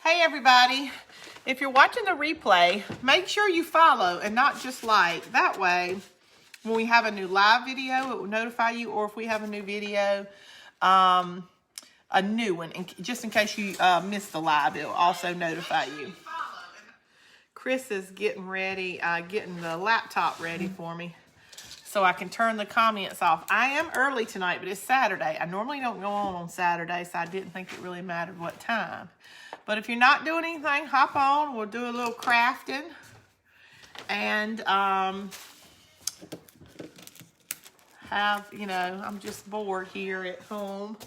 Hey everybody, if you're watching the replay, make sure you follow and not just like. That way, when we have a new live video, it will notify you, or if we have a new video, a new one, just in case you missed the live, it will also notify you. Chris is getting ready, getting the laptop ready for me so I can turn the comments off. I am early tonight, but it's Saturday. I normally don't go on Saturday, so I didn't think it really mattered what time. But if you're not doing anything, hop on. We'll do a little crafting. And I'm just bored here at home.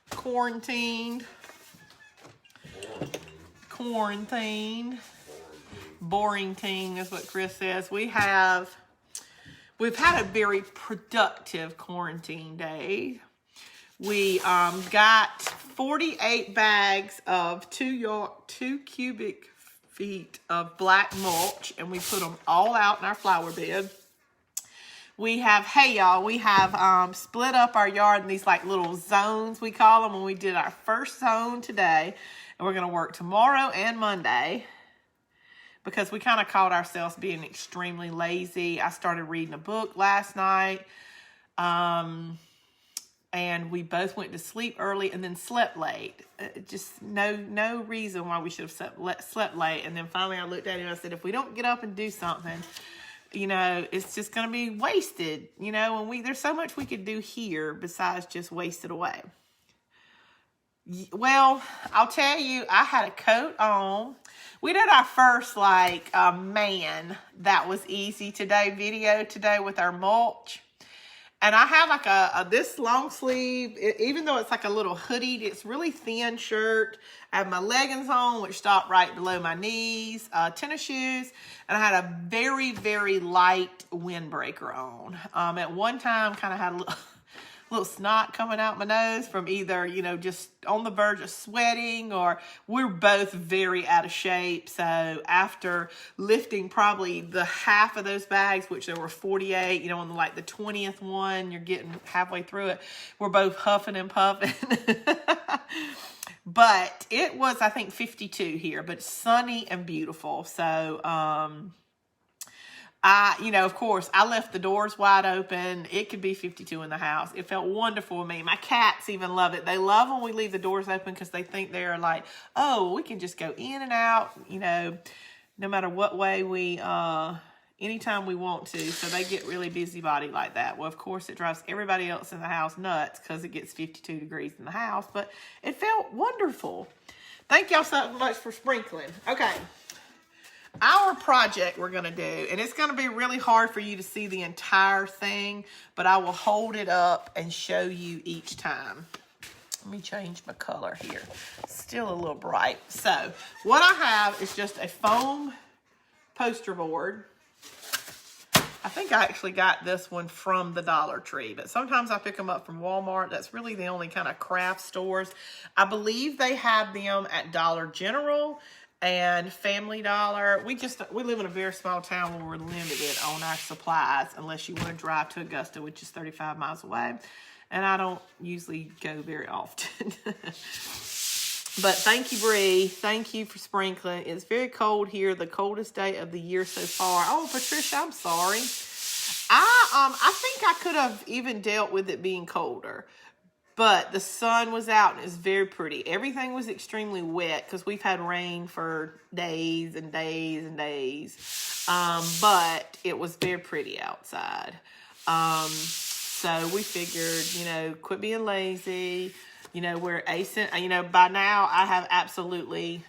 Quarantined. Boring teen is what Chris says. We've had a very productive quarantine day. We got 48 bags of 2 cubic feet of black mulch, and we put them all out in our flower bed. We have, split up our yard in these like little zones, we call them, and we did our first zone today, and we're going to work tomorrow and Monday because we kind of caught ourselves being extremely lazy. I started reading a book last night. And we both went to sleep early and then slept late. Just no reason why we should have slept late. And then finally I looked at him and I said, if we don't get up and do something, it's just going to be wasted. And there's so much we could do here besides just waste it away. Well, I'll tell you, I had a coat on. We did our first man, that was easy today video today with our mulch. And I have like this long sleeve, even though it's like a little hoodie, it's really thin shirt. I have my leggings on, which stop right below my knees, tennis shoes, and I had a very, very light windbreaker on. At one time, kind of had a little snot coming out my nose from either, just on the verge of sweating, or we're both very out of shape. So after lifting probably the half of those bags, which there were 48, on the 20th one, you're getting halfway through it, we're both huffing and puffing. But it was, I think, 52 here, but sunny and beautiful. So, of course, I left the doors wide open. It could be 52 in the house. It felt wonderful with me. My cats even love it. They love when we leave the doors open because they think they're like, oh, we can just go in and out, no matter what way anytime we want to. So they get really busybody like that. Well, of course, it drives everybody else in the house nuts because it gets 52 degrees in the house, but it felt wonderful. Thank y'all so much for sprinkling. Okay. Our project we're going to do, and it's going to be really hard for you to see the entire thing, but I will hold it up and show you each time. Let me change my color here. Still a little bright. So what I have is just a foam poster board. I think I actually got this one from the Dollar Tree, but sometimes I pick them up from Walmart. That's really the only kind of craft stores. I believe they have them at Dollar General and Family Dollar. We live in a very small town where we're limited on our supplies unless you want to drive to Augusta, which is 35 miles away. And I don't usually go very often. But thank you, Bree. Thank you for sprinkling. It's very cold here, the coldest day of the year so far. Oh, Patricia, I'm sorry. I think I could have even dealt with it being colder. But the sun was out and it was very pretty. Everything was extremely wet because we've had rain for days and days and days. But it was very pretty outside. So we figured, quit being lazy. We're by now I have absolutely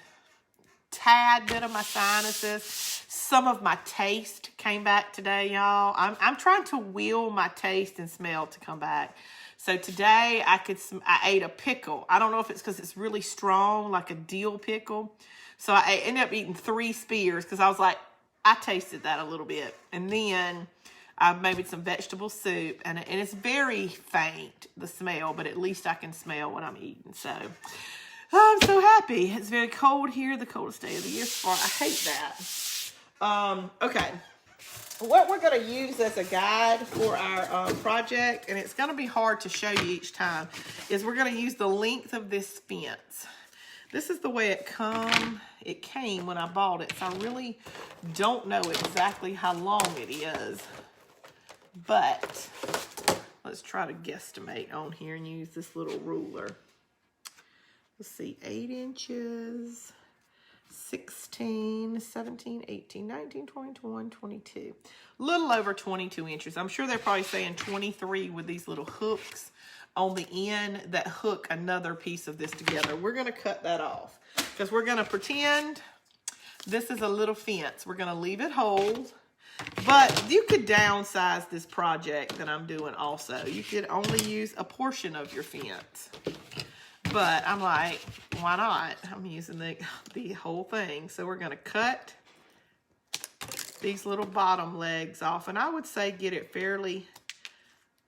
tad bit of my sinuses. Some of my taste came back today, y'all. I'm trying to will my taste and smell to come back. So today I ate a pickle. I don't know if it's because it's really strong, like a dill pickle. So I ended up eating 3 spears because I was like, I tasted that a little bit. And then I made some vegetable soup, and it's very faint, the smell, but at least I can smell what I'm eating. So I'm so happy. It's very cold here, the coldest day of the year so far. I hate that. Okay. What we're going to use as a guide for our project, and it's going to be hard to show you each time, is we're going to use the length of this fence. This is the way it came when I bought it. So I really don't know exactly how long it is. But let's try to guesstimate on here and use this little ruler. Let's see, 8 inches, 16, 17, 18, 19, 20, 21, 22. A little over 22 inches. I'm sure they're probably saying 23 with these little hooks on the end that hook another piece of this together. We're going to cut that off because we're going to pretend this is a little fence. We're going to leave it whole. But you could downsize this project that I'm doing also. You could only use a portion of your fence. But I'm like, why not? I'm using the whole thing. So we're going to cut these little bottom legs off. And I would say get it fairly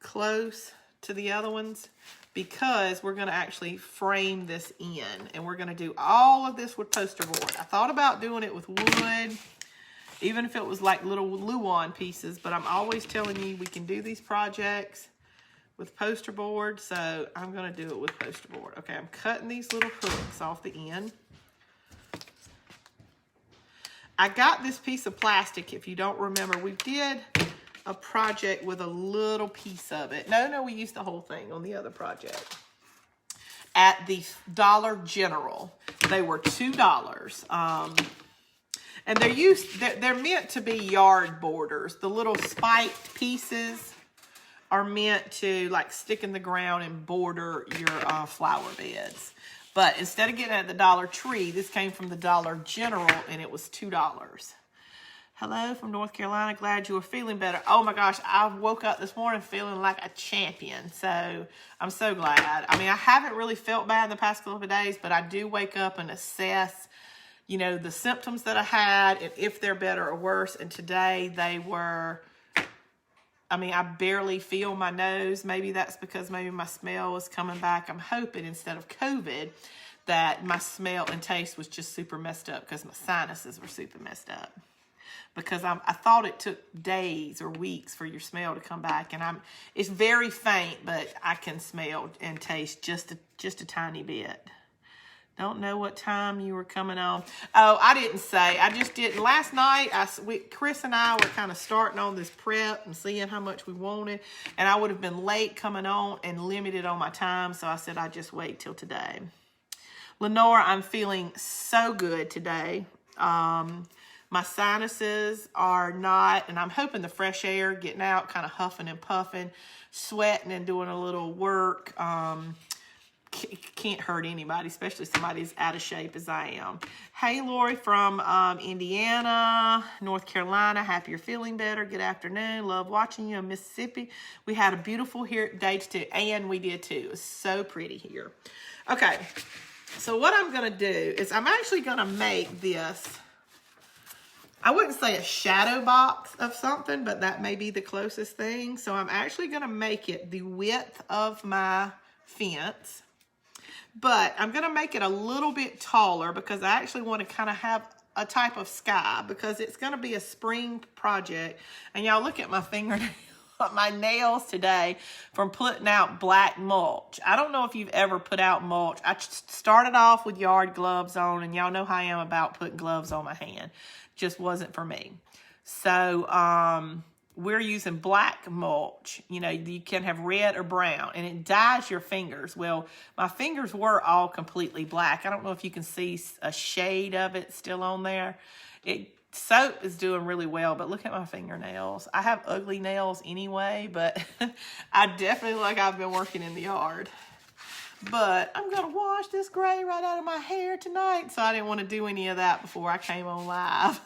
close to the other ones because we're going to actually frame this in. And we're going to do all of this with poster board. I thought about doing it with wood, even if it was like little Luan pieces, but I'm always telling you we can do these projects with poster board, so I'm going to do it with poster board. Okay, I'm cutting these little hooks off the end. I got this piece of plastic, if you don't remember. We did a project with a little piece of it. No, we used the whole thing on the other project. At the Dollar General, they were $2. And they're meant to be yard borders. The little spiked pieces are meant to like stick in the ground and border your flower beds. But instead of getting it at the Dollar Tree, this came from the Dollar General and it was $2. Hello from North Carolina. Glad you are feeling better. Oh my gosh, I woke up this morning feeling like a champion. So I'm so glad. I mean, I haven't really felt bad in the past couple of days, but I do wake up and assess, you know, the symptoms that I had and if they're better or worse. And today they were, I mean, I barely feel my nose. Maybe that's because maybe my smell is coming back. I'm hoping instead of COVID that my smell and taste was just super messed up because my sinuses were super messed up. Because I thought it took days or weeks for your smell to come back. And it's very faint, but I can smell and taste just a tiny bit. Don't know what time you were coming on. Oh, I didn't say. I just didn't. Last night, Chris and I were kind of starting on this prep and seeing how much we wanted. And I would have been late coming on and limited on my time. So I said I'd just wait till today. Lenore, I'm feeling so good today. My sinuses are not, and I'm hoping the fresh air, getting out, kind of huffing and puffing, sweating and doing a little work, can't hurt anybody, especially somebody as out of shape as I am. Hey, Lori from Indiana, North Carolina. Happy you're feeling better. Good afternoon. Love watching you in Mississippi. We had a beautiful day too, and we did too. It was so pretty here. Okay, so what I'm going to do is I'm actually going to make this, I wouldn't say a shadow box of something, but that may be the closest thing. So I'm actually going to make it the width of my fence, but I'm going to make it a little bit taller because I actually want to kind of have a type of sky because it's going to be a spring project. And y'all look at my fingernails, my nails today from putting out black mulch. I don't know if you've ever put out mulch. I started off with yard gloves on, and y'all know how I am about putting gloves on my hand. Just wasn't for me. So we're using black mulch. You know, you can have red or brown, and it dyes your fingers. Well, my fingers were all completely black. I don't know if you can see a shade of it still on there. Soap is doing really well, but look at my fingernails. I have ugly nails anyway, but I definitely look like I've been working in the yard. But I'm going to wash this gray right out of my hair tonight. So I didn't want to do any of that before I came on live.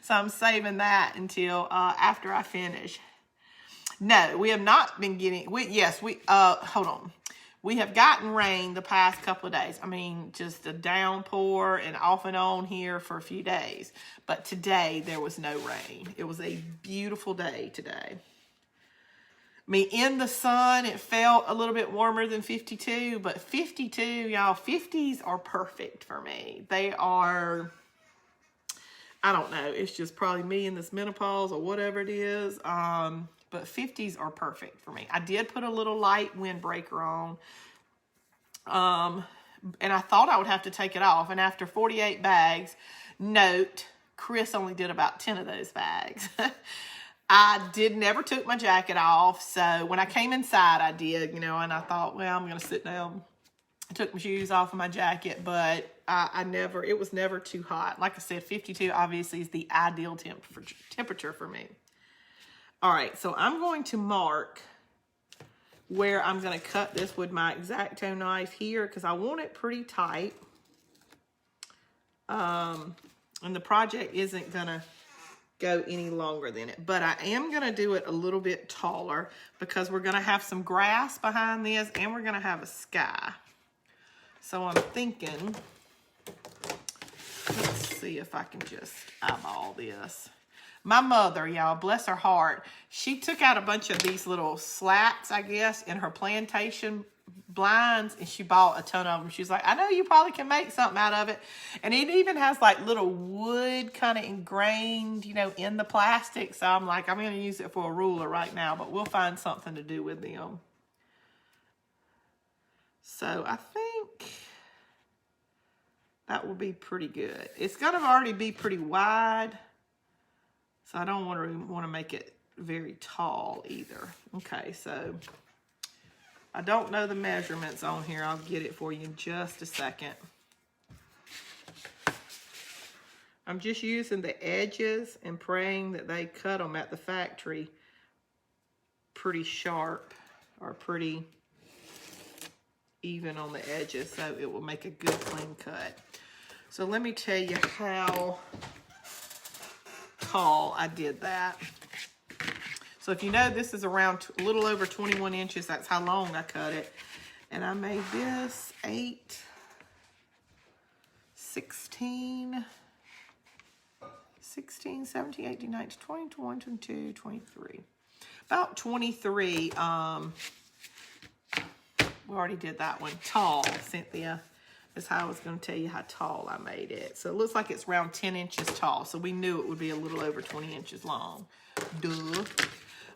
So I'm saving that until after I finish. No, we have not been getting, hold on. We have gotten rain the past couple of days. I mean, just a downpour and off and on here for a few days. But today there was no rain. It was a beautiful day today. I mean, in the sun, it felt a little bit warmer than 52, but 52, y'all, 50s are perfect for me. They are, I don't know, it's just probably me in this menopause or whatever it is, but 50s are perfect for me. I did put a little light windbreaker on, and I thought I would have to take it off. And after 48 bags, note, Chris only did about 10 of those bags. I never took my jacket off. So when I came inside, I did, and I thought, well, I'm going to sit down. I took my shoes off of my jacket, but it was never too hot. Like I said, 52 obviously is the ideal temperature for me. All right, so I'm going to mark where I'm going to cut this with my X-Acto knife here because I want it pretty tight. And the project isn't going to go any longer than it, but I am going to do it a little bit taller because we're going to have some grass behind this and we're going to have a sky. So I'm thinking, let's see if I can just eyeball this. My mother, y'all, bless her heart, she took out a bunch of these little slats, I guess, in her plantation blinds, and she bought a ton of them. She's like, I know you probably can make something out of it. And it even has like little wood kind of ingrained, in the plastic. So I'm like, I'm going to use it for a ruler right now, but we'll find something to do with them. So I think that will be pretty good. It's going to already be pretty wide. So I don't want to make it very tall either. Okay, so I don't know the measurements on here. I'll get it for you in just a second. I'm just using the edges and praying that they cut them at the factory pretty sharp or pretty even on the edges so it will make a good clean cut. So let me tell you how tall I did that. So if you know this is around a little over 21 inches, that's how long I cut it. And I made this 8, 16, 17, 18, 19, 20, 21, 22, 23. About 23. We already did that one. Tall, Cynthia. That's how I was going to tell you how tall I made it. So it looks like it's around 10 inches tall. So we knew it would be a little over 20 inches long. Duh.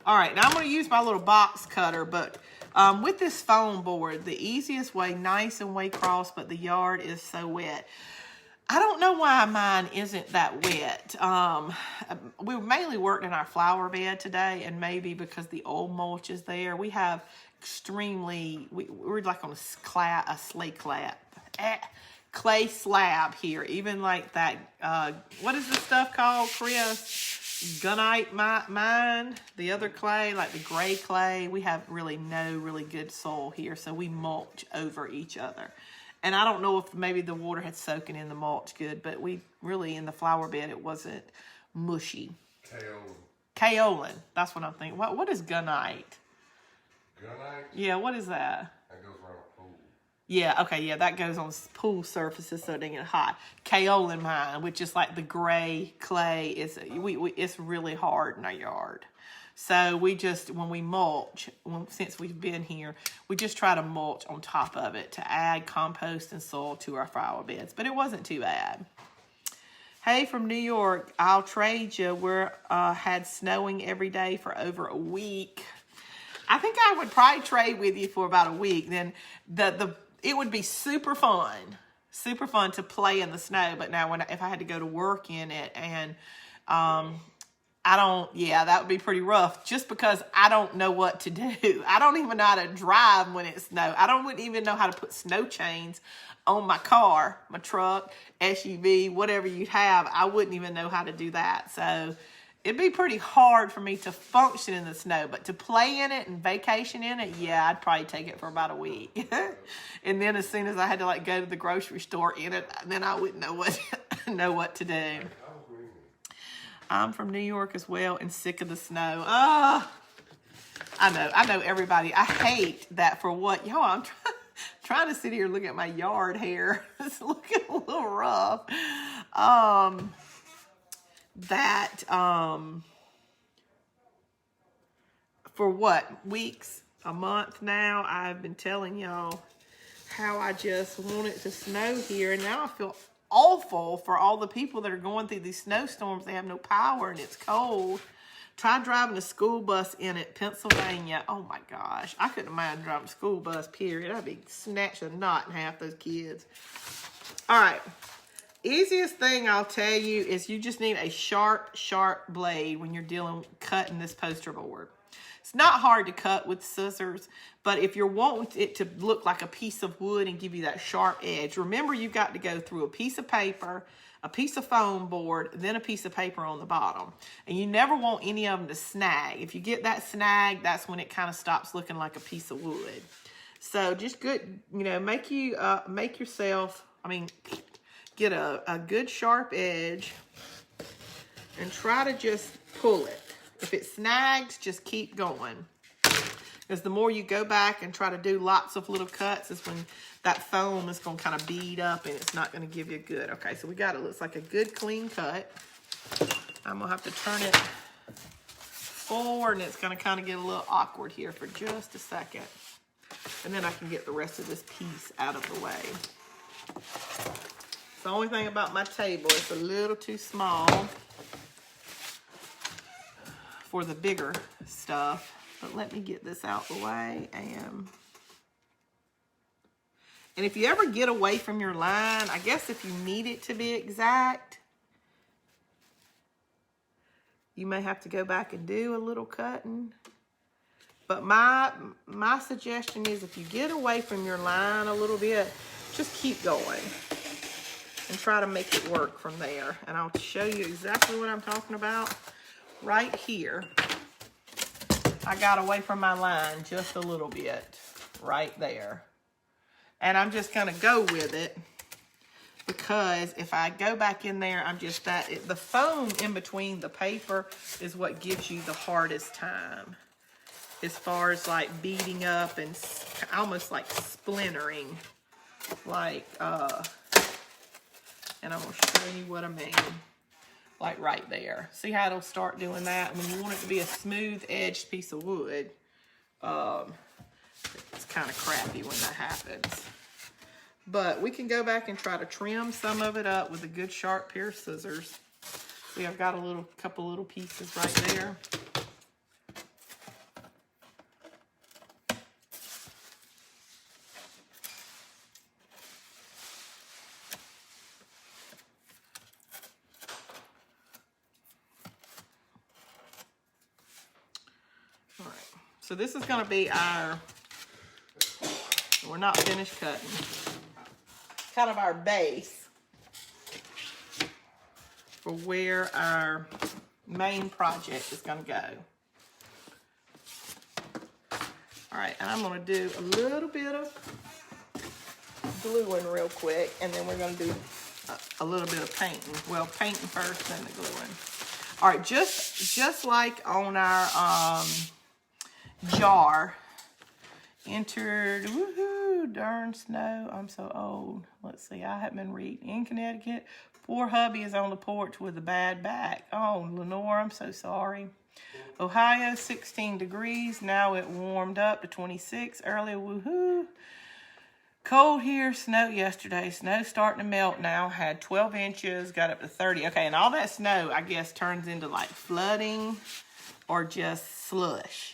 All right, now I'm going to use my little box cutter, but with this foam board, the easiest way, nice and way cross, but the yard is so wet. I don't know why mine isn't that wet. We mainly worked in our flower bed today, and maybe because the old mulch is there. We have we're like on a clay slab here. Even like that, what is this stuff called, Chris? Gunite mine, the other clay, like the gray clay. We have no really good soil here, so we mulch over each other. And I don't know if maybe the water had soaking in the mulch good, but we really, in the flower bed, it wasn't mushy. Kaolin. That's what I'm thinking. What is gunite? Gunite? Yeah, what is that? That goes around a pool. Yeah, okay, yeah, that goes on pool surfaces so they get hot. Kaolin mine, which is like the gray clay, it's really hard in our yard. So we just, when we mulch, since we've been here, we just try to mulch on top of it to add compost and soil to our flower beds. But it wasn't too bad. Hey, from New York, I'll trade you. We're had snowing every day for over a week. I think I would probably trade with you for about a week. Then it would be super fun to play in the snow. But now if I had to go to work in it and that would be pretty rough just because I don't know what to do. I don't even know how to drive when it snows. I wouldn't even know how to put snow chains on my car, my truck, SUV, whatever you have. I wouldn't even know how to do that. So it'd be pretty hard for me to function in the snow, but to play in it and vacation in it, yeah, I'd probably take it for about a week. And then as soon as I had to go to the grocery store in it, then I wouldn't know what to do. I'm from New York as well and sick of the snow. I know everybody. I hate that for what? Y'all, I'm trying to sit here and look at my yard hair. It's looking a little rough. For what? Weeks? A month now, I've been telling y'all how I just want it to snow here. And now I feel awful for all the people that are going through these snowstorms. They have no power and it's cold. Try driving a school bus in it, Pennsylvania. Oh my gosh. I couldn't imagine driving a school bus, period. I'd be snatching a knot in half those kids. All right. Easiest thing I'll tell you is you just need a sharp blade when you're cutting this poster board. It's not hard to cut with scissors, but if you're wanting it to look like a piece of wood and give you that sharp edge, remember you've got to go through a piece of paper, a piece of foam board, then a piece of paper on the bottom. And you never want any of them to snag. If you get that snag, that's when it kind of stops looking like a piece of wood. So just good, make yourself, get a good sharp edge and try to just pull it. If it snags, just keep going. Because the more you go back and try to do lots of little cuts is when that foam is going to kind of bead up and it's not going to give you a good. Okay, so we got it. Looks like a good clean cut. I'm going to have to turn it forward and it's going to kind of get a little awkward here for just a second. And then I can get the rest of this piece out of the way. The only thing about my table, it's a little too small for the bigger stuff. But let me get this out the way. And if you ever get away from your line, I guess if you need it to be exact, you may have to go back and do a little cutting. But my suggestion is if you get away from your line a little bit, just keep going and try to make it work from there. And I'll show you exactly what I'm talking about right here. I got away from my line just a little bit right there. And I'm just going to go with it because if I go back in there, the foam in between the paper is what gives you the hardest time as far as like beating up and almost like splintering. And I'm going to show you what I mean. Like right there. See how it'll start doing that? When you want it to be a smooth edged piece of wood, it's kind of crappy when that happens. But we can go back and try to trim some of it up with a good sharp pair of scissors. See, I've got a couple little pieces right there. So this is going to be we're not finished cutting, kind of our base for where our main project is going to go. All right, and I'm going to do a little bit of gluing real quick, and then we're going to do a little bit of painting. Well, painting first, then the gluing. All right, just like on our jar, entered, woohoo, darn snow, I'm so old. Let's see, I haven't been reading. In Connecticut, poor hubby is on the porch with a bad back. Oh, Lenore, I'm so sorry. Ohio, 16 degrees. Now it warmed up to 26 earlier, woohoo. Cold here, snow yesterday. Snow starting to melt now. Had 12 inches, got up to 30. Okay, and all that snow, I guess, turns into like flooding or just slush.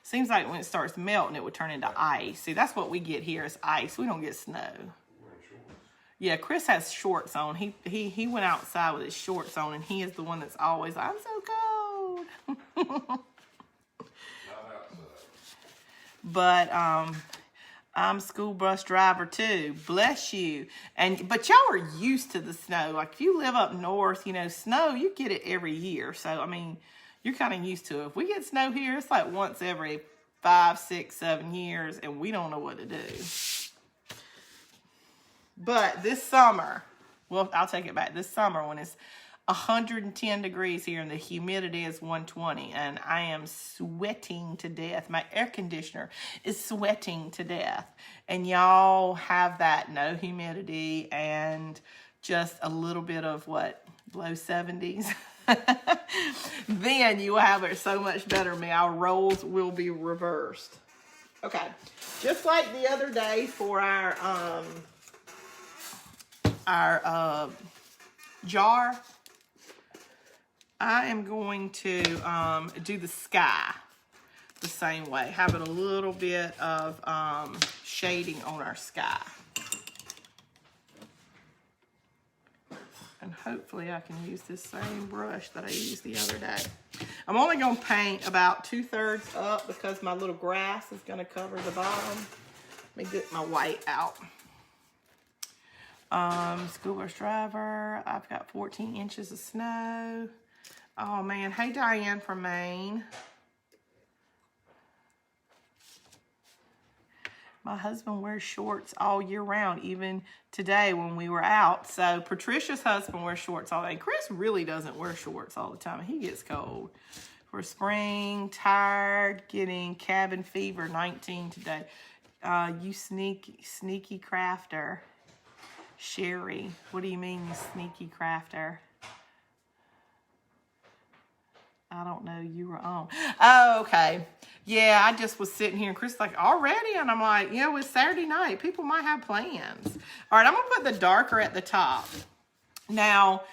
Seems like when it starts melting, it would turn into ice. See, that's what we get here is ice. We don't get snow. Yeah, Chris has shorts on. He went outside with his shorts on, and he is the one that's always, I'm so cold. But I'm school bus driver too. Bless you. But y'all are used to the snow. Like if you live up north, snow, you get it every year. So, you're kind of used to it. If we get snow here, it's like once every 5, 6, 7 years, and we don't know what to do. But this summer, well, I'll take it back. This summer, when it's 110 degrees here and the humidity is 120, and I am sweating to death. My air conditioner is sweating to death. And y'all have that no humidity and just a little bit of low 70s. Then you will have it so much better. Our roles will be reversed. Okay, just like the other day for our jar, I am going to do the sky the same way. Have it a little bit of shading on our sky. And hopefully I can use this same brush that I used the other day. I'm only going to paint about 2/3 up because my little grass is going to cover the bottom. Let me get my white out. School bus driver. I've got 14 inches of snow. Oh man, hey Diane from Maine. My husband wears shorts all year round, even today when we were out. So Patricia's husband wears shorts all day. Chris really doesn't wear shorts all the time. He gets cold. For spring, tired, getting cabin fever, 19 today. You sneaky crafter. Sherry, what do you mean, you sneaky crafter? I don't know, you were on. Oh, okay. Yeah, I just was sitting here and Chris like, already? And I'm like, you know, it's Saturday night. People might have plans. All right, I'm going to put the darker at the top. Now,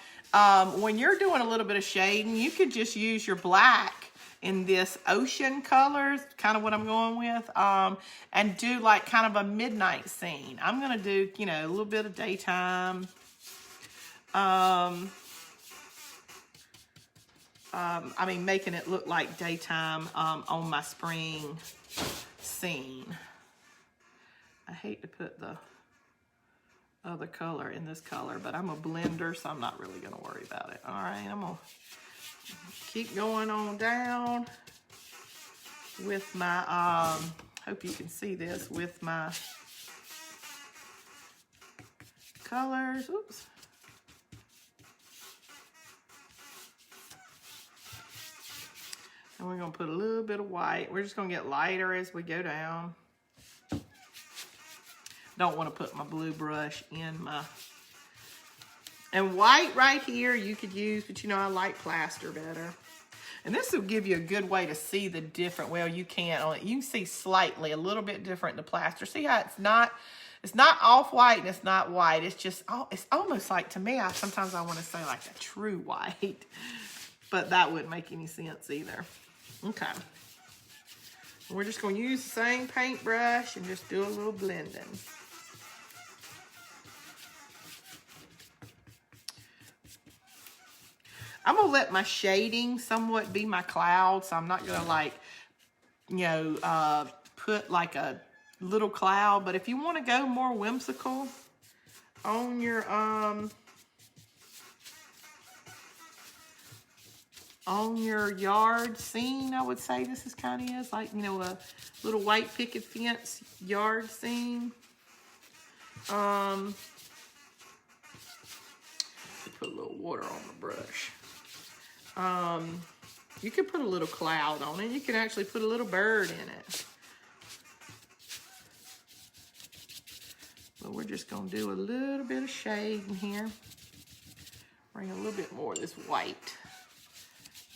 when you're doing a little bit of shading, you could just use your black in this ocean colors, kind of what I'm going with, and do like kind of a midnight scene. I'm going to do, you know, a little bit of daytime. I mean, making it look like daytime on my spring scene. I hate to put the other color in this color, but I'm a blender, so I'm not really going to worry about it. All right, I'm going to keep going on down with my, hope you can see this, with my colors. Oops. And we're going to put a little bit of white. We're just going to get lighter as we go down. Don't want to put my blue brush in my... And white right here you could use, but you know I like plaster better. And this will give you a good way to see the different... Well, you can't on it. You can see slightly, a little bit different in the plaster. See how it's not off-white and it's not white. It's just... It's almost like, to me, sometimes I want to say like a true white. But that wouldn't make any sense either. Okay. We're just going to use the same paintbrush and just do a little blending. I'm going to let my shading somewhat be my cloud, so I'm not going to like, you know, put like a little cloud. But if you want to go more whimsical on your, yard scene, I would say this is kind of is like, you know, a little white picket fence yard scene. Put a little water on the brush. You can put a little cloud on it. You can actually put a little bird in it. But we're just going to do a little bit of shade in here. Bring a little bit more of this white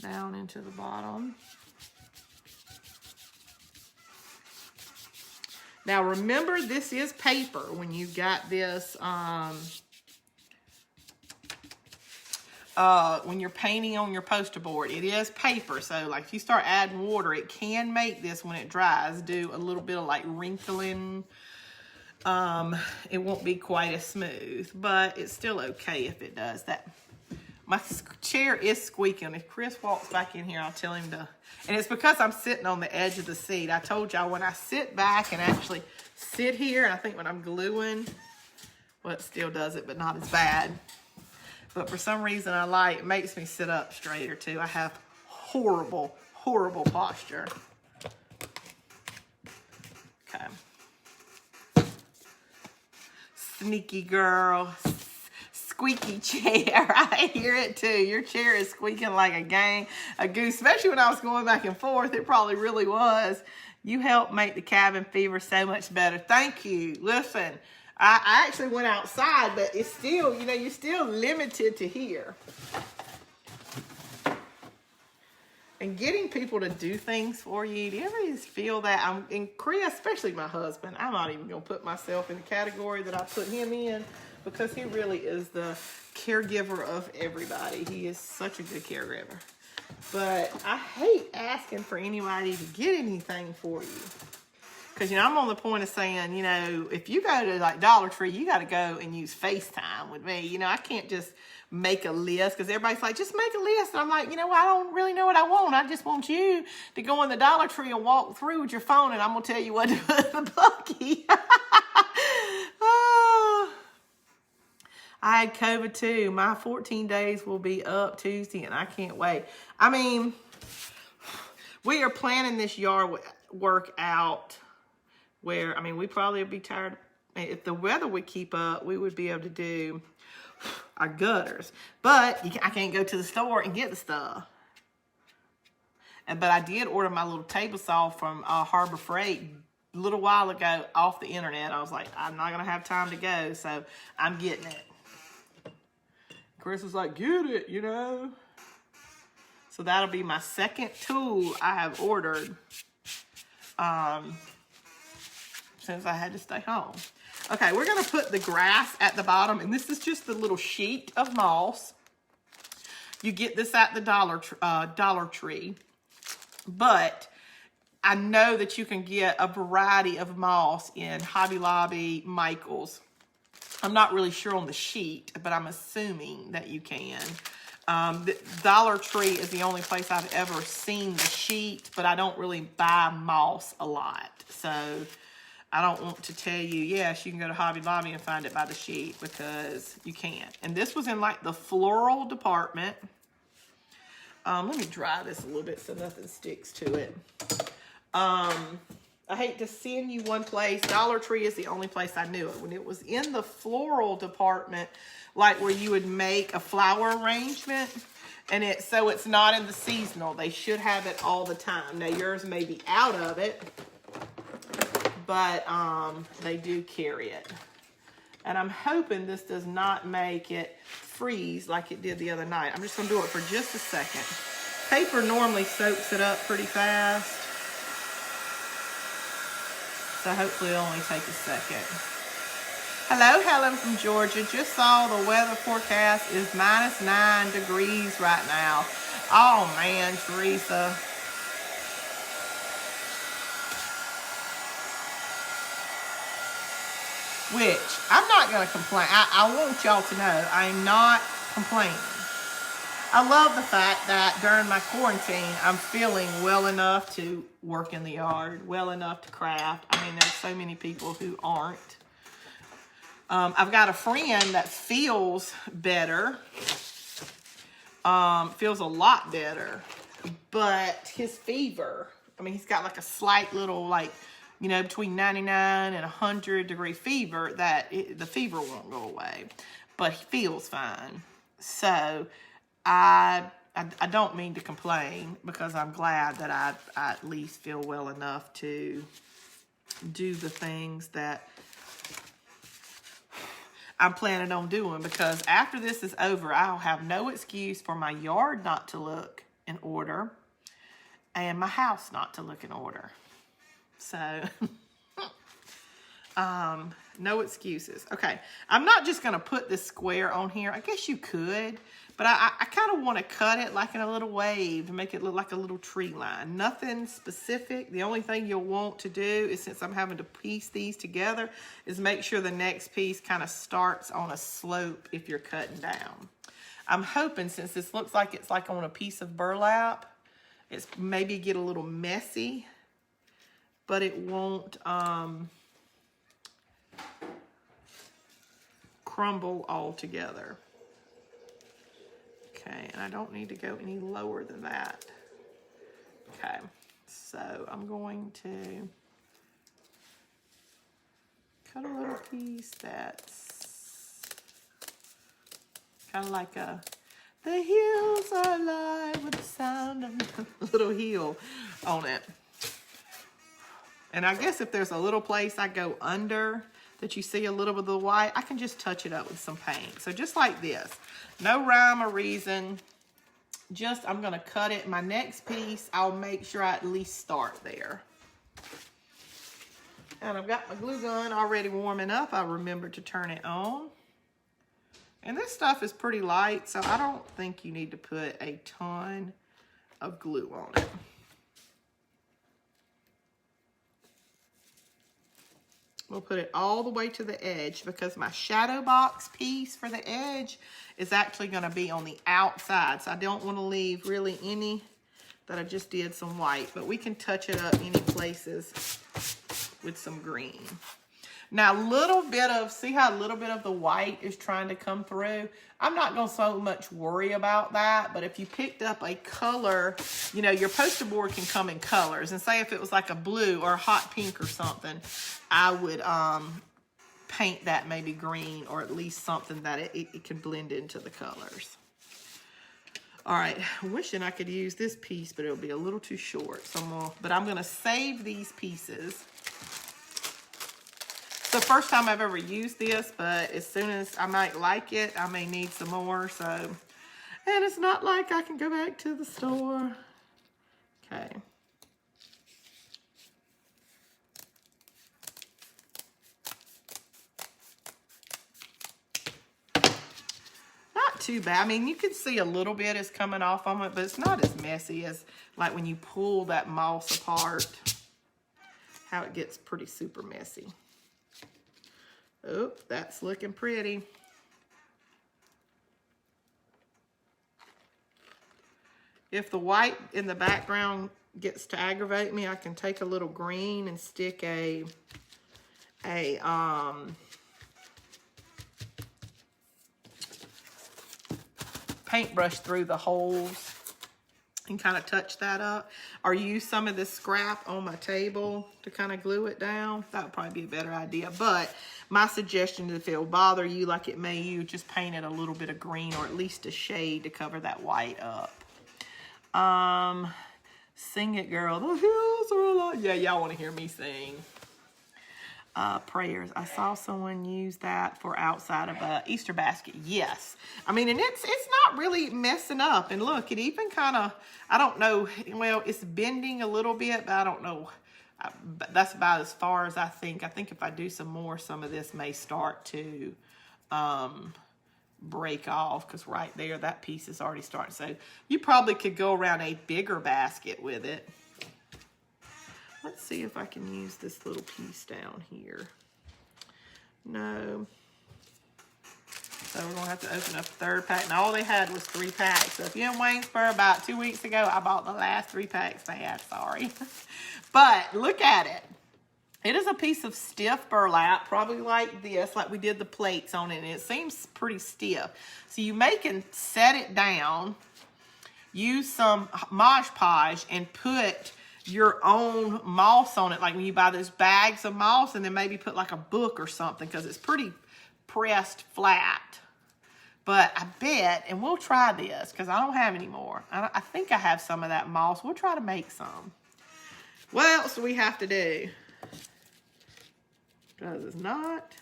down into the bottom. Now remember, this is paper when you got this, when you're painting on your poster board. It is paper, so like if you start adding water, it can make this, when it dries, do a little bit of like wrinkling. It won't be quite as smooth, but it's still okay if it does that. My chair is squeaking. If Chris walks back in here, I'll tell him to. And it's because I'm sitting on the edge of the seat. I told y'all when I sit back and actually sit here, and I think when I'm gluing, well, it still does it, but not as bad. But for some reason, it makes me sit up straighter too. I have horrible, horrible posture. Okay. Sneaky girl. Squeaky chair. I hear it too. Your chair is squeaking like a goose, especially when I was going back and forth. It probably really was. You helped make the cabin fever so much better. Thank you. Listen, I actually went outside, but it's still, you know, you're still limited to here. And getting people to do things for you, do you ever just feel that? And Chris, especially my husband, I'm not even going to put myself in the category that I put him in. because he really is the caregiver of everybody. He is such a good caregiver. But I hate asking for anybody to get anything for you. Because, I'm on the point of saying, if you go to like Dollar Tree, you got to go and use FaceTime with me. I can't just make a list because everybody's like, just make a list. And I'm like, I don't really know what I want. I just want you to go in the Dollar Tree and walk through with your phone and I'm going to tell you what to put in the bucket. Oh. I had COVID too. My 14 days will be up Tuesday and I can't wait. We are planning this yard work out where, we probably would be tired. If the weather would keep up, we would be able to do our gutters. But I can't go to the store and get the stuff. But I did order my little table saw from Harbor Freight a little while ago off the internet. I was like, I'm not going to have time to go, so I'm getting it. Chris was like, get it, So that'll be my second tool I have ordered since I had to stay home. Okay, we're going to put the grass at the bottom, and this is just the little sheet of moss. You get this at the Dollar Tree, but I know that you can get a variety of moss in Hobby Lobby, Michael's. I'm not really sure on the sheet, but I'm assuming that you can. The Dollar Tree is the only place I've ever seen the sheet, but I don't really buy moss a lot. So I don't want to tell you, yes, you can go to Hobby Lobby and find it by the sheet because you can't. And this was in like the floral department. Let me dry this a little bit so nothing sticks to it. I hate to send you one place. Dollar Tree is the only place I knew it. When it was in the floral department, like where you would make a flower arrangement, and so it's not in the seasonal. They should have it all the time. Now yours may be out of it, but they do carry it. And I'm hoping this does not make it freeze like it did the other night. I'm just gonna do it for just a second. Paper normally soaks it up pretty fast. So hopefully it'll only take a second. Hello, Helen from Georgia. Just saw the weather forecast is -9 degrees right now. Oh man, Teresa. Which, I'm not going to complain. I want y'all to know, I'm not complaining. I love the fact that during my quarantine, I'm feeling well enough to work in the yard, well enough to craft. There's so many people who aren't. I've got a friend that feels better, feels a lot better, but his fever, he's got like a slight little, between 99 and 100 degree fever the fever won't go away, but he feels fine. So I don't mean to complain because I'm glad that I at least feel well enough to do the things that I'm planning on doing, because after this is over, I'll have no excuse for my yard not to look in order and my house not to look in order. So, no excuses. Okay, I'm not just going to put this square on here. I guess you could, but I kind of want to cut it like in a little wave to make it look like a little tree line. Nothing specific. The only thing you'll want to do is, since I'm having to piece these together, is make sure the next piece kind of starts on a slope if you're cutting down. I'm hoping, since this looks like it's like on a piece of burlap, it's maybe get a little messy, but it won't crumble all together. Okay, and I don't need to go any lower than that. Okay, so I'm going to cut a little piece that's kind of like the hills are alive with the sound of a little heel on it. And I guess if there's a little place I go under that you see a little bit of the white, I can just touch it up with some paint. So just like this, no rhyme or reason, just I'm gonna cut it. My next piece, I'll make sure I at least start there. And I've got my glue gun already warming up. I remembered to turn it on. And this stuff is pretty light, so I don't think you need to put a ton of glue on it. We'll put it all the way to the edge because my shadow box piece for the edge is actually going to be on the outside. So I don't want to leave really any that I just did some white, but we can touch it up any places with some green. Now, see how a little bit of the white is trying to come through? I'm not going to so much worry about that, but if you picked up a color, you know, your poster board can come in colors. And say if it was like a blue or a hot pink or something, I would paint that maybe green or at least something that it can blend into the colors. All right, I'm wishing I could use this piece, but it'll be a little too short. But I'm gonna save these pieces. It's the first time I've ever used this, but as soon as I might like it, I may need some more. So, and it's not like I can go back to the store. Okay. Not too bad. I mean, you can see a little bit is coming off on it, but it's not as messy as like when you pull that moss apart, how it gets pretty super messy. Oh, that's looking pretty. If the white in the background gets to aggravate me, I can take a little green and stick a paintbrush through the holes and kind of touch that up, or use some of this scrap on my table to kind of glue it down. That would probably be a better idea. But my suggestion is if it'll bother you like it may you, just paint it a little bit of green or at least a shade to cover that white up. Sing it, girl. The hills are alive. Yeah, y'all want to hear me sing. Prayers. I saw someone use that for outside of a Easter basket. Yes. I mean, and it's not really messing up. And look, it even kind of, I don't know, well, it's bending a little bit, but I don't know. That's about as far as I think. I think if I do some more, some of this may start to break off, because right there, that piece is already starting. So you probably could go around a bigger basket with it. Let's see if I can use this little piece down here. No. So we're going to have to open up a third pack. And all they had was 3 packs. So if you're in Waynesboro about 2 weeks ago, I bought the last 3 packs they had. Sorry. But look at it. It is a piece of stiff burlap, probably like this, like we did the plates on it. And it seems pretty stiff. So you can set it down, use some Mod Podge, and put your own moss on it, like when you buy those bags of moss, and then maybe put like a book or something, because it's pretty pressed flat. But I bet, and we'll try this because I don't have any more. I think I have some of that moss. We'll try to make some. What else do we have to do? Because it's not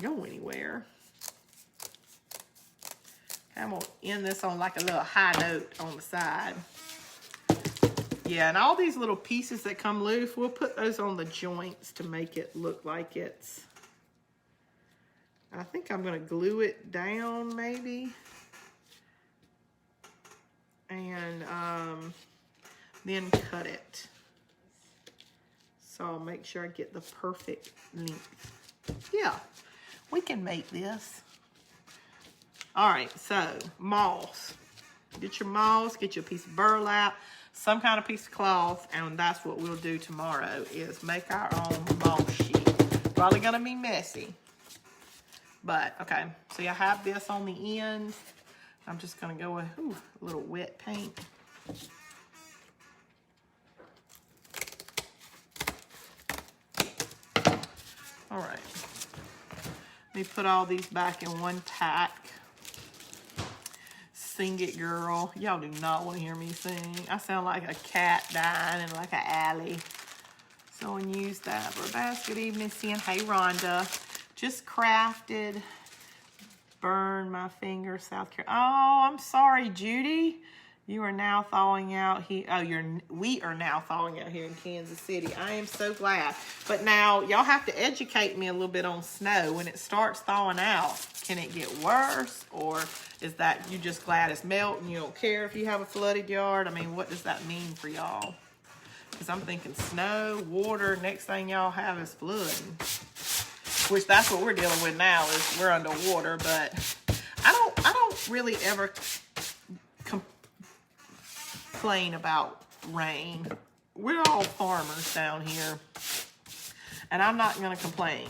go anywhere. I'm going to end this on like a little high note on the side. Yeah, and all these little pieces that come loose, we'll put those on the joints to make it look like it's... I think I'm going to glue it down maybe. And then cut it. So I'll make sure I get the perfect length. Yeah, we can make this. All right, so moss. Get your moss, get you a piece of burlap, some kind of piece of cloth, and that's what we'll do tomorrow, is make our own moss sheet. Probably gonna be messy, but okay. So you have this on the end. I'm just gonna go with a little wet paint. All right, let me put all these back in one pack. Sing it, girl. Y'all do not want to hear me sing. I sound like a cat dying in like an alley. Someone used that for a basket. Evening seeing. Hey, Rhonda. Just crafted. Burn my finger, South Carolina. Oh, I'm sorry, Judy. You are now thawing out here. Oh, we are now thawing out here in Kansas City. I am so glad. But now y'all have to educate me a little bit on snow. When it starts thawing out, can it get worse? Or is that you just glad it's melting? You don't care if you have a flooded yard? I mean, what does that mean for y'all? Because I'm thinking snow, water, next thing y'all have is flooding. Which that's what we're dealing with now, is we're underwater. But I don't really ever complain about rain. We're all farmers down here, and I'm not going to complain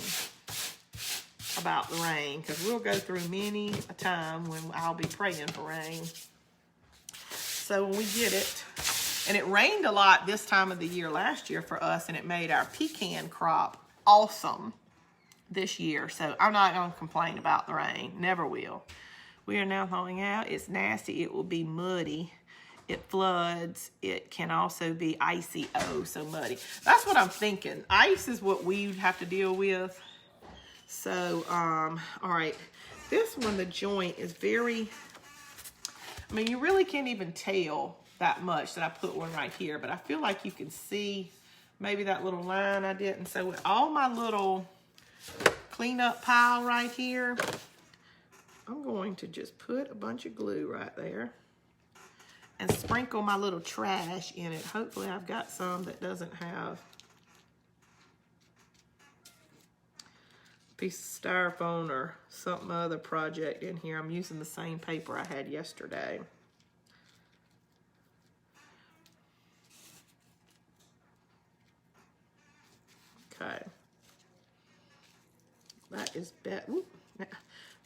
about the rain, because we'll go through many a time when I'll be praying for rain. So when we get it, and it rained a lot this time of the year last year for us, and it made our pecan crop awesome this year. So I'm not going to complain about the rain. Never will. We are now thawing out. It's nasty. It will be muddy. It floods. It can also be icy. Oh, so muddy. That's what I'm thinking. Ice is what we would have to deal with. So, all right. This one, the joint is very, I mean, you really can't even tell that much that I put one right here, but I feel like you can see maybe that little line I did. And so with all my little cleanup pile right here, I'm going to just put a bunch of glue right there and sprinkle my little trash in it. Hopefully I've got some that doesn't have a piece of styrofoam or something other project in here. I'm using the same paper I had yesterday. Okay. That is bad.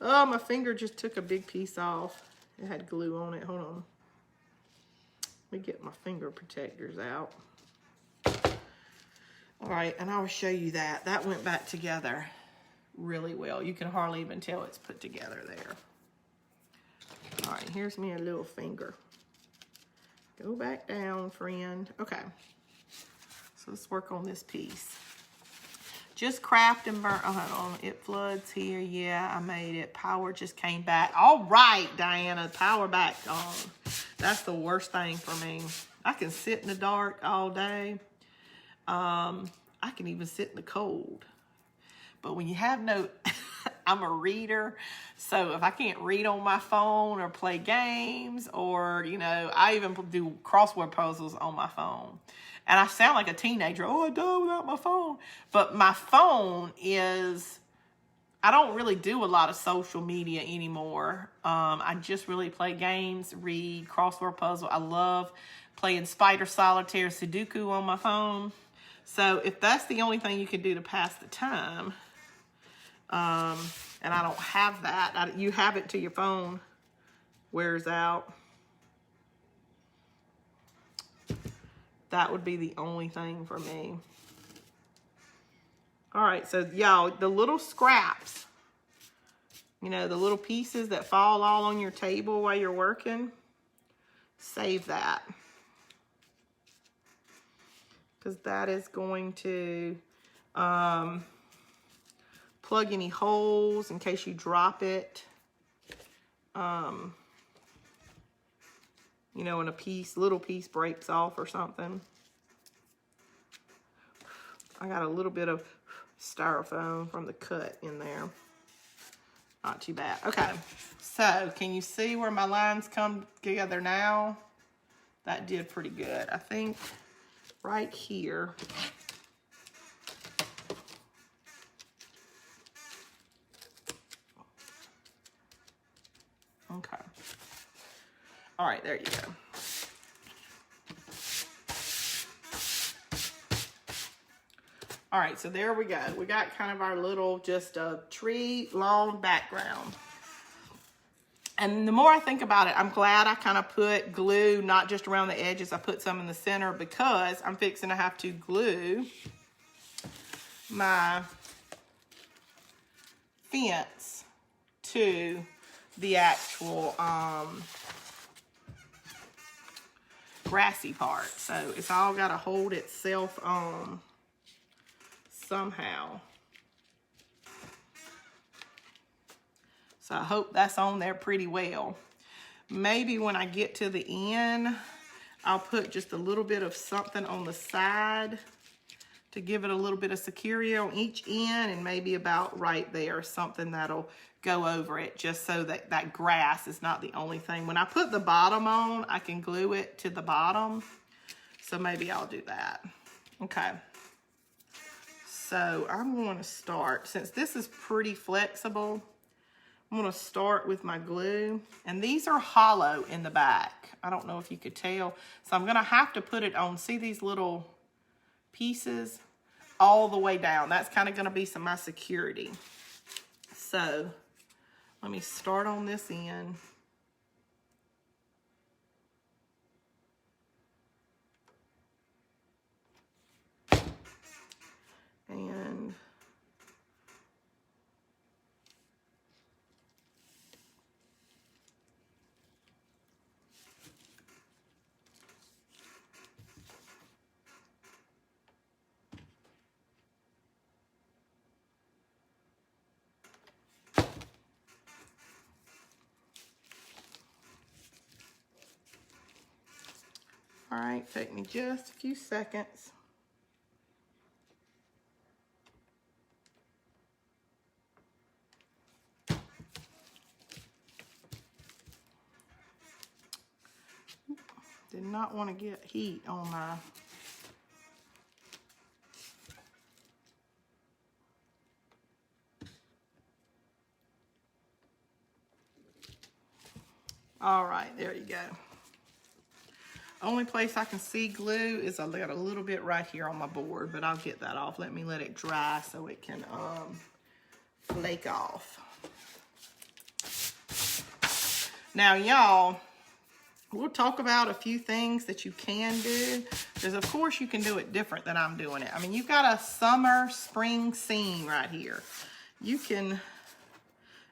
Oh, my finger just took a big piece off. It had glue on it. Hold on. Let me get my finger protectors out. All right, and I'll show you that. That went back together really well. You can hardly even tell it's put together there. All right, here's me a little finger. Go back down, friend. Okay, so let's work on this piece. Just craft and burn. Oh, hold on. It floods here. Yeah, I made it. Power just came back. All right, Diana. Power back on. That's the worst thing for me. I can sit in the dark all day. I can even sit in the cold. But when you have no... I'm a reader, so if I can't read on my phone or play games, or, you know, I even do crossword puzzles on my phone. And I sound like a teenager. Oh, I do without my phone. But my phone is, I don't really do a lot of social media anymore. I just really play games, read, crossword puzzle. I love playing Spider Solitaire, Sudoku on my phone. So if that's the only thing you can do to pass the time, and I don't have that, you have it till your phone wears out. That would be the only thing for me. All right, so y'all, the little scraps, you know, the little pieces that fall all on your table while you're working, save that. Because that is going to plug any holes in case you drop it. You know, and little piece breaks off or something. I got a little bit of styrofoam from the cut in there. Not too bad. Okay, so can you see where my lines come together now? That did pretty good. I think right here. Okay. All right, there you go. All right, so there we go. We got kind of our little, just a tree lawn background. And the more I think about it, I'm glad I kind of put glue, not just around the edges. I put some in the center because I'm fixing to have to glue my fence to the actual grassy part. So it's all got to hold itself on somehow. So I hope that's on there pretty well. maybe when I get to the end, I'll put just a little bit of something on the side to give it a little bit of security on each end, and maybe about right there, something that'll go over it, just so that that grass is not the only thing. When I put the bottom on, I can glue it to the bottom. So maybe I'll do that. Okay. So I'm going to start, since this is pretty flexible, I'm going to start with my glue. And these are hollow in the back. I don't know if you could tell. So I'm going to have to put it on, see these little pieces all the way down. That's kind of going to be some of my security. So let me start on this end. And all right, take me just a few seconds. Did not want to get heat on my all right, there you go. Only place I can see glue is I got a little bit right here on my board, but I'll get that off. Let me let it dry so it can flake off. Now, y'all, we'll talk about a few things that you can do, because of course you can do it different than I'm doing it. I mean, you've got a summer, spring scene right here. You can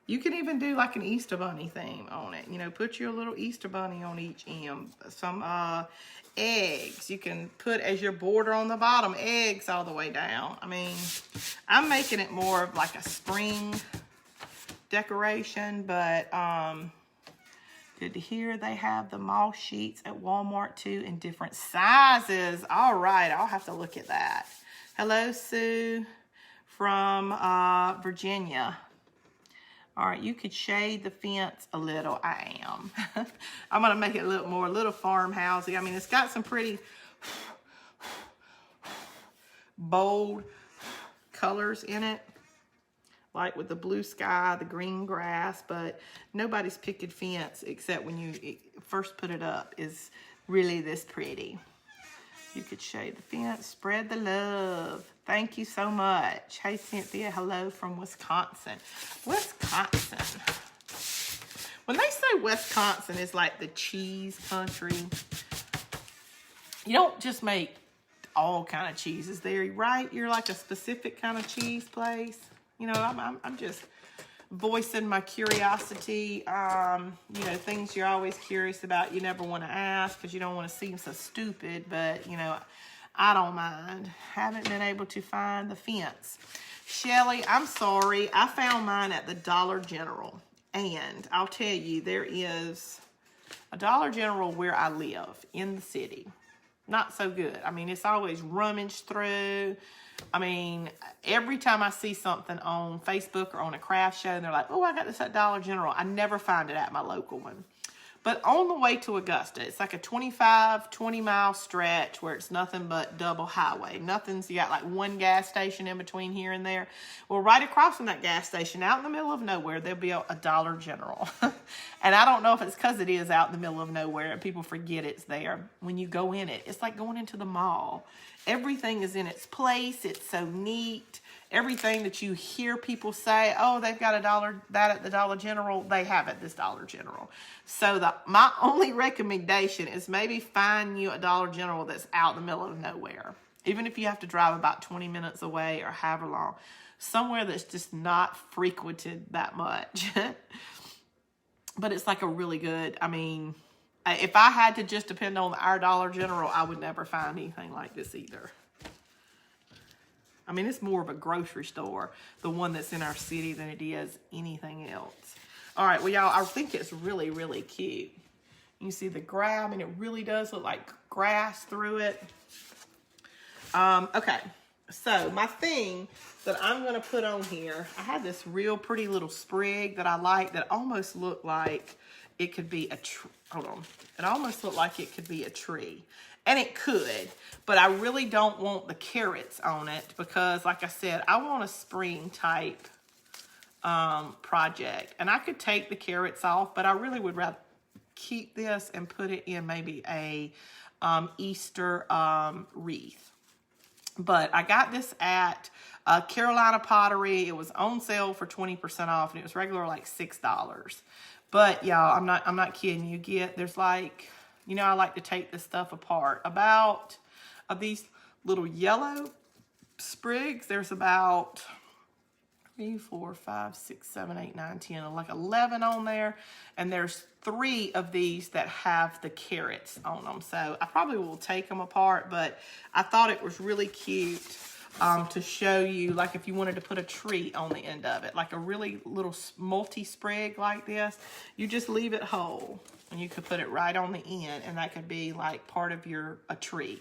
even do like an Easter Bunny theme on it. You know, put your little Easter Bunny on each end. Some eggs. You can put as your border on the bottom, eggs all the way down. I mean, I'm making it more of like a spring decoration, but good to hear they have the moss sheets at Walmart too in different sizes. All right, I'll have to look at that. Hello, Sue from Virginia. All right, you could shade the fence a little. I am. I'm going to make it look more a little farmhousey. I mean, it's got some pretty bold colors in it, like with the blue sky, the green grass, but nobody's picket fence except when you first put it up is really this pretty. You could shade the fence, spread the love. Thank you so much. Hey, Cynthia, hello from Wisconsin. Wisconsin. When they say Wisconsin is like the cheese country, you don't just make all kind of cheeses there, right? You're like a specific kind of cheese place. You know, I'm just voicing my curiosity. You know, things you're always curious about, you never want to ask because you don't want to seem so stupid, but, you know, I don't mind. Haven't been able to find the fence. Shelly, I'm sorry. I found mine at the Dollar General. And I'll tell you, there is a Dollar General where I live in the city. Not so good. I mean, it's always rummaged through. I mean, every time I see something on Facebook or on a craft show, and they're like, oh, I got this at Dollar General. I never find it at my local one. But on the way to Augusta, it's like a 20-mile stretch where it's nothing but double highway. You got like one gas station in between here and there. Well, right across from that gas station, out in the middle of nowhere, there'll be a Dollar General. And I don't know if it's because it is out in the middle of nowhere and people forget it's there. When you go in it, it's like going into the mall. Everything is in its place. It's so neat. Everything that you hear people say, oh, they've got that at the Dollar General, they have at this Dollar General. So my only recommendation is maybe find you a Dollar General that's out in the middle of nowhere. Even if you have to drive about 20 minutes away or however long. Somewhere that's just not frequented that much. But it's like a really good, I mean, if I had to just depend on our Dollar General, I would never find anything like this either. I mean, it's more of a grocery store, the one that's in our city, than it is anything else. All right, well, y'all, I think it's really, really cute. You see the grab, and it really does look like grass through it. Okay, so my thing that I'm going to put on here, I had this real pretty little sprig that I like that almost looked like it could be a tree. Hold on. It almost looked like it could be a tree. And it could, but I really don't want the carrots on it because, like I said, I want a spring type project. And I could take the carrots off, but I really would rather keep this and put it in maybe a Easter wreath. But I got this at Carolina Pottery. It was on sale for 20% off, and it was regular like $6. But y'all, I'm not kidding you. There's like, you know, I like to take this stuff apart. About of these little yellow sprigs, there's about 3, 4, 5, 6, 7, 8, 9, 10, like 11 on there. And there's 3 of these that have the carrots on them. So I probably will take them apart, but I thought it was really cute to show you, like if you wanted to put a tree on the end of it, like a really little multi-sprig like this, you just leave it whole and you could put it right on the end, and that could be like part of a tree.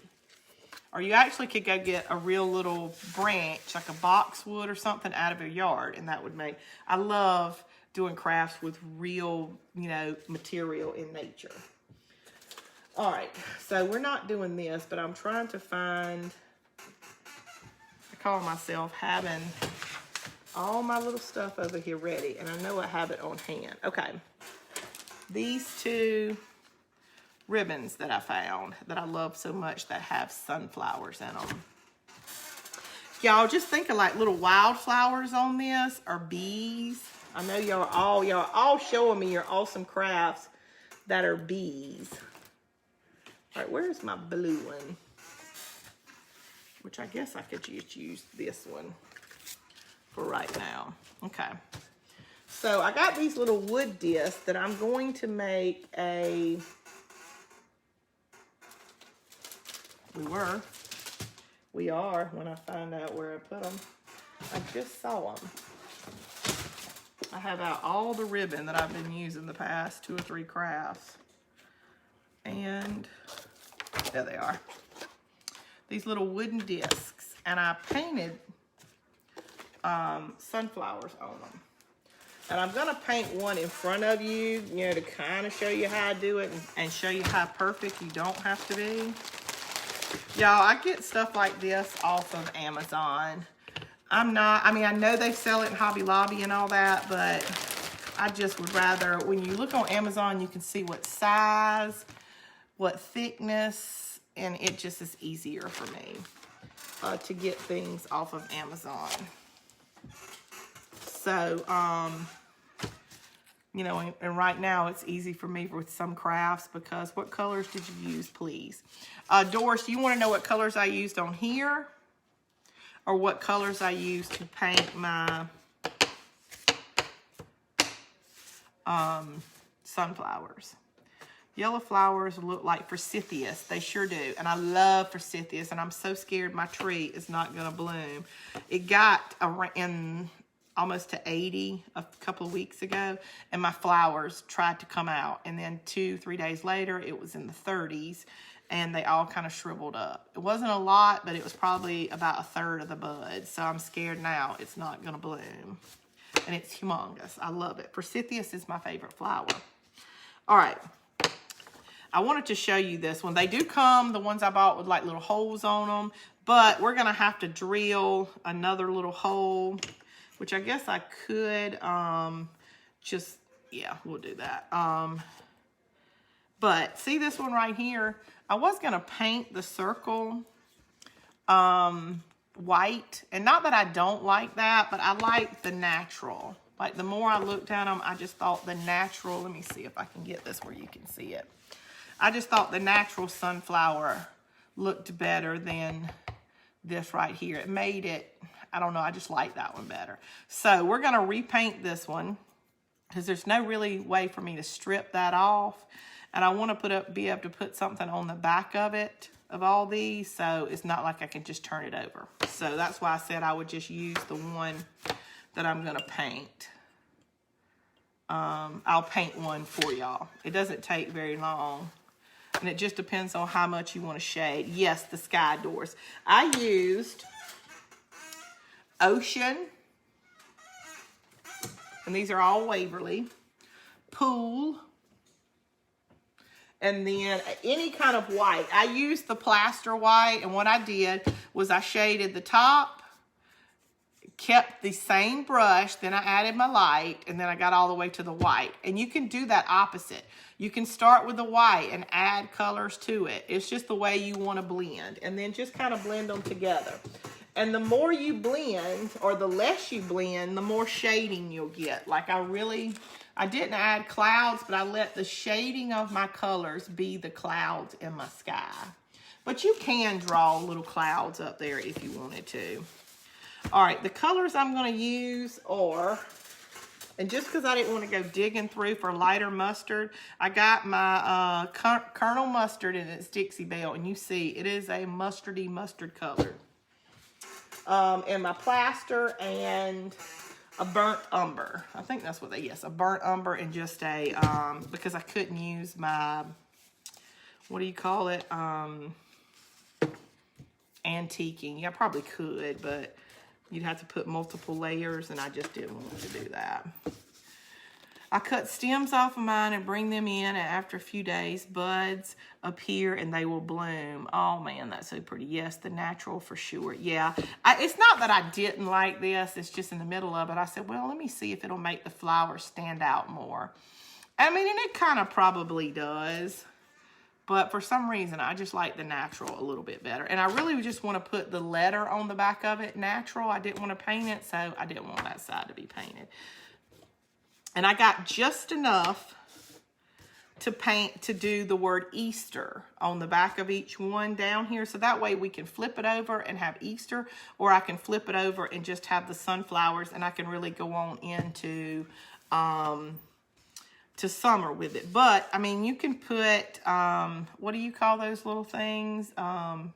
Or you actually could go get a real little branch, like a boxwood or something out of your yard, and that would make, I love doing crafts with real, you know, material in nature. All right, so we're not doing this, but I'm trying to find, I call myself having all my little stuff over here ready, and I know I have it on hand. Okay, these 2 ribbons that I found that I love so much that have sunflowers in them. Y'all just think of like little wildflowers on this, or bees. I know y'all all showing me your awesome crafts that are bees. All right, where's my blue one? Which I guess I could just use this one for right now. Okay. So I got these little wood discs that I'm going to make a, we are when I find out where I put them. I just saw them. I have out all the ribbon that I've been using the past 2 or 3 crafts. And there they are. These little wooden discs. And I painted sunflowers on them. And I'm going to paint one in front of you, you know, to kind of show you how I do it and show you how perfect you don't have to be. Y'all, I get stuff like this off of Amazon. I know they sell it in Hobby Lobby and all that, but I just would rather, when you look on Amazon, you can see what size, what thickness, and it just is easier for me to get things off of Amazon. So, you know, and right now it's easy for me with some crafts because what colors did you use, please? Doris, you want to know what colors I used on here? Or what colors I used to paint my sunflowers? Yellow flowers look like forsythias. They sure do. And I love forsythias, and I'm so scared my tree is not going to bloom. It got in almost to 80 a couple of weeks ago, and my flowers tried to come out. And then 2-3 days later, it was in the 30s, and they all kind of shriveled up. It wasn't a lot, but it was probably about 1/3 of the bud. So I'm scared now it's not going to bloom. And it's humongous. I love it. Forsythias is my favorite flower. All right. I wanted to show you this one. They do come, the ones I bought, with like little holes on them, but we're going to have to drill another little hole, which I guess I could yeah, we'll do that. But see this one right here? I was going to paint the circle white, and not that I don't like that, but I like the natural. Like the more I looked at them, I just thought the natural, let me see if I can get this where you can see it. I just thought the natural sunflower looked better than this right here. It made it, I don't know, I just like that one better. So we're going to repaint this one because there's no really way for me to strip that off. And I want to be able to put something on the back of it, of all these, so it's not like I can just turn it over. So that's why I said I would just use the one that I'm going to paint. I'll paint one for y'all. It doesn't take very long. And it just depends on how much you want to shade. Yes, the sky doors. I used Ocean. And these are all Waverly. Pool. And then any kind of white. I used the plaster white. And what I did was I shaded the top. Kept the same brush, then I added my light, and then I got all the way to the white. And you can do that opposite. You can start with the white and add colors to it. It's just the way you want to blend. And then just kind of blend them together. And the more you blend, or the less you blend, the more shading you'll get. Like I didn't add clouds, but I let the shading of my colors be the clouds in my sky. But you can draw little clouds up there if you wanted to. All right, the colors I'm going to use are, and just because I didn't want to go digging through for lighter mustard, I got my Colonel Mustard, and it's Dixie Belle, and you see it is a mustardy mustard color. And my plaster and a burnt umber. I think that's what they, yes, a burnt umber and just a, because I couldn't use my, what do you call it? Antiquing. Yeah, I probably could, but you'd have to put multiple layers, and I just didn't want to do that. I cut stems off of mine and bring them in, and after a few days, buds appear and they will bloom. Oh man, that's so pretty. Yes, the natural for sure. Yeah, it's not that I didn't like this. It's just in the middle of it. I said, well, let me see if it'll make the flowers stand out more. I mean, and it kind of probably does. But for some reason, I just like the natural a little bit better. And I really just want to put the letter on the back of it, natural. I didn't want to paint it, so I didn't want that side to be painted. And I got just enough to paint, to do the word Easter on the back of each one down here. So that way we can flip it over and have Easter, or I can flip it over and just have the sunflowers, and I can really go on into to summer with it. But I mean, you can put what do you call those little things? Oh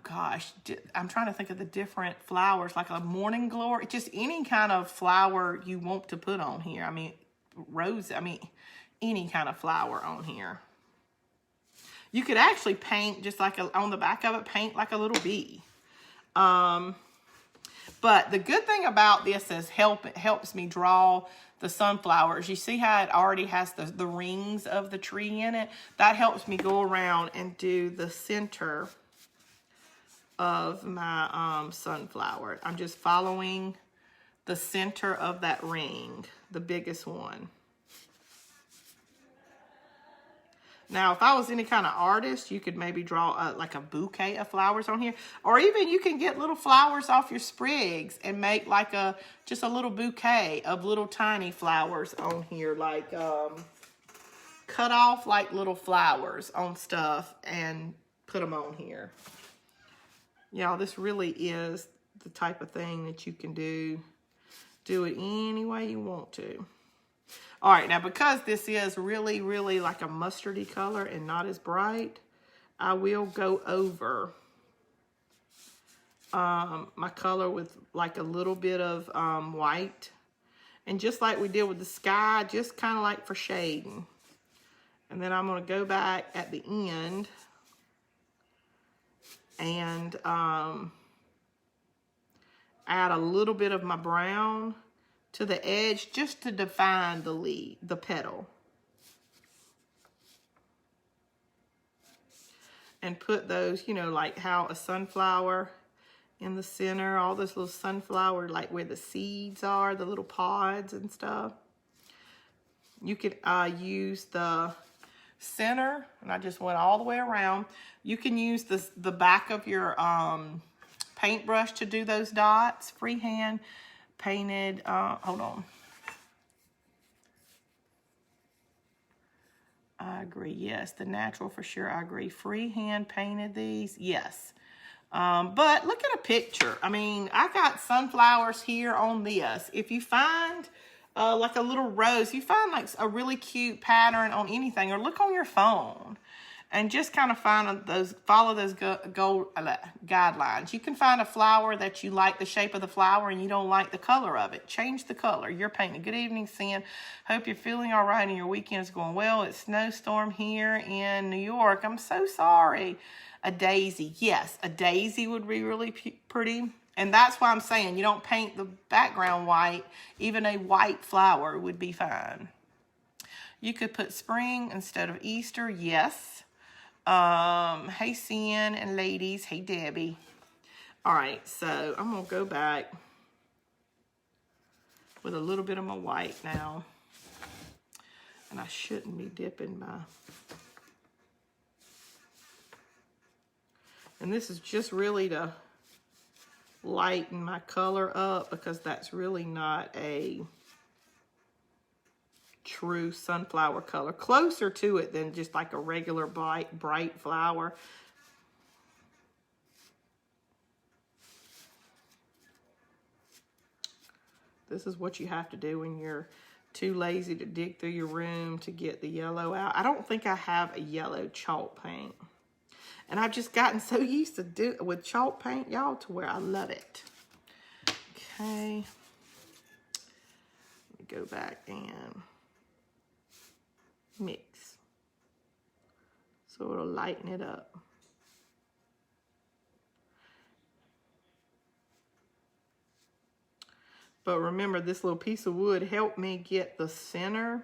gosh, I'm trying to think of the different flowers, like a morning glory, just any kind of flower you want to put on here. I mean, rose, I mean, any kind of flower on here. You could actually paint just like on the back of it, paint like a little bee. But the good thing about this is it helps me draw the sunflowers. You see how it already has the rings of the tree in it? That helps me go around and do the center of my sunflower. I'm just following the center of that ring, the biggest one. Now, if I was any kind of artist, you could maybe draw like a bouquet of flowers on here. Or even you can get little flowers off your sprigs and make like just a little bouquet of little tiny flowers on here. Like cut off like little flowers on stuff and put them on here. Y'all, this really is the type of thing that you can do. Do it any way you want to. All right, now because this is really, really like a mustardy color and not as bright, I will go over my color with like a little bit of white. And just like we did with the sky, just kind of like for shading. And then I'm going to go back at the end and add a little bit of my brown to the edge just to define the leaf, the petal. And put those, you know, like how a sunflower in the center, all those little sunflower, like where the seeds are, the little pods and stuff. You could use the center, and I just went all the way around. You can use the back of your paintbrush to do those dots, freehand painted, hold on. I agree, yes, the natural for sure, I agree. Freehand painted these, yes. But look at a picture. I mean, I got sunflowers here on this. If you find like a little rose, you find like a really cute pattern on anything, or look on your phone and just kind of follow those guidelines. You can find a flower that you like the shape of the flower and you don't like the color of it. Change the color. You're painting. Good evening, Sin. Hope you're feeling all right and your weekend is going well. It's snowstorm here in New York. I'm so sorry. A daisy. Yes, a daisy would be really pretty. And that's why I'm saying you don't paint the background white. Even a white flower would be fine. You could put spring instead of Easter. Yes. Hey, Sin and ladies. Hey, Debbie. All right, so I'm going to go back with a little bit of my white now. And I shouldn't be dipping my... And this is just really to lighten my color up because that's really not a true sunflower color. Closer to it than just like a regular bright flower. This is what you have to do when you're too lazy to dig through your room to get the yellow out. I don't think I have a yellow chalk paint. And I've just gotten so used to with chalk paint, y'all, to where I love it. Okay. Let me go back and mix. So it'll lighten it up. But remember, this little piece of wood helped me get the center.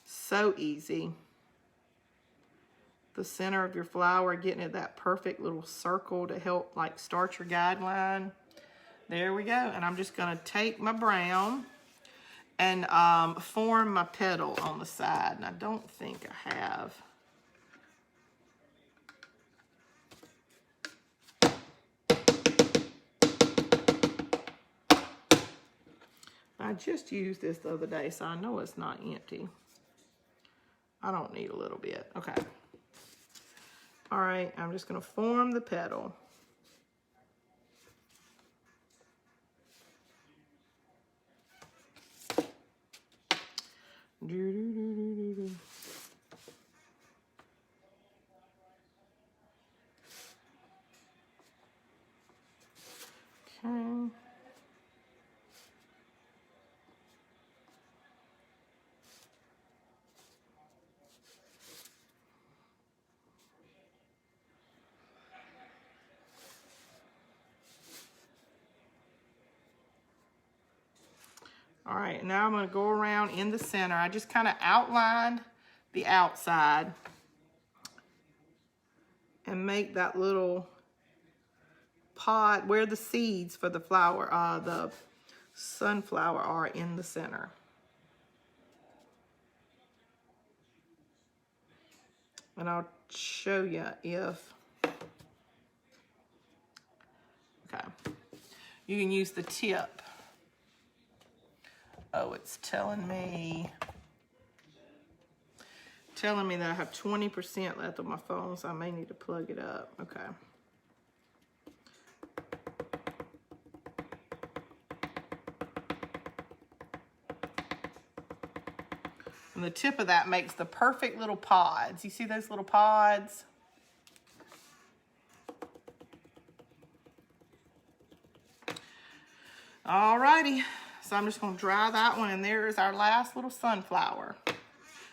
So easy. The center of your flower, getting it that perfect little circle to help like start your guideline. There we go. And I'm just going to take my brown and form my petal on the side. And I don't think I have. I just used this the other day, so I know it's not empty. I don't need a little bit. Okay. All right, I'm just going to form the petal. Okay. All right, now I'm going to go around in the center. I just kind of outlined the outside and make that little pod where the seeds for the flower, the sunflower are in the center. And I'll show you if, okay, you can use the tip. Oh, it's telling me that I have 20% left on my phone, so I may need to plug it up. Okay. And the tip of that makes the perfect little pods. You see those little pods? Alrighty. So I'm just going to dry that one, and there's our last little sunflower.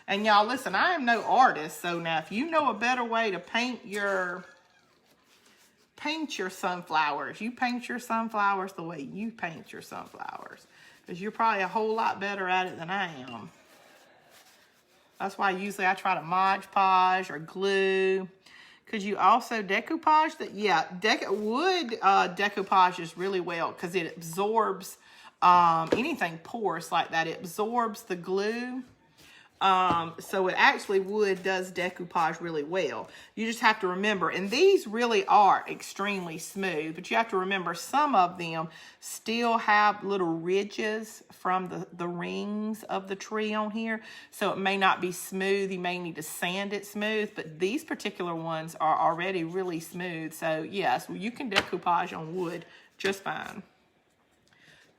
And y'all, listen, I am no artist, so now if you know a better way to paint your sunflowers, you paint your sunflowers the way you paint your sunflowers, because you're probably a whole lot better at it than I am. That's why usually I try to Mod Podge or glue. Could you also decoupage that? Yeah, wood decoupages really well because it absorbs anything porous like that. It absorbs the glue. So it actually wood does decoupage really well. You just have to remember, and these really are extremely smooth, but you have to remember some of them still have little ridges from the rings of the tree on here. So it may not be smooth. You may need to sand it smooth, but these particular ones are already really smooth. So yes, you can decoupage on wood just fine.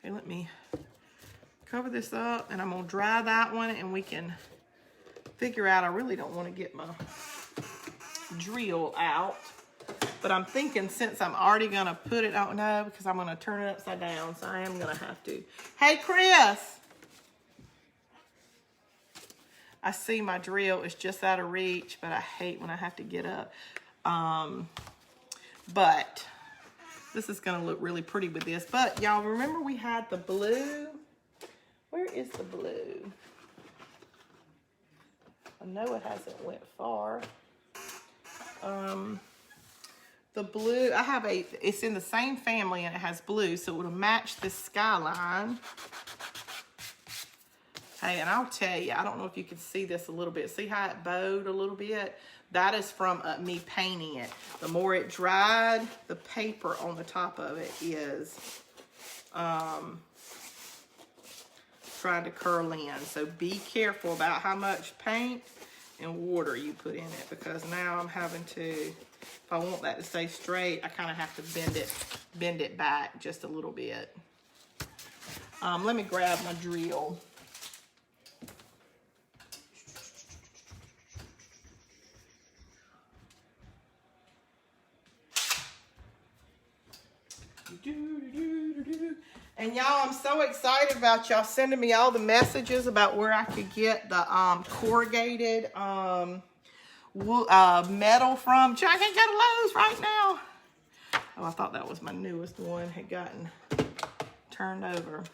Okay, let me cover this up, and I'm going to dry that one, and we can figure out, I really don't want to get my drill out. But I'm thinking since I'm already going to put it on, no, because I'm going to turn it upside down, so I am going to have to. Hey, Chris. I see my drill is just out of reach, but I hate when I have to get up. But this is going to look really pretty with this. But y'all remember we had the blue? Where is the blue? I know it hasn't went far. The blue, I have it's in the same family and it has blue, so it would match this skyline. Hey, and I'll tell you, I don't know if you can see this a little bit. See how it bowed a little bit? That is from me painting it. The more it dried, the paper on the top of it is trying to curl in. So be careful about how much paint and water you put in it, because now I'm having to, if I want that to stay straight, I kind of have to bend it back just a little bit. Let me grab my drill. And y'all, I'm so excited about y'all sending me all the messages about where I could get the corrugated metal from. I can't go to Lowe's right now. Oh, I thought that was my newest one, had gotten turned over.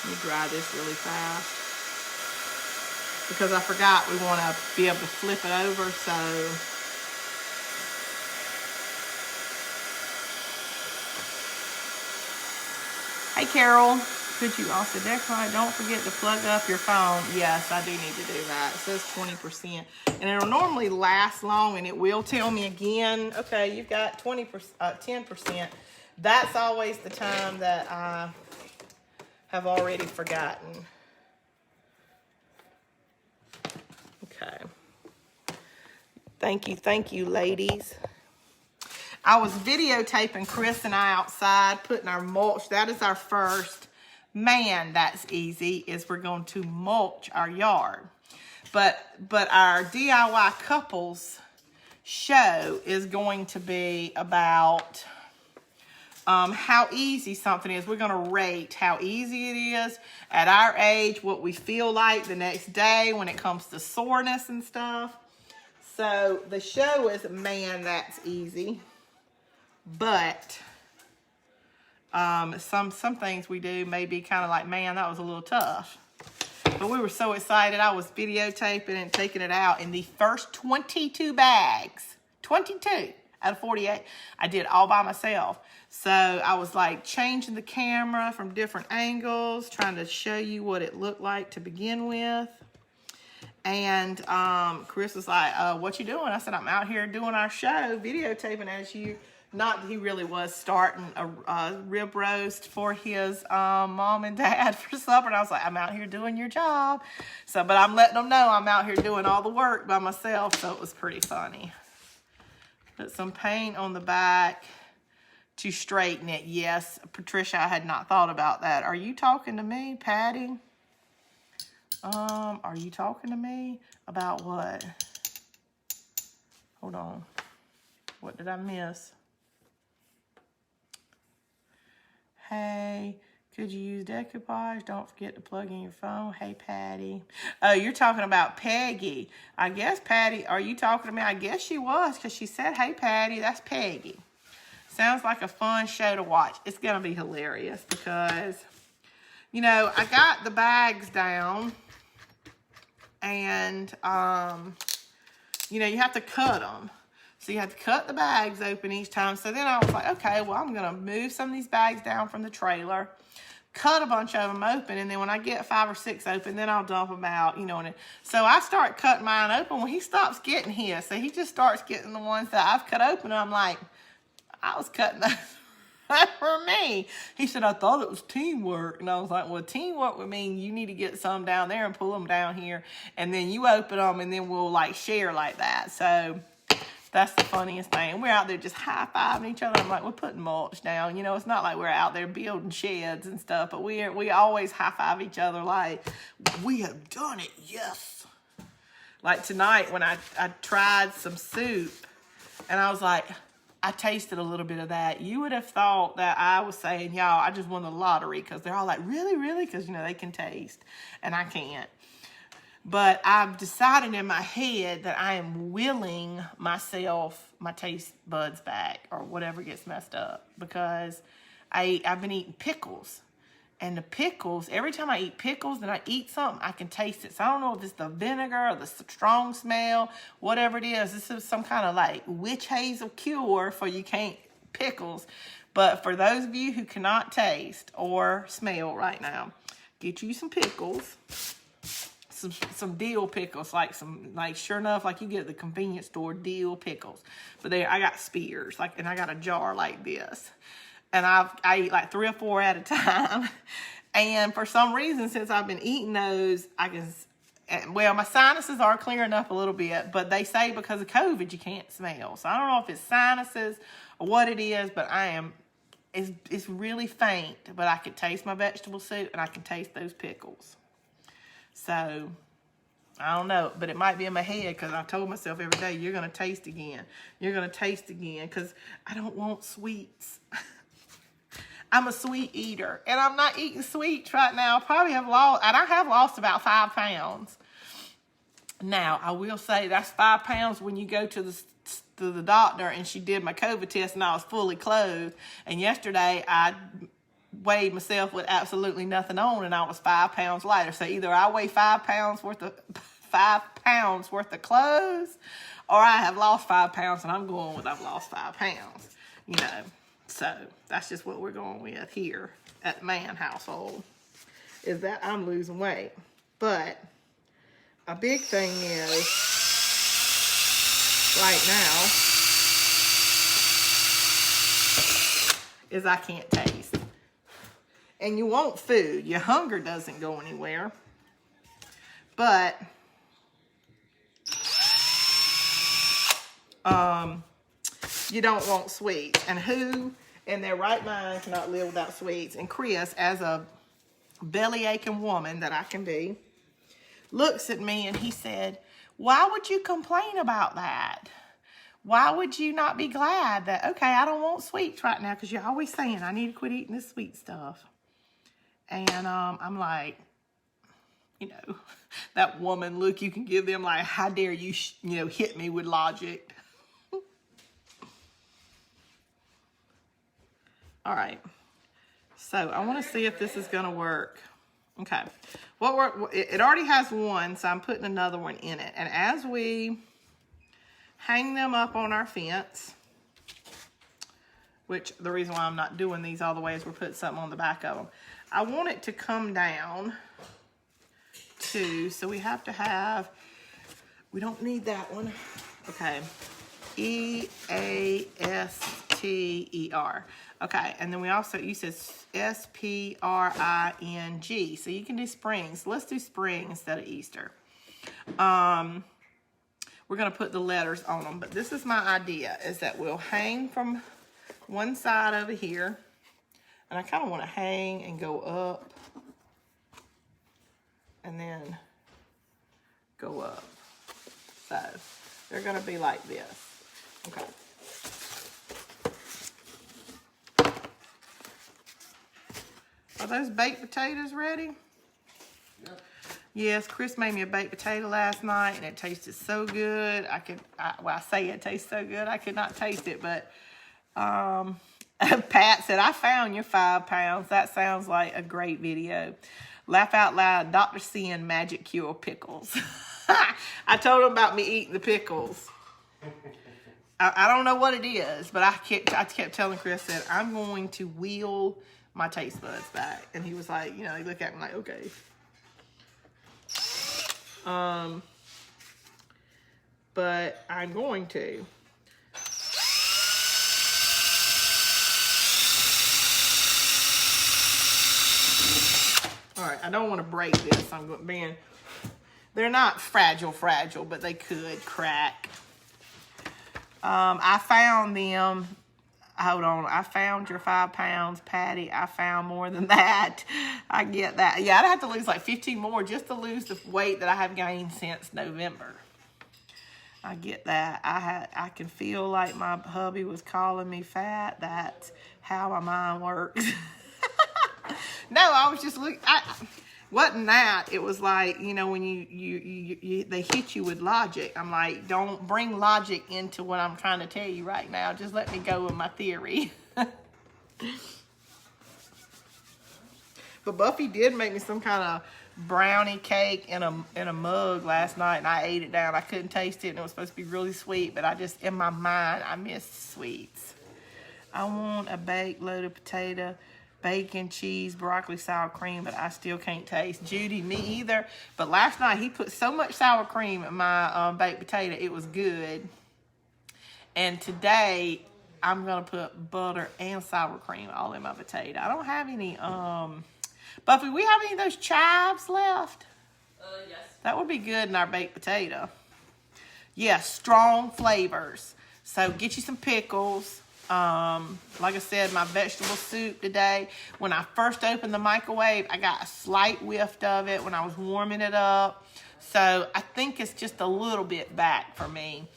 Let me dry this really fast, because I forgot we want to be able to flip it over, so. Hey, Carol, could you also decorate? Don't forget to plug up your phone. Yes, I do need to do that. It says 20%. And it'll normally last long, and it will tell me again, okay, you've got 10%. That's always the time that I have already forgotten. Okay. Thank you, ladies. I was videotaping Chris and I outside putting our mulch. That is our first, man, that's easy, is we're going to mulch our yard. But our DIY couples show is going to be about how easy something is. We're going to rate how easy it is at our age, what we feel like the next day when it comes to soreness and stuff. So the show is, man, that's easy. But some things we do may be kind of like, man, that was a little tough. But we were so excited. I was videotaping and taking it out in the first 22 bags. 22 out of 48. I did all by myself. So I was like changing the camera from different angles, trying to show you what it looked like to begin with. And Chris was like, what you doing? I said, I'm out here doing our show, videotaping as you. Not that he really was starting a rib roast for his mom and dad for supper. And I was like, I'm out here doing your job. So, but I'm letting them know I'm out here doing all the work by myself. So it was pretty funny. Put some paint on the back to straighten it. Yes, Patricia, I had not thought about that. Are you talking to me, Patty? Are you talking to me about what? Hold on. What did I miss? Hey, could you use decoupage? Don't forget to plug in your phone. Hey, Patty. Oh, you're talking about Peggy. I guess, Patty, are you talking to me? I guess she was, because she said, hey, Patty, that's Peggy. Sounds like a fun show to watch. It's going to be hilarious because, you know, I got the bags down and, you know, you have to cut them. So you have to cut the bags open each time. So then I was like, okay, well, I'm going to move some of these bags down from the trailer, cut a bunch of them open, and then when I get 5 or 6 open, then I'll dump them out, you know. And so I start cutting mine open. Well, he stops getting his. So he just starts getting the ones that I've cut open. And I'm like, I was cutting those for me. He said, I thought it was teamwork. And I was like, well, teamwork would mean you need to get some down there and pull them down here. And then you open them, and then we'll, like, share like that. So that's the funniest thing. We're out there just high-fiving each other. I'm like, we're putting mulch down. You know, it's not like we're out there building sheds and stuff, but we always high-five each other like, we have done it, yes. Like tonight when I tried some soup and I was like, I tasted a little bit of that. You would have thought that I was saying, y'all, I just won the lottery, because they're all like, really, really? Because, you know, they can taste and I can't. But I've decided in my head that I am willing myself my taste buds back, or whatever gets messed up, because I've been eating pickles. And the pickles, every time I eat pickles and I eat something, I can taste it. So I don't know if it's the vinegar or the strong smell, whatever it is. This is some kind of like witch hazel cure for you can't pickles. But for those of you who cannot taste or smell right now, get you some pickles. Some dill pickles, like sure enough, like you get at the convenience store, dill pickles. But I got spears, and I got a jar like this. And I eat like 3 or 4 at a time. And for some reason, since I've been eating those, my sinuses are clearing up a little bit, but they say because of COVID, you can't smell. So I don't know if it's sinuses or what it is, but it's really faint, but I can taste my vegetable soup and I can taste those pickles. So I don't know, but it might be in my head, because I told myself every day, you're going to taste again. You're going to taste again, because I don't want sweets. I'm a sweet eater, and I'm not eating sweets right now. I have lost about 5 pounds. Now, I will say that's 5 pounds when you go to the doctor, and she did my COVID test, and I was fully clothed. And yesterday, I weighed myself with absolutely nothing on, and I was 5 pounds lighter. So either I weigh 5 pounds worth of clothes, or I have lost 5 pounds, and I'm going with I've lost 5 pounds. You know. So that's just what we're going with here at the Mann household, is that I'm losing weight. But a big thing is right now is I can't taste. And you want food. Your hunger doesn't go anywhere. But you don't want sweets. And who in their right mind cannot live without sweets? And Chris, as a belly aching woman that I can be, looks at me and he said, why would you complain about that? Why would you not be glad that, okay, I don't want sweets right now, because you're always saying I need to quit eating this sweet stuff. And I'm like, you know, that woman look you can give them, like, how dare you, hit me with logic. All right, so I want to see if this is going to work. Okay, it already has one, so I'm putting another one in it. And as we hang them up on our fence, which the reason why I'm not doing these all the way is we're putting something on the back of them. I want it to come down too, so we have to have, we don't need that one. Okay, E-A-S-T-E-R. Okay, and then we also, you said S-P-R-I-N-G. So you can do spring. So let's do spring instead of Easter. We're going to put the letters on them. But this is my idea, is that we'll hang from one side over here. And I kind of want to hang and go up. And then go up. So they're going to be like this. Okay. Are those baked potatoes ready? Yeah. Yes, Chris made me a baked potato last night, and it tasted so good. I say it tastes so good, I could not taste it, but Pat said, I found your 5 pounds. That sounds like a great video. Laugh out loud, Dr. Sin Magic Cure Pickles. I told him about me eating the pickles. I don't know what it is, but I kept telling Chris that I'm going to wheel my taste buds back. And he was like, he looked at me like, okay. But I'm going to. All right, I don't want to break this. They're not fragile, but they could crack. I found them. Hold on, I found your 5 pounds, Patty. I found more than that. I get that. Yeah, I'd have to lose like 15 more just to lose the weight that I have gained since November. I get that. I can feel like my hubby was calling me fat. That's how my mind works. No, I was just looking. Wasn't that? It was like, you know, when you they hit you with logic. I'm like, don't bring logic into what I'm trying to tell you right now. Just let me go with my theory. But Buffy did make me some kind of brownie cake in a mug last night, and I ate it down. I couldn't taste it, and it was supposed to be really sweet, but I just, in my mind, I miss sweets. I want a baked loaded potato, bacon, cheese, broccoli, sour cream, but I still can't taste. Judy, me either. But last night, he put so much sour cream in my baked potato, it was good. And today, I'm going to put butter and sour cream all in my potato. I don't have any, Buffy, we have any of those chives left? Yes. That would be good in our baked potato. Yes, strong flavors. So get you some pickles. Like I said, my vegetable soup today. When I first opened the microwave, I got a slight whiff of it when I was warming it up. So I think it's just a little bit back for me.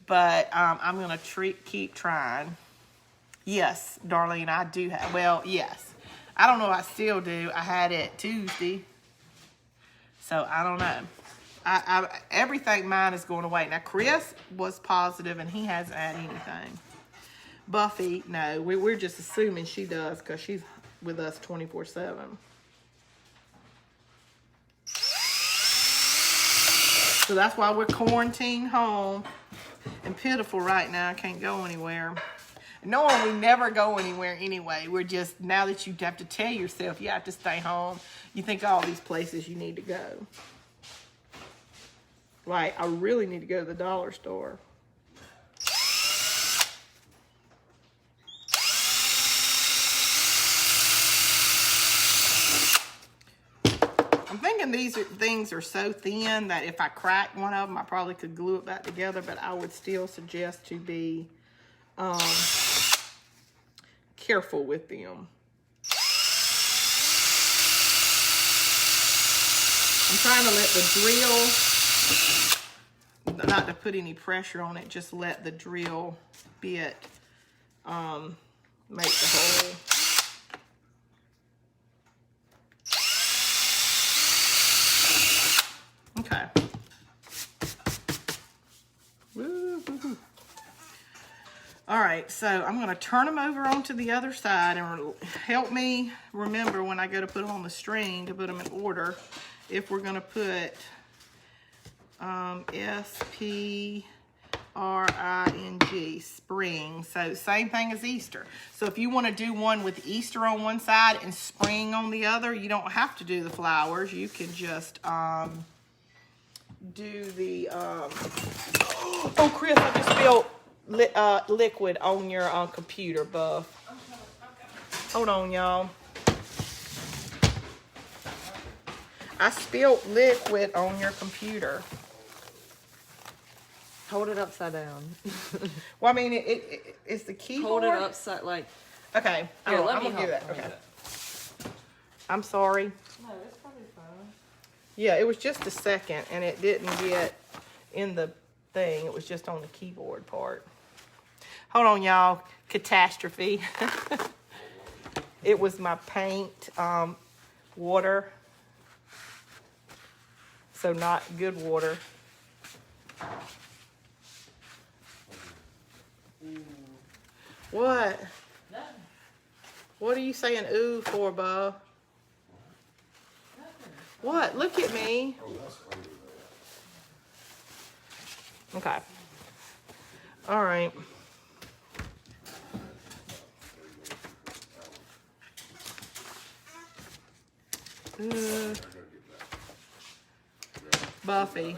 But I'm going to keep trying. Yes, Darlene, I do have. Well, yes. I don't know if I still do. I had it Tuesday. So I don't know. Everything mine is going away. Now, Chris was positive and he hasn't had anything. Buffy, no. We're just assuming she does because she's with us 24/7. So that's why we're quarantined home and pitiful right now. I can't go anywhere. Knowing we never go anywhere anyway. We're just, now that you have to tell yourself you have to stay home, you think all these places you need to go. Like, I really need to go to the dollar store. I'm thinking these things are so thin that if I crack one of them, I probably could glue it back together, but I would still suggest to be careful with them. I'm trying to let the drill, not to put any pressure on it, just let the drill bit make the hole. Okay. Woo-hoo-hoo. All right, so I'm going to turn them over onto the other side and help me remember when I go to put them on the string to put them in order. If we're going to put S-P-R-I-N-G, spring. So same thing as Easter. So if you want to do one with Easter on one side and spring on the other, you don't have to do the flowers. You can just do the... Oh, Chris, I just spilled liquid on your computer, Buff. Hold on, y'all. I spilled liquid on your computer. Hold it upside down. Well, I mean, it's the keyboard. Hold it upside, like. Okay. Here, let I'm me gonna do help. that. Okay. I'm sorry. No, it's probably fine. Yeah, it was just a second, and it didn't get in the thing. It was just on the keyboard part. Hold on, y'all. Catastrophe. It was my paint, water. So not good water. What? Nothing. What are you saying ooh for, Bub? Nothing. What? Look at me. Oh, that's under Okay. All right. Buffy,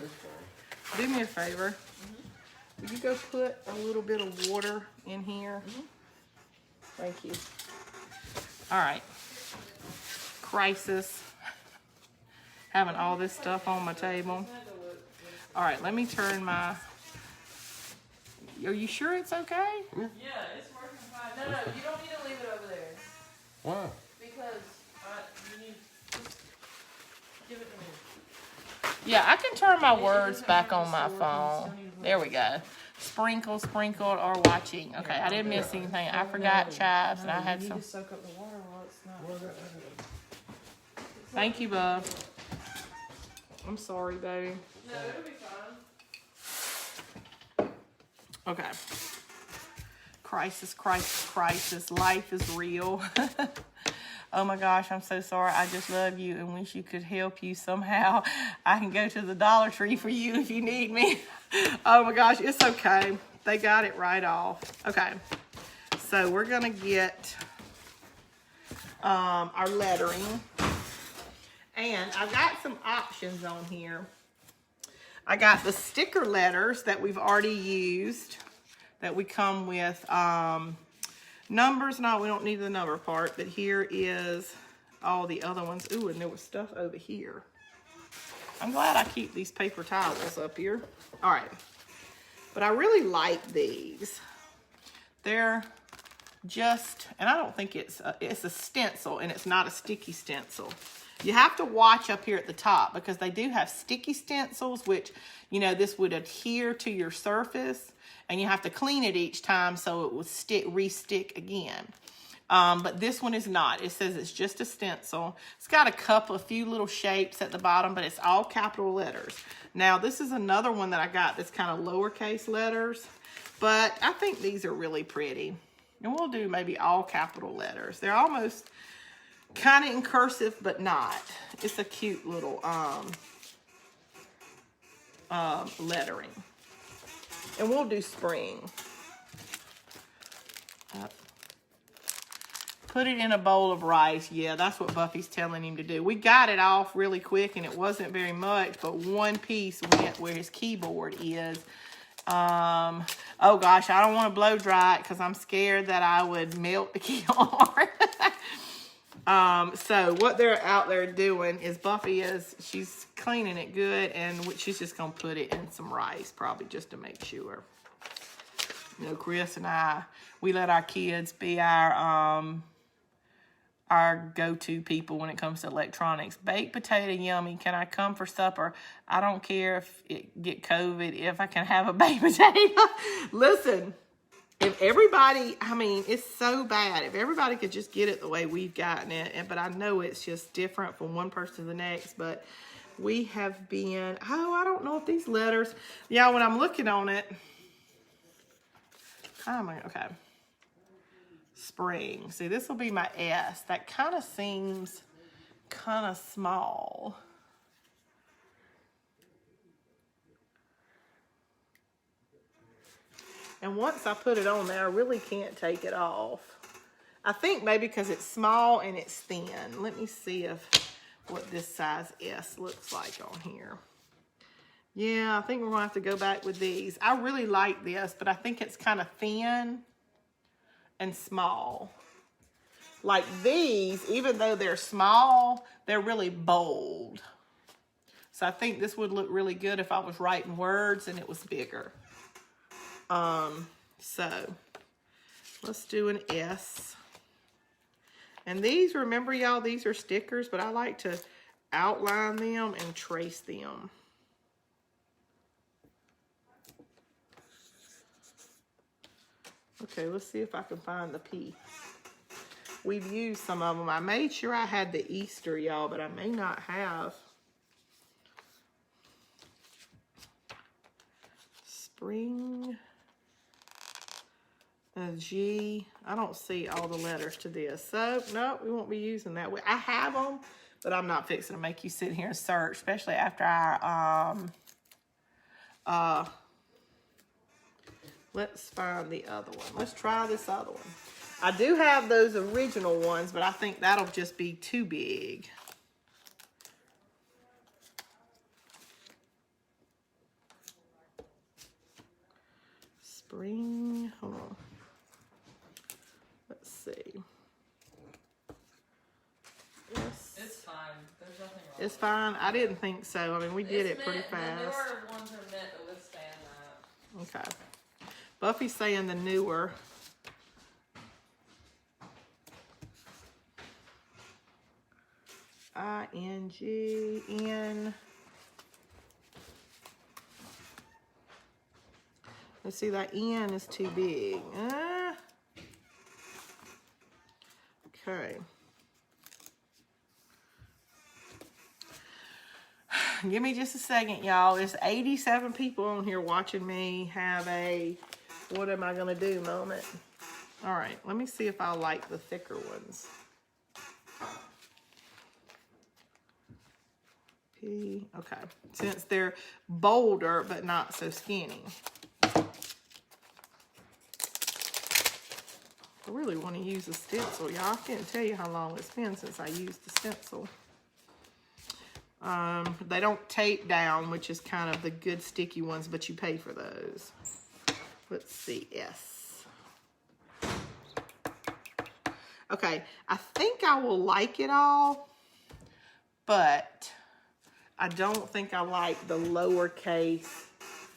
do me a favor. Will you go put a little bit of water in here? Thank you. All right. Crisis. Having all this stuff on my table. All right, let me turn my... Are you sure it's okay? Yeah, it's working fine. No, you don't need to leave it over there. Why? Because you need to give it to me. Yeah, I can turn my words back on my phone. There we go. Sprinkle, sprinkled, or watching. Okay, I didn't miss anything. I forgot chives, and I had You some. just soak up the water while it's not. Thank you, bub. I'm sorry, baby. No, it'll be fine. Okay. Crisis, crisis, crisis. Life is real. Oh my gosh, I'm so sorry. I just love you and wish you could help you somehow. I can go to the Dollar Tree for you if you need me. Oh my gosh, it's okay. They got it right off. Okay, so we're gonna get our lettering. And I've got some options on here. I got the sticker letters that we've already used that we come with. Numbers, no, we don't need the number part, but here is all the other ones. Ooh, and there was stuff over here. I'm glad I keep these paper towels up here. All right, but I really like these. They're just, and I don't think it's a stencil, and it's not a sticky stencil. You have to watch up here at the top because they do have sticky stencils, which, you know, this would adhere to your surface. And you have to clean it each time so it will re-stick again. But this one is not. It says it's just a stencil. It's got a few little shapes at the bottom, but it's all capital letters. Now, this is another one that I got that's kind of lowercase letters, but I think these are really pretty. And we'll do maybe all capital letters. They're almost kind of in cursive, but not. It's a cute little lettering. And we'll do spring. Put it in a bowl of rice. Yeah, that's what Buffy's telling him to do. We got it off really quick, and it wasn't very much, but one piece went where his keyboard is. Oh gosh, I don't want to blow dry it because I'm scared that I would melt the keyboard. So what they're out there doing is she's cleaning it good, and she's just going to put it in some rice, probably just to make sure. You know, Chris and I, we let our kids be our go-to people when it comes to electronics. Baked potato, yummy. Can I come for supper? I don't care if it get COVID, if I can have a baked potato. Listen. If everybody, I mean, it's so bad. If everybody could just get it the way we've gotten it, but I know it's just different from one person to the next, but we have been, I don't know if these letters, yeah, when I'm looking on it, okay. Spring. See, this will be my S. That kind of seems kind of small. And once I put it on there, I really can't take it off. I think maybe because it's small and it's thin. Let me see what this size S looks like on here. Yeah, I think we're going to have to go back with these. I really like this, but I think it's kind of thin and small. Like these, even though they're small, they're really bold. So I think this would look really good if I was writing words and it was bigger. So let's do an S. And these, remember y'all, these are stickers, but I like to outline them and trace them. Okay, let's see if I can find the P. We've used some of them. I made sure I had the Easter, y'all, but I may not have. Spring. A G. I don't see all the letters to this. So, no, we won't be using that. I have them, but I'm not fixing to make you sit here and search, especially after our, let's find the other one. Let's try this other one. I do have those original ones, but I think that'll just be too big. Spring, hold on. Let's see. Yes. It's fine. There's nothing wrong. It's fine. I didn't think so. I mean, we did it pretty The fast. newer ones are meant to withstand that. Okay. Buffy's saying the newer. INGN. Let's see, that N is too big. Okay. Give me just a second, y'all. There's 87 people on here watching me have a what am I gonna do moment. All right, let me see if I like the thicker ones. Okay, since they're bolder but not so skinny. I really want to use a stencil, y'all. I can't tell you how long it's been since I used the stencil. They don't tape down, which is kind of the good sticky ones, but you pay for those. Let's see, S. Okay, I think I will like it all, but I don't think I like the lowercase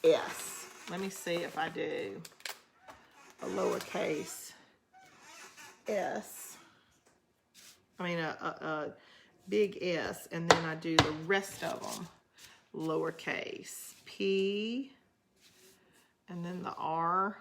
s. Let me see if I do a lowercase s. I mean a big S, and then I do the rest of them lowercase. P, and then the R.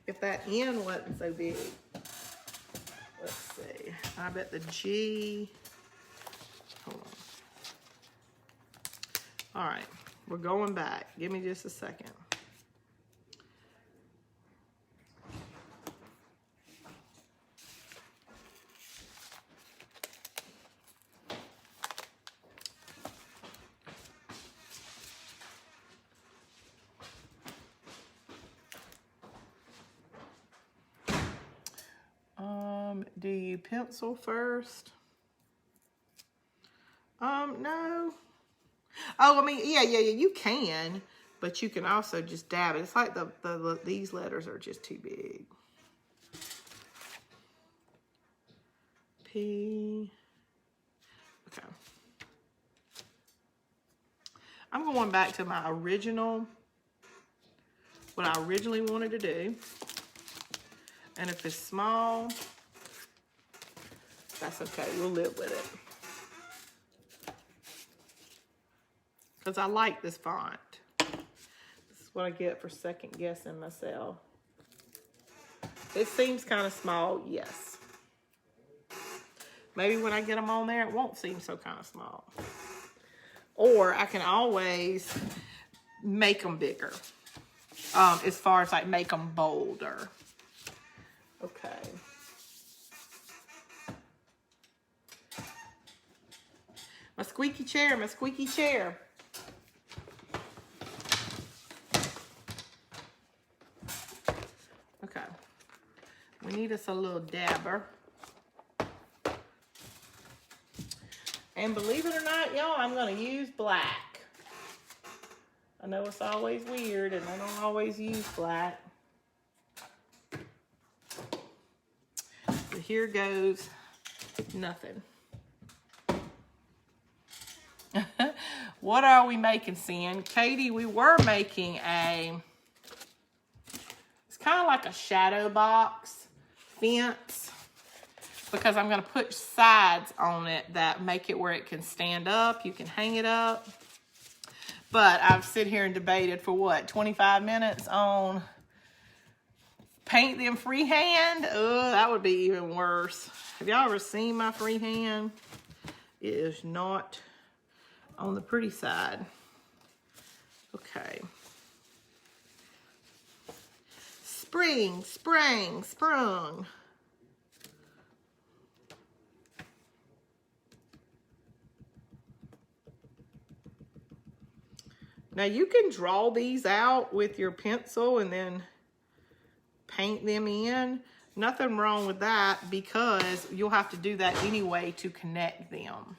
If that N wasn't so big. Let's see. I bet the G. Hold on. All right. We're going back. Give me just a second. Do you pencil first? No. Oh, I mean, yeah, you can, but you can also just dab it. It's like these letters are just too big. P. Okay. I'm going back to my original, what I originally wanted to do. And if it's small, that's okay. We'll live with it. Because I like this font. This is what I get for second guessing myself. It seems kind of small, yes. Maybe when I get them on there, it won't seem so kind of small. Or I can always make them bigger. As far as like make them bolder. Okay. My squeaky chair, my squeaky chair. Okay. We need us a little dabber. And believe it or not, y'all, I'm going to use black. I know it's always weird, and I don't always use black. But here goes nothing. What are we making, Sin? Katie, we were making it's kind of like a shadow box fence, because I'm going to put sides on it that make it where it can stand up. You can hang it up. But I've sit here and debated for what, 25 minutes on paint them freehand? Oh, that would be even worse. Have y'all ever seen my freehand? It is not on the pretty side. Okay. Spring, sprang, sprung. Now you can draw these out with your pencil and then paint them in. Nothing wrong with that, because you'll have to do that anyway to connect them.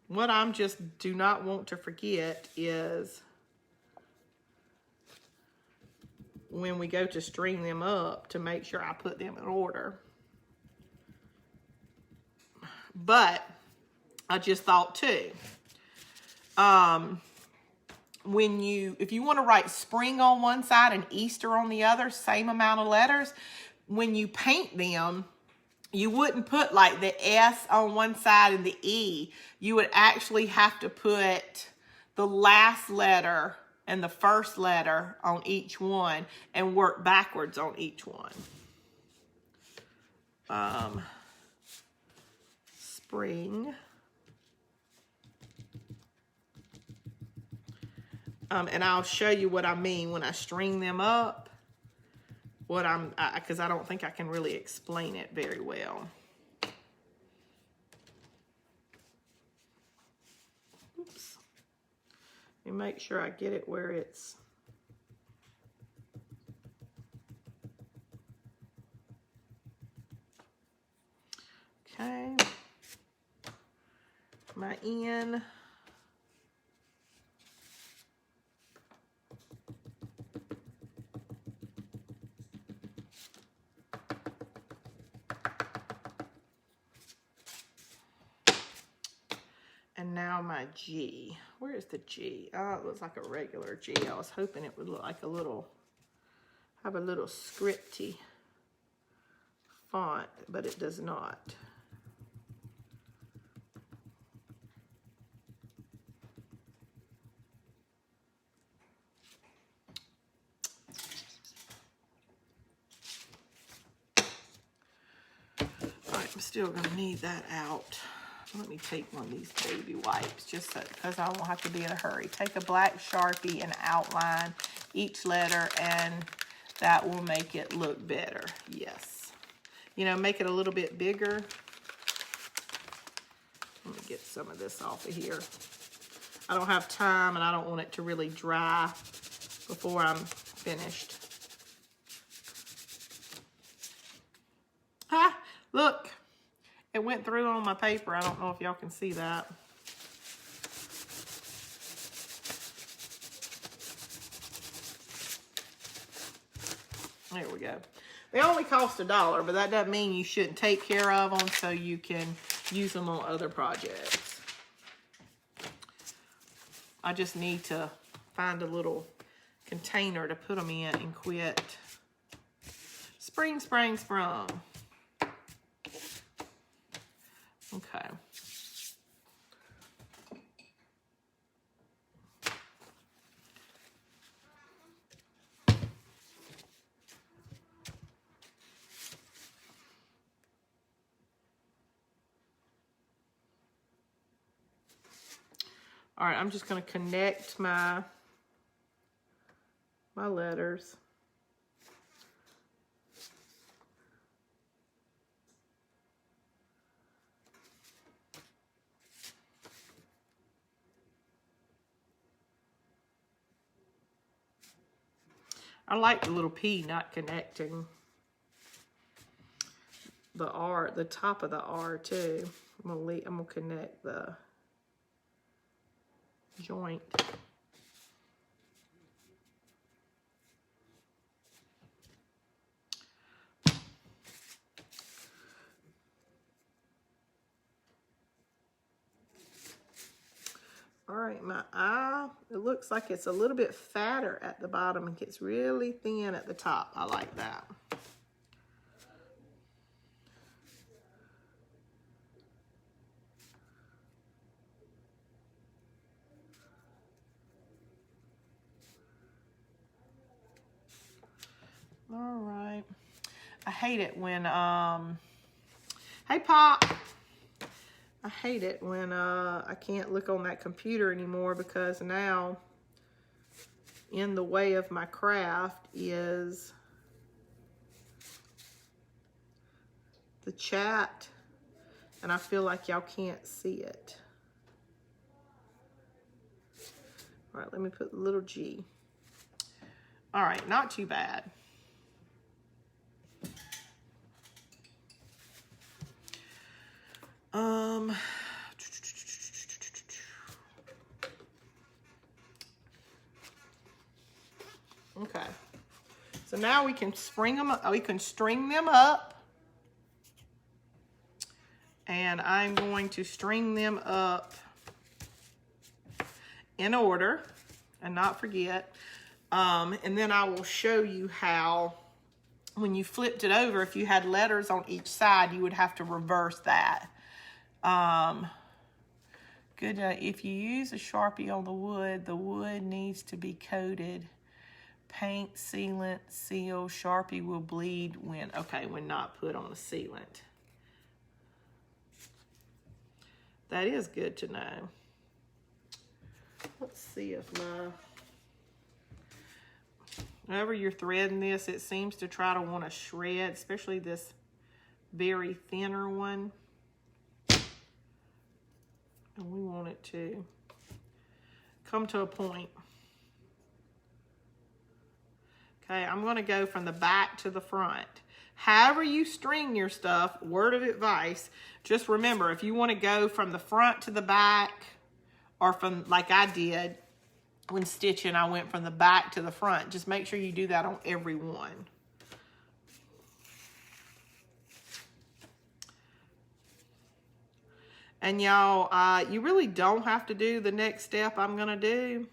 What I'm just do not want to forget is when we go to string them up, to make sure I put them in order. But I just thought too. If you want to write spring on one side and Easter on the other, same amount of letters, when you paint them, you wouldn't put like the S on one side and the E. You would actually have to put the last letter and the first letter on each one and work backwards on each one. Spring. And I'll show you what I mean when I string them up. Because I don't think I can really explain it very well. Oops. Let me make sure I get it where it's. Okay. My N. And now my G. Where is the G? Oh, it looks like a regular G. I was hoping it would look like have a little scripty font, but it does not. All right, I'm still gonna need that out. Let me take one of these baby wipes just because I won't have to be in a hurry. Take a black Sharpie and outline each letter, and that will make it look better. Yes. You know, make it a little bit bigger. Let me get some of this off of here. I don't have time, and I don't want it to really dry before I'm finished. Ah, look. It went through on my paper. I don't know if y'all can see that. There we go. They only cost $1, but that doesn't mean you shouldn't take care of them so you can use them on other projects. I just need to find a little container to put them in and quit. Spring, sprang, sprung. Okay. All right, I'm just going to connect my letters. I like the little P not connecting the R, the top of the R too. I'm gonna connect the joint. All right, my eye, it looks like it's a little bit fatter at the bottom and gets really thin at the top. I like that. All right. I hate it when, hey Pop. I hate it when I can't look on that computer anymore, because now in the way of my craft is the chat, and I feel like y'all can't see it. All right, let me put the little G. All right, not too bad. Okay. So now we can string them up And I'm going to string them up in order and not forget. And then I will show you how, when you flipped it over, if you had letters on each side, you would have to reverse that. Good. If you use a Sharpie on the wood needs to be coated. Paint, sealant, seal, Sharpie will bleed when not put on a sealant. That is good to know. Let's see if whenever you're threading this, it seems to try to want to shred, especially this very thinner one. And we want it to come to a point. Okay, I'm going to go from the back to the front. However you string your stuff, word of advice, just remember, if you want to go from the front to the back, or from, like I did when stitching, I went from the back to the front. Just make sure you do that on every one. And y'all, you really don't have to do the next step I'm gonna do,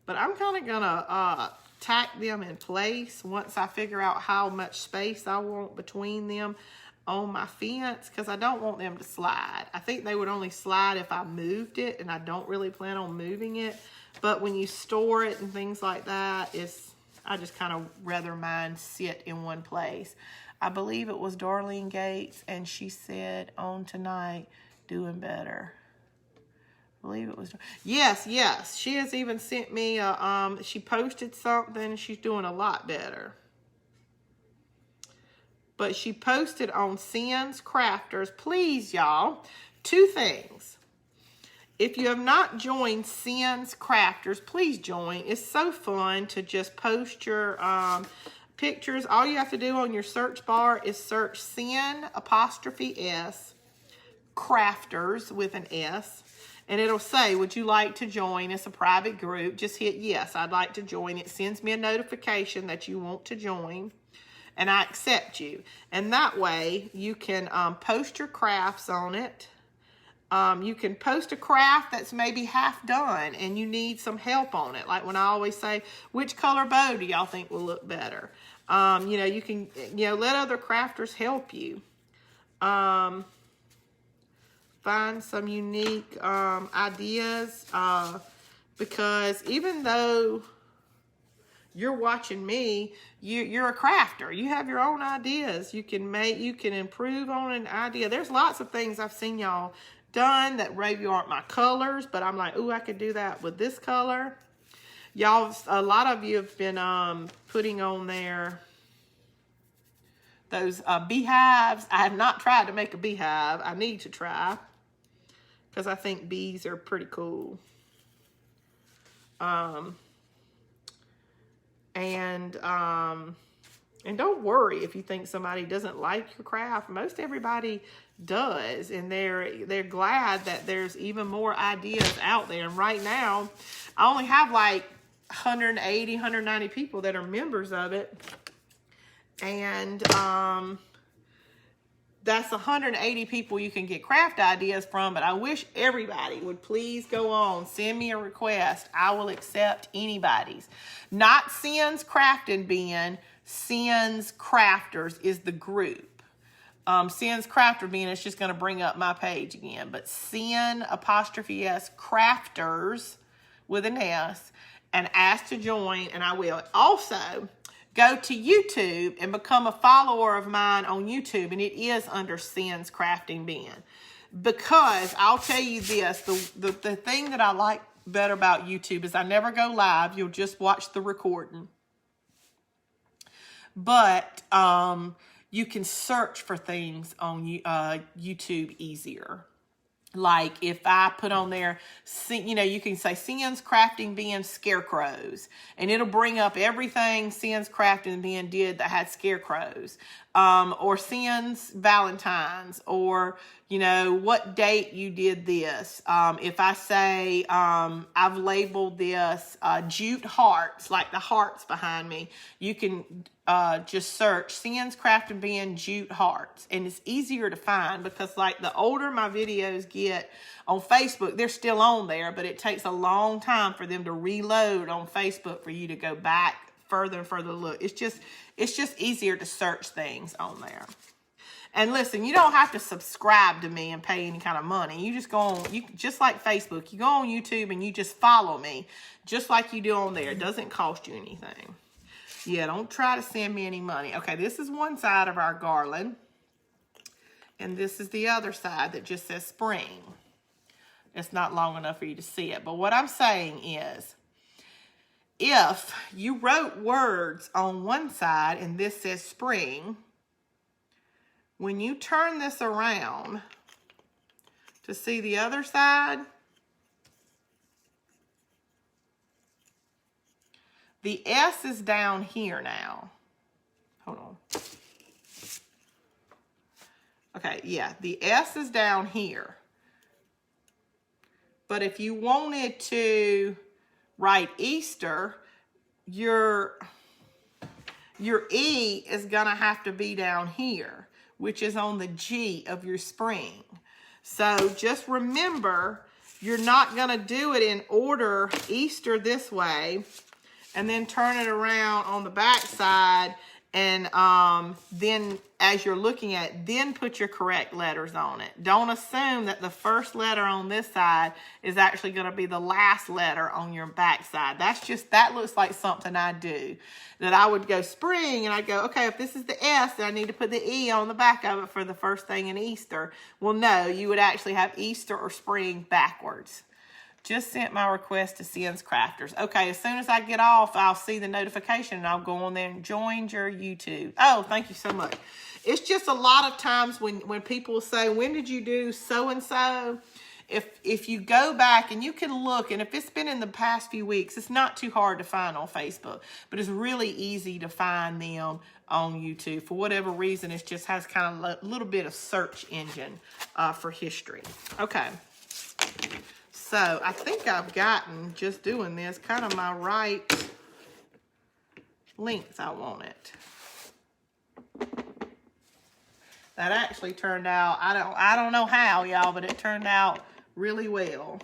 but I'm kind of gonna tack them in place once I figure out how much space I want between them on my fence, because I don't want them to slide. I think they would only slide if I moved it, and I don't really plan on moving it. But when you store it and things like that, I just kind of rather mine sit in one place. I believe it was Darlene Gates, and she said on tonight, doing better. I believe it was. Yes. She has even sent me she posted something. She's doing a lot better. But she posted on Sins Crafters. Please, y'all, 2 things. If you have not joined Sins Crafters, please join. It's so fun to just post your pictures. All you have to do on your search bar is search Sin 'S Crafters with an S. And it'll say, would you like to join? It's a private group. Just hit yes, I'd like to join. It sends me a notification that you want to join. And I accept you. And that way you can post your crafts on it. You can post a craft that's maybe half done and you need some help on it. Like when I always say, which color bow do y'all think will look better? You can, let other crafters help you. Find some unique ideas, because even though you're watching me, you're a crafter. You have your own ideas. You can improve on an idea. There's lots of things I've seen y'all done that maybe aren't my colors, but I'm like, ooh, I could do that with this color. Y'all, a lot of you have been putting on there those beehives. I have not tried to make a beehive. I need to try, because I think bees are pretty cool. And don't worry if you think somebody doesn't like your craft. Most everybody does, and they're glad that there's even more ideas out there. And right now, I only have like 180, 190 people that are members of it. And that's 180 people you can get craft ideas from, but I wish everybody would please go on, send me a request. I will accept anybody's. Not Sins Crafting Bin, Sins Crafters is the group. Sins Crafter Bin, it's just going to bring up my page again, but Sin 'S Crafters with an S, and ask to join, and I will. Also, go to YouTube and become a follower of mine on YouTube, and it is under Sins Crafting Bin. Because I'll tell you this, the thing that I like better about YouTube is I never go live. You'll just watch the recording. But you can search for things on YouTube easier. Like if I put on there, you can say Sins Crafting Bin Scarecrows, and it'll bring up everything Sins Crafting Bin did that had scarecrows. or sends Valentine's, or, you know, what date you did this. If I say, I've labeled this jute hearts, like the hearts behind me, you can just search Sins Crafted Bin jute hearts, and it's easier to find because, like, the older my videos get on Facebook, they're still on there, but it takes a long time for them to reload on Facebook for you to go back further and further look. It's just easier to search things on there. And listen, you don't have to subscribe to me and pay any kind of money. You just go on, just like Facebook, you go on YouTube and you just follow me, just like you do on there. It doesn't cost you anything. Yeah, don't try to send me any money. Okay, this is one side of our garland, and this is the other side that just says spring. It's not long enough for you to see it, but what I'm saying is, if you wrote words on one side and this says spring, when you turn this around to see the other side, the S is down here now. Hold on. Okay, yeah, the S is down here. But if you wanted to write Easter, your E is gonna have to be down here, which is on the G of your spring. So just remember, you're not gonna do it in order, Easter this way, and then turn it around on the back side, and then as you're looking at it, then put your correct letters on it. Don't assume that the first letter on this side is actually going to be the last letter on your back side. That looks like something I do. That I would go spring, and I'd go, okay, if this is the S, then I need to put the E on the back of it for the first thing in Easter. Well, no, you would actually have Easter or spring backwards. Just sent my request to Sins Crafters. Okay, as soon as I get off, I'll see the notification, and I'll go on there and join your YouTube. Oh, thank you so much. It's just a lot of times when people say, when did you do so-and-so? If you go back and you can look, and if it's been in the past few weeks, it's not too hard to find on Facebook, but it's really easy to find them on YouTube. For whatever reason, it just has kind of a little bit of search engine for history. Okay. So I think I've gotten, just doing this, kind of my right length I want it. That actually turned out, I don't know how, y'all, but it turned out really well.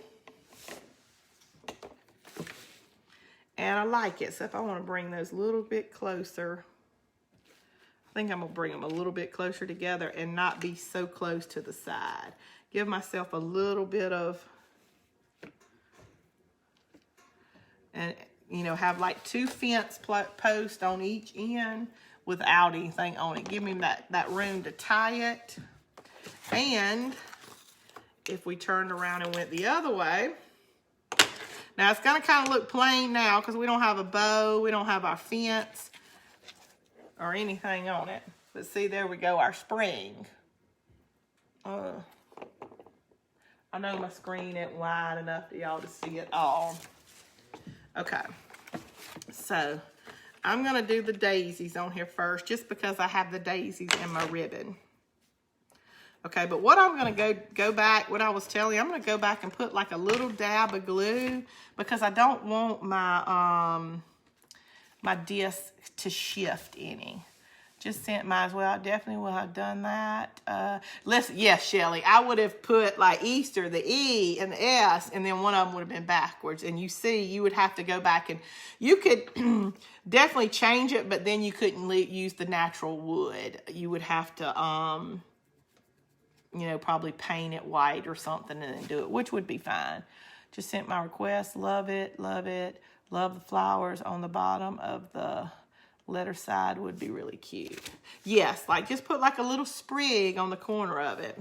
And I like it. So if I want to bring those a little bit closer, I think I'm going to bring them a little bit closer together and not be so close to the side. Give myself a little bit of, and, you know, have like 2 fence posts on each end without anything on it. Give me that room to tie it. And if we turned around and went the other way, now it's gonna kind of look plain now because we don't have a bow, we don't have our fence or anything on it. But see, there we go, our spring. I know my screen isn't wide enough for y'all to see it all. Okay, so I'm gonna do the daisies on here first just because I have the daisies in my ribbon. Okay, but what I'm gonna go back, what I was telling you, I'm gonna go back and put like a little dab of glue because I don't want my my disc to shift any. Just might as well, I definitely will have done that. Yes, Shelly, I would have put like Easter, the E and the S, and then one of them would have been backwards. And you see, you would have to go back and you could definitely change it, but then you couldn't use the natural wood. You would have to, you know, probably paint it white or something and then do it, which would be fine. Just sent my request. Love it, love it. Love the flowers on the bottom of the letter side would be really cute. Yes, like just put like a little sprig on the corner of it.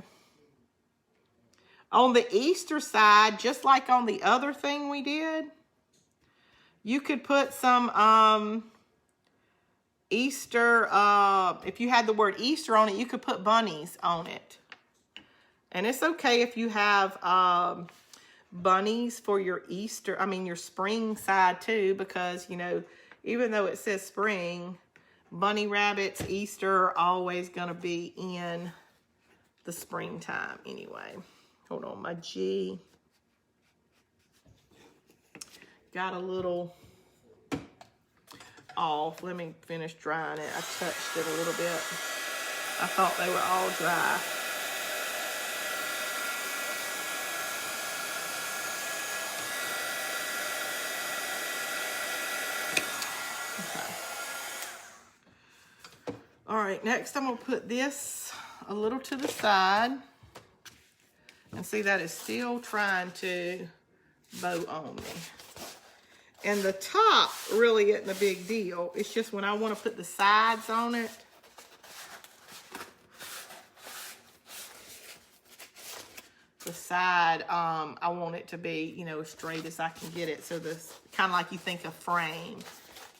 On the Easter side, just like on the other thing we did, you could put some Easter, if you had the word Easter on it, you could put bunnies on it. And it's okay if you have bunnies for your Easter, your spring side too, because, you know, even though it says spring, bunny rabbits, Easter are always going to be in the springtime anyway. Hold on, my G got a little off. Let me finish drying it. I touched it a little bit. I thought they were all dry. All right, next I'm gonna put this a little to the side. And see, that is still trying to bow on me. And the top really isn't a big deal. It's just when I want to put the sides on it, the side, I want it to be, you know, as straight as I can get it. So this, kind of like you think a frame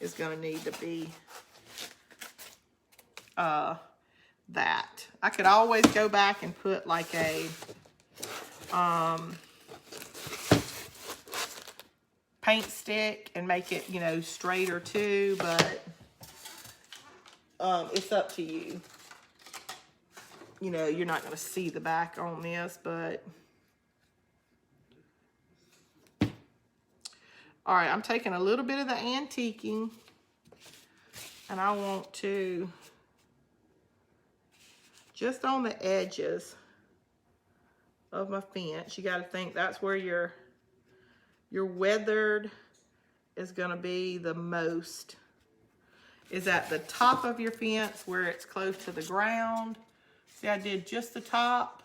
is going to need to be that. I could always go back and put like a paint stick and make it, you know, straighter too, but it's up to you. You know, you're not going to see the back on this, but all right, I'm taking a little bit of the antiquing and I want to just on the edges of my fence. You got to think that's where your weathered is going to be the most, is at the top of your fence where it's close to the ground. See, I did just the top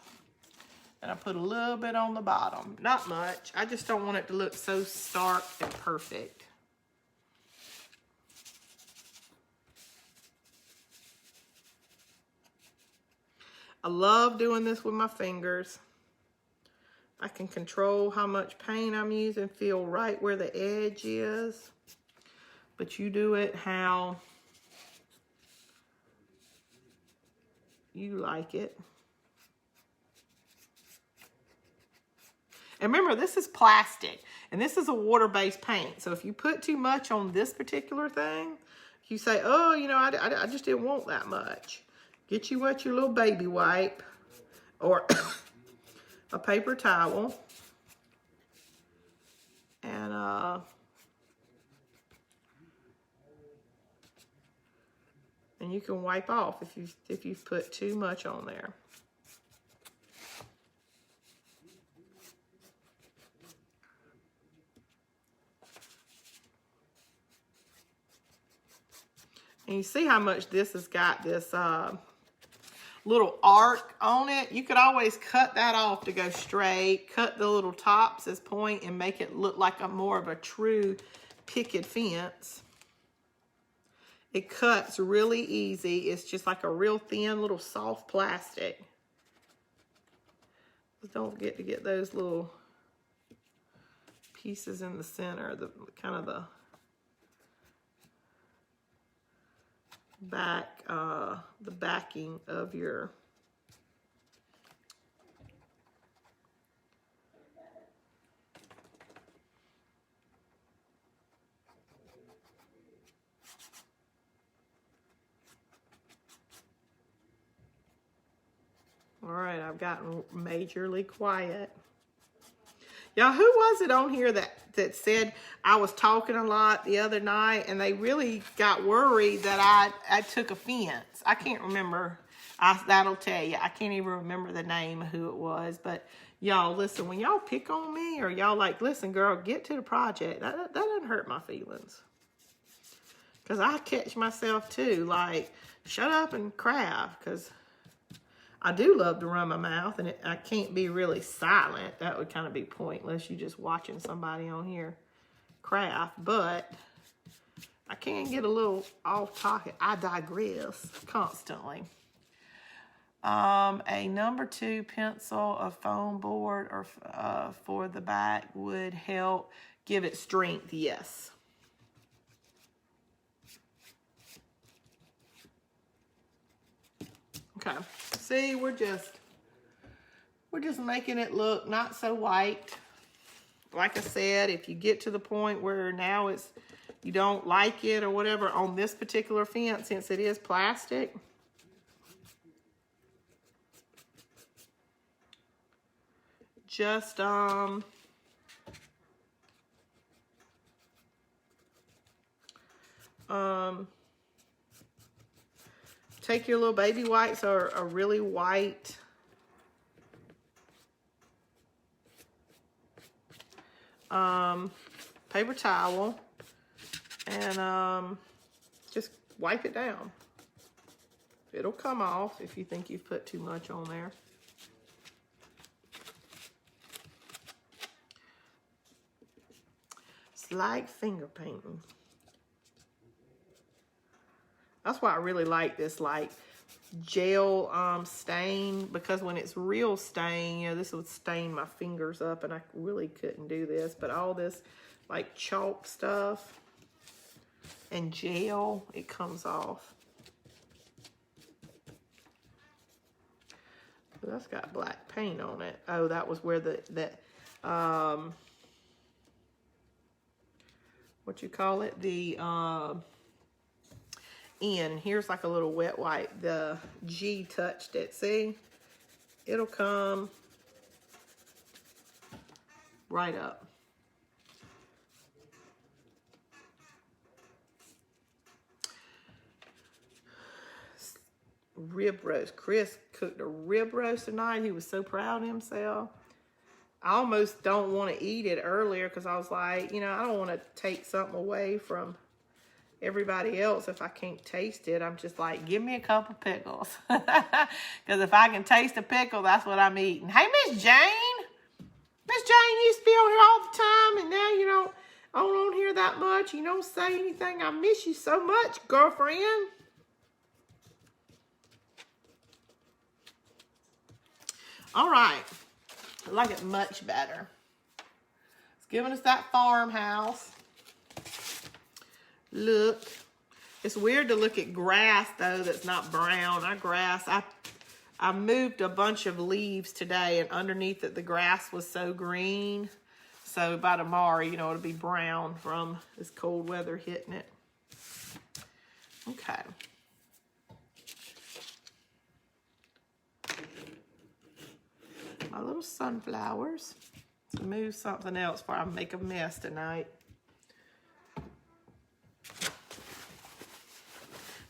and I put a little bit on the bottom. Not much. I just don't want it to look so stark and perfect. I love doing this with my fingers. I can control how much paint I'm using, feel right where the edge is. But you do it how you like it. And remember, this is plastic, and this is a water-based paint. So if you put too much on this particular thing, you say, oh, you know, I just didn't want that much. Get you what, your little baby wipe or a paper towel, and you can wipe off if you've put too much on there. And you see how much this has got this little arc on it. You could always cut that off to go straight, cut the little tops as point and make it look like a more of a true picket fence. It cuts really easy. It's just like a real thin little soft plastic. Just don't forget to get those little pieces in the center, the kind of the back, the backing of your all right, I've gotten majorly quiet. Y'all, who was it on here that said I was talking a lot the other night and they really got worried that I took offense? I can't remember. That'll tell you. I can't even remember the name of who it was. But y'all, listen, when y'all pick on me or y'all like, listen, girl, get to the project, that doesn't hurt my feelings. Because I catch myself too, like, shut up and craft, because I do love to run my mouth, and I can't be really silent. That would kind of be pointless. You just watching somebody on here craft. But I can get a little off topic. I digress constantly. A number 2 pencil, a foam board, or for the back would help give it strength. Yes. Okay. See, we're just making it look not so white. Like I said, if you get to the point where now it's you don't like it or whatever on this particular fence, since it is plastic, just take your little baby wipes or a really white paper towel and just wipe it down. It'll come off if you think you've put too much on there. It's like finger painting. That's why I really like this like gel stain, because when it's real stain, you know, this would stain my fingers up and I really couldn't do this. But all this like chalk stuff and gel, it comes off. That's got black paint on it. Oh, that was where what you call it? The end. Here's like a little wet wipe. The G touched it. See? It'll come right up. Rib roast. Chris cooked a rib roast tonight. He was so proud of himself. I almost don't want to eat it earlier because I was like, you know, I don't want to take something away from everybody else if I can't taste it. I'm just like, give me a couple pickles. Because if I can taste a pickle, that's what I'm eating. Hey, Miss Jane. Miss Jane used to be on here all the time, and now you don't on here that much. You don't say anything. I miss you so much, girlfriend. All right. I like it much better. It's giving us that farmhouse look. It's weird to look at grass, though, that's not brown. I moved a bunch of leaves today, and underneath it, the grass was so green. So by tomorrow, you know, it'll be brown from this cold weather hitting it. Okay. My little sunflowers. To move something else before I make a mess tonight.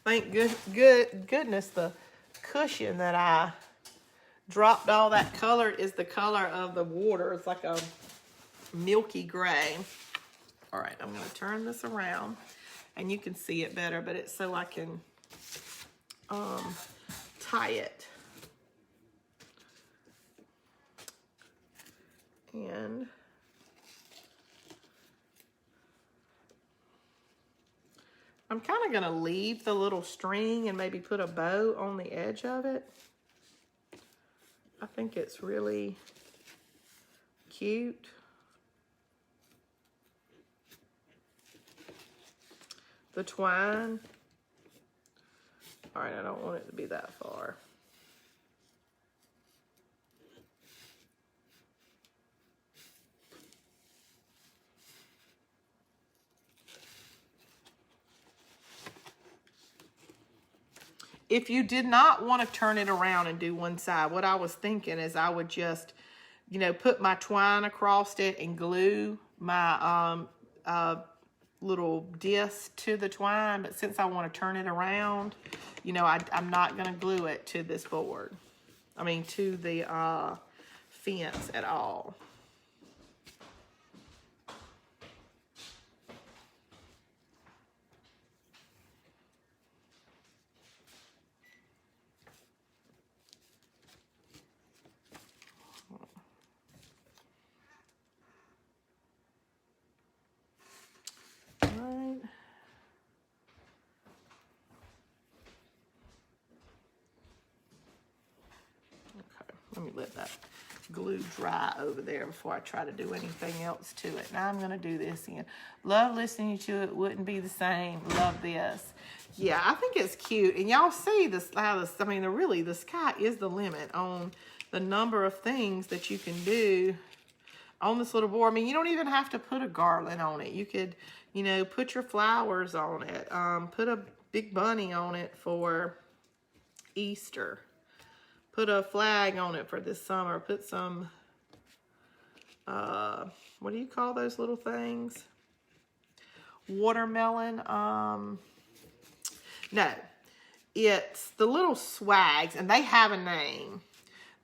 Thank goodness the cushion that I dropped all that color is the color of the water. It's like a milky gray. All right, I'm going to turn this around and you can see it better, but it's so I can tie it. And I'm kind of going to leave the little string and maybe put a bow on the edge of it. I think it's really cute. The twine. All right, I don't want it to be that far. If you did not want to turn it around and do one side, what I was thinking is I would just, you know, put my twine across it and glue my little disc to the twine. But since I want to turn it around, you know, I'm not going to glue it to this board. I mean, to the fence at all. Let me let that glue dry over there before I try to do anything else to it. Now I'm going to do this again. Love listening to it. Wouldn't be the same. Love this. Yeah, I think it's cute. And y'all see this, how this, I mean, really, the sky is the limit on the number of things that you can do. on this little board. I mean, you don't even have to put a garland on it. You could, you know, put your flowers on it. Put a big bunny on it for Easter. Put a flag on it for this summer. Put some, what do you call those little things? Watermelon. No, it's the little swags, and they have a name,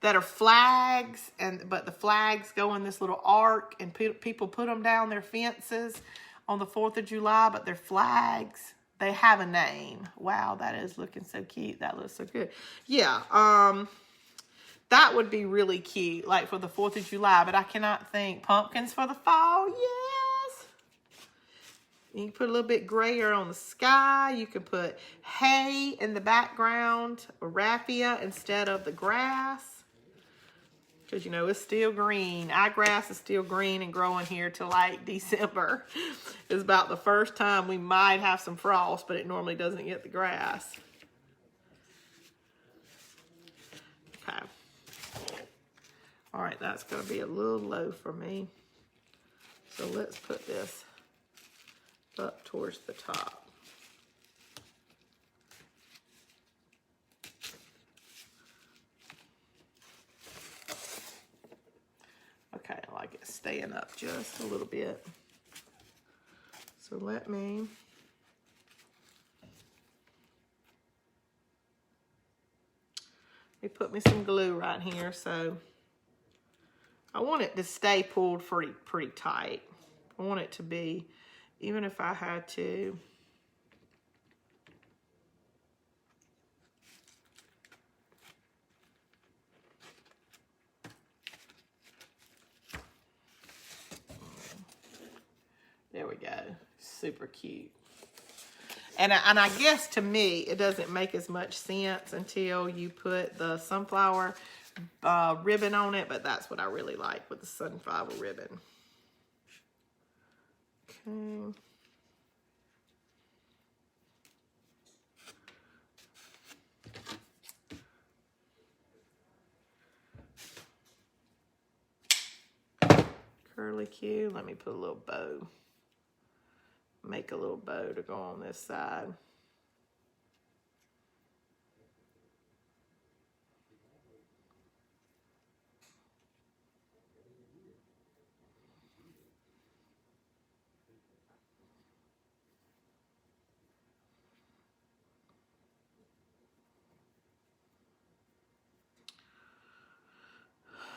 that are flags, but the flags go in this little arc, and people put them down their fences on the 4th of July, but they're flags. They have a name. Wow, that is looking so cute. That looks so good. Yeah, that would be really cute, like for the 4th of July, but I cannot think. Pumpkins for the fall, yes. You can put a little bit grayer on the sky. You can put hay in the background, or raffia instead of the grass. Because, you know, it's still green. Our grass is still green and growing here till like December. It's about the first time we might have some frost, but it normally doesn't get the grass. Okay. All right, that's going to be a little low for me. So let's put this up towards the top. Okay, I like it staying up just a little bit. So let me put me some glue right here. So I want it to stay pulled pretty tight. I want it to be, even if I had to, there we go, super cute. And I guess to me, it doesn't make as much sense until you put the sunflower ribbon on it, but that's what I really like with the sunflower ribbon. Okay. Curly Q. Let me put a little bow. Make a little bow to go on this side.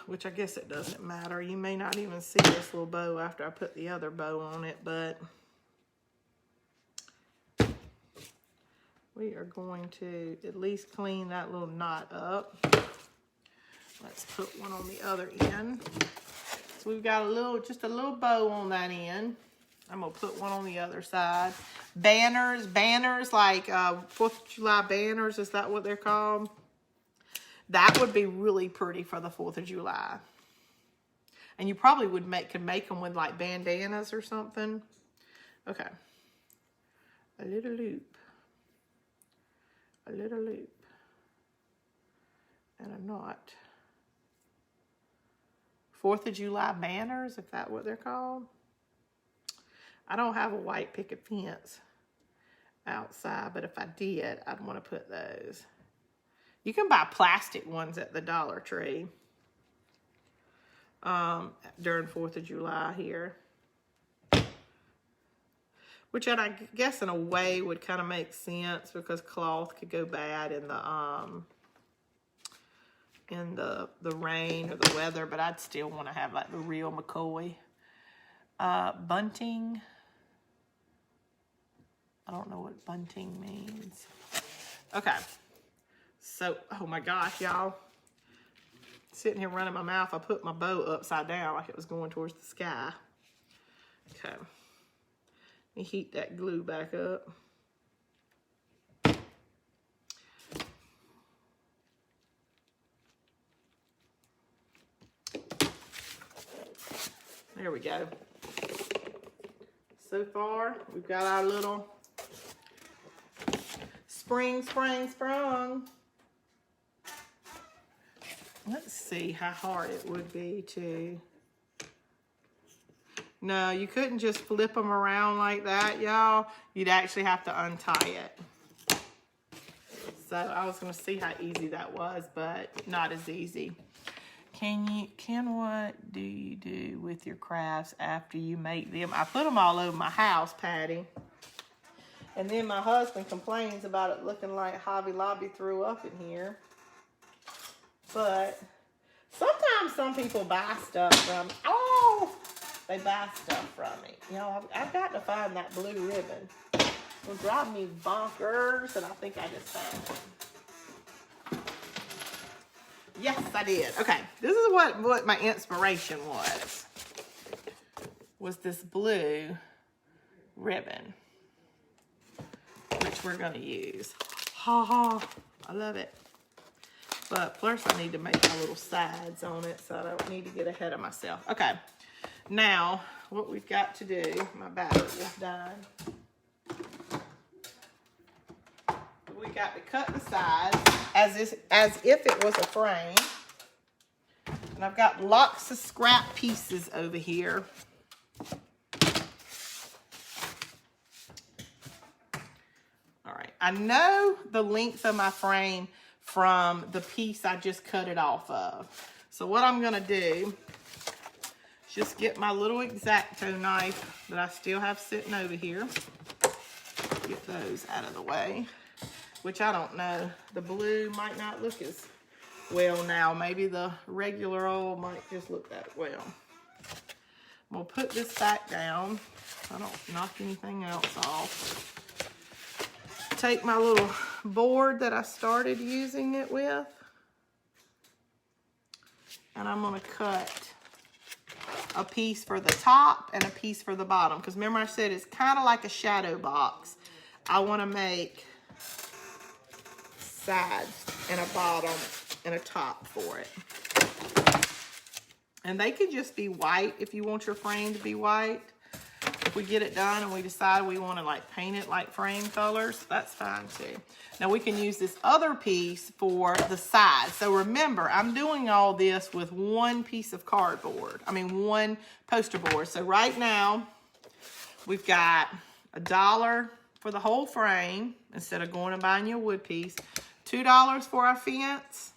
Which I guess it doesn't matter. You may not even see this little bow after I put the other bow on it, but we are going to at least clean that little knot up. Let's put one on the other end. So we've got just a little bow on that end. I'm gonna put one on the other side. Banners like 4th of July banners, is that what they're called? That would be really pretty for the 4th of July. And you probably could make them with like bandanas or something. Okay. A little loop. A little loop. And a knot. 4th of July banners, if that's what they're called. I don't have a white picket fence outside, but if I did, I'd want to put those. You can buy plastic ones at the Dollar Tree during 4th of July here. Which I guess in a way would kind of make sense because cloth could go bad in the rain or the weather, but I'd still want to have like the real McCoy. Bunting. I don't know what bunting means. Okay. So, oh my gosh, y'all. Sitting here running my mouth, I put my bow upside down like it was going towards the sky. Okay. Let me heat that glue back up. There we go. So far, we've got our little sprung. Let's see how hard it would be to No, you couldn't just flip them around like that, y'all. You'd actually have to untie it. So I was gonna see how easy that was, but not as easy. What do you do with your crafts after you make them? I put them all over my house, Patty. And then my husband complains about it looking like Hobby Lobby threw up in here. But sometimes some people buy stuff from, they buy stuff from me. You know, I've got to find that blue ribbon. It'll drive me bonkers, and I think I just found it. Yes, I did. Okay, this is what my inspiration was this blue ribbon, which we're gonna use. Ha ha, I love it. But plus I need to make my little sides on it, so I don't need to get ahead of myself. Okay, now what we've got to do, my battery is done. We got to cut the sides as if it was a frame. And I've got lots of scrap pieces over here. All right, I know the length of my frame from the piece I just cut it off of. So what I'm gonna do is just get my little X-Acto knife that I still have sitting over here. Get those out of the way, which I don't know. The blue might not look as well now. Maybe the regular old might just look that well. We'll put this back down so I don't knock anything else off. Take my little board that I started using it with, and I'm gonna cut a piece for the top and a piece for the bottom, because remember I said it's kind of like a shadow box. I want to make sides and a bottom and a top for it. And they can just be white if you want your frame to be white. If we get it done and we decide we want to like paint it like frame colors, that's fine too. Now we can use this other piece for the side. So remember, I'm doing all this with one piece of cardboard. One poster board. So right now, we've got $1 for the whole frame instead of going and buying you a wood piece. $2 for our fence.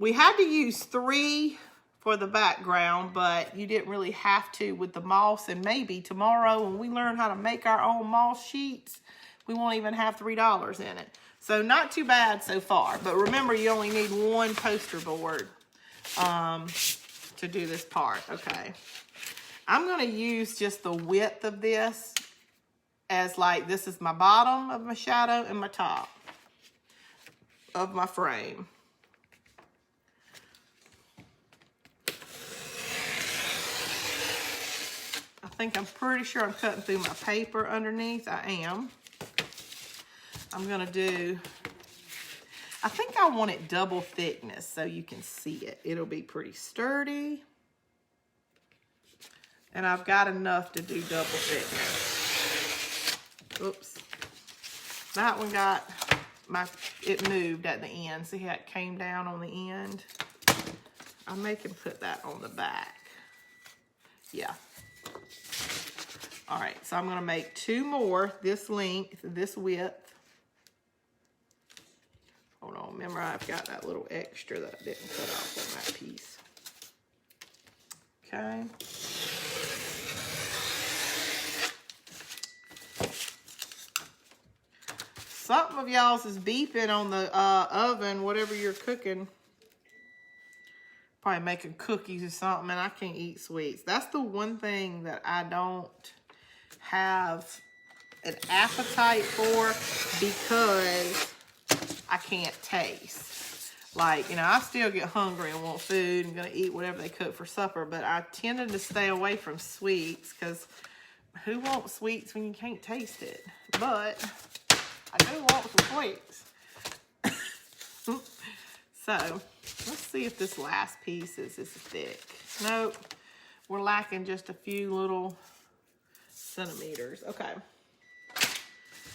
We had to use $3 for the background, but you didn't really have to with the moss, and maybe tomorrow when we learn how to make our own moss sheets, we won't even have $3 in it. So not too bad so far, but remember you only need one poster board to do this part. Okay, I'm gonna use just the width of this as like, this is my bottom of my shadow and my top of my frame. I'm pretty sure I'm cutting through my paper underneath. I am. I'm gonna do, I think I want it double thickness so you can see it. It'll be pretty sturdy. And I've got enough to do double thickness. Oops. That one got it moved at the end. See how it came down on the end? I may can put that on the back. Yeah. All right, so I'm gonna make 2 more, this length, this width. Hold on, remember I've got that little extra that I didn't cut off on that piece. Okay. Something of y'all's is beeping on the oven, whatever you're cooking. Probably making cookies or something, and I can't eat sweets. That's the one thing that I don't have an appetite for, because I can't taste. Like, you know, I still get hungry and want food and gonna eat whatever they cook for supper, but I tended to stay away from sweets, because who wants sweets when you can't taste it? But I do want some sweets. So let's see if this last piece is as thick. Nope, we're lacking just a few little centimeters. Okay,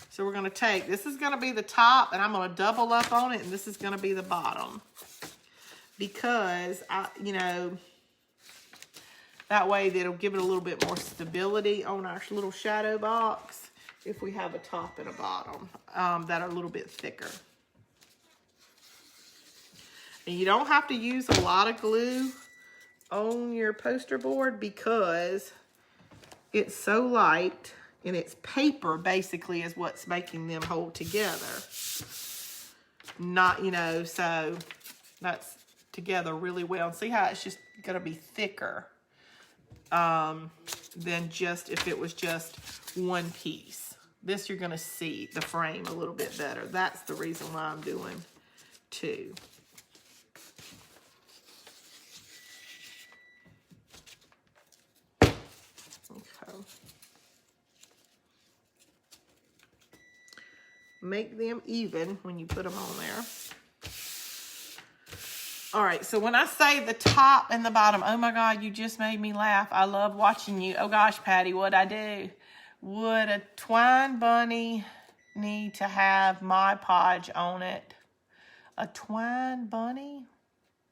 so we're gonna take, this is gonna be the top, and I'm gonna double up on it, and this is gonna be the bottom, because That way that'll give it a little bit more stability on our little shadow box if we have a top and a bottom that are a little bit thicker. And you don't have to use a lot of glue on your poster board because it's so light, and it's paper basically is what's making them hold together. Not, you know, so that's together really well. And see how it's just gonna be thicker than just if it was just one piece. This you're gonna see the frame a little bit better. That's the reason why I'm doing two. Okay. Make them even when you put them on there. All right, so when I say the top and the bottom, oh my God, you just made me laugh. I love watching you. Oh gosh, Patty, what'd I do? Would a twine bunny need to have Mod Podge on it? A twine bunny?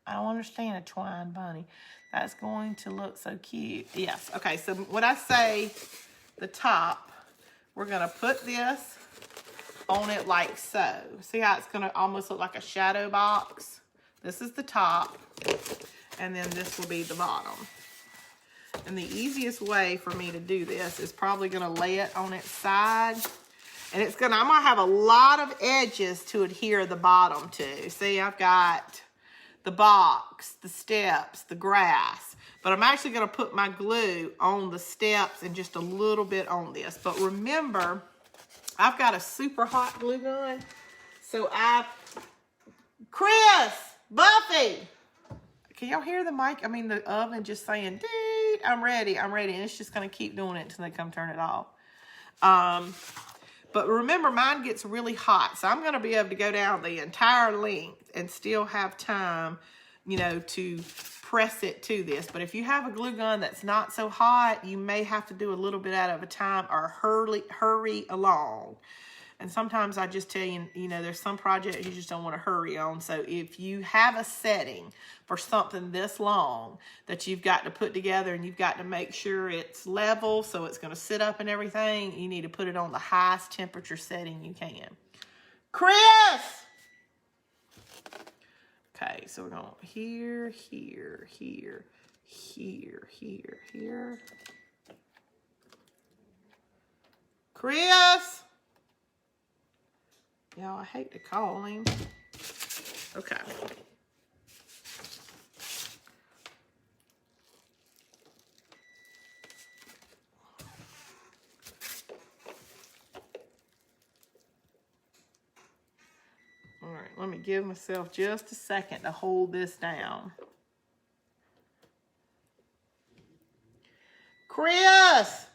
I don't understand a twine bunny. That's going to look so cute. Yes, okay, so when I say the top, we're gonna put this on it like so. See how it's gonna almost look like a shadow box? This is the top, and then this will be the bottom. And the easiest way for me to do this is probably gonna lay it on its side. And I'm gonna have a lot of edges to adhere the bottom to. See, I've got the box, the steps, the grass. But I'm actually gonna put my glue on the steps and just a little bit on this. But remember, I've got a super hot glue gun. So Chris, Buffy, can y'all hear the the oven just saying, dude, I'm ready. And it's just gonna keep doing it until they come turn it off. But remember, mine gets really hot. So I'm gonna be able to go down the entire length and still have time, you know, to press it to this. But if you have a glue gun that's not so hot, you may have to do a little bit at a time or hurry along. And sometimes I just tell you, you know, there's some projects you just don't want to hurry on. So if you have a setting for something this long that you've got to put together and you've got to make sure it's level so it's going to sit up and everything, you need to put it on the highest temperature setting you can. Chris! Okay, so we're going here, here, here, here, here, here. Chris! Y'all, I hate to call him. Okay. All right, let me give myself just a second to hold this down. Chris!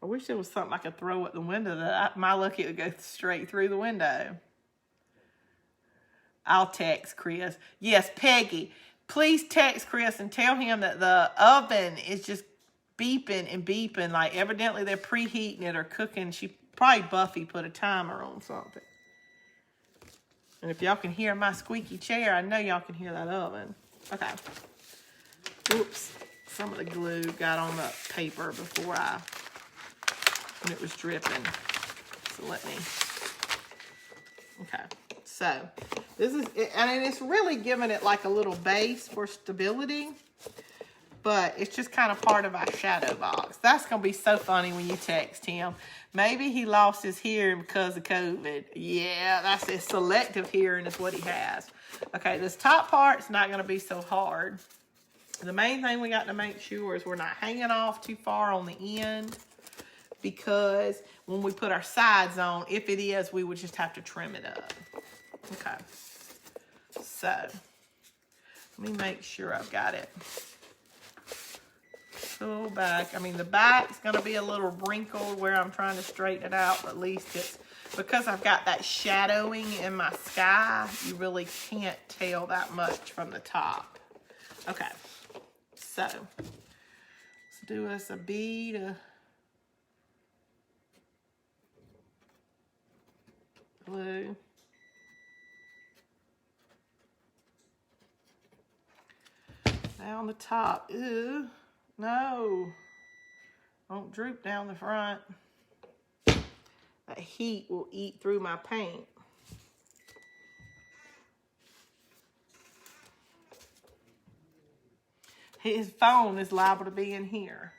I wish there was something I could throw at the window that my lucky it would go straight through the window. I'll text Chris. Yes, Peggy, please text Chris and tell him that the oven is just beeping and beeping. Like evidently they're preheating it or cooking. Probably Buffy put a timer on something. And if y'all can hear my squeaky chair, I know y'all can hear that oven. Okay. Oops. Some of the glue got on the paper before when it was dripping. So let me, okay. So this is, and it's really giving it like a little base for stability, but it's just kind of part of our shadow box. That's going to be so funny when you text him. Maybe he lost his hearing because of COVID. Yeah, that's his selective hearing is what he has. Okay, this top part's not going to be so hard. The main thing we got to make sure is we're not hanging off too far on the end, because when we put our sides on, if it is, we would just have to trim it up. Okay. So, let me make sure I've got it. Pull back. The back's going to be a little wrinkled where I'm trying to straighten it out, but at least it's, because I've got that shadowing in my sky, you really can't tell that much from the top. Okay. So, let's do us a bead of glue. Down the top. Ew. No. Don't droop down the front. That heat will eat through my paint. His phone is liable to be in here.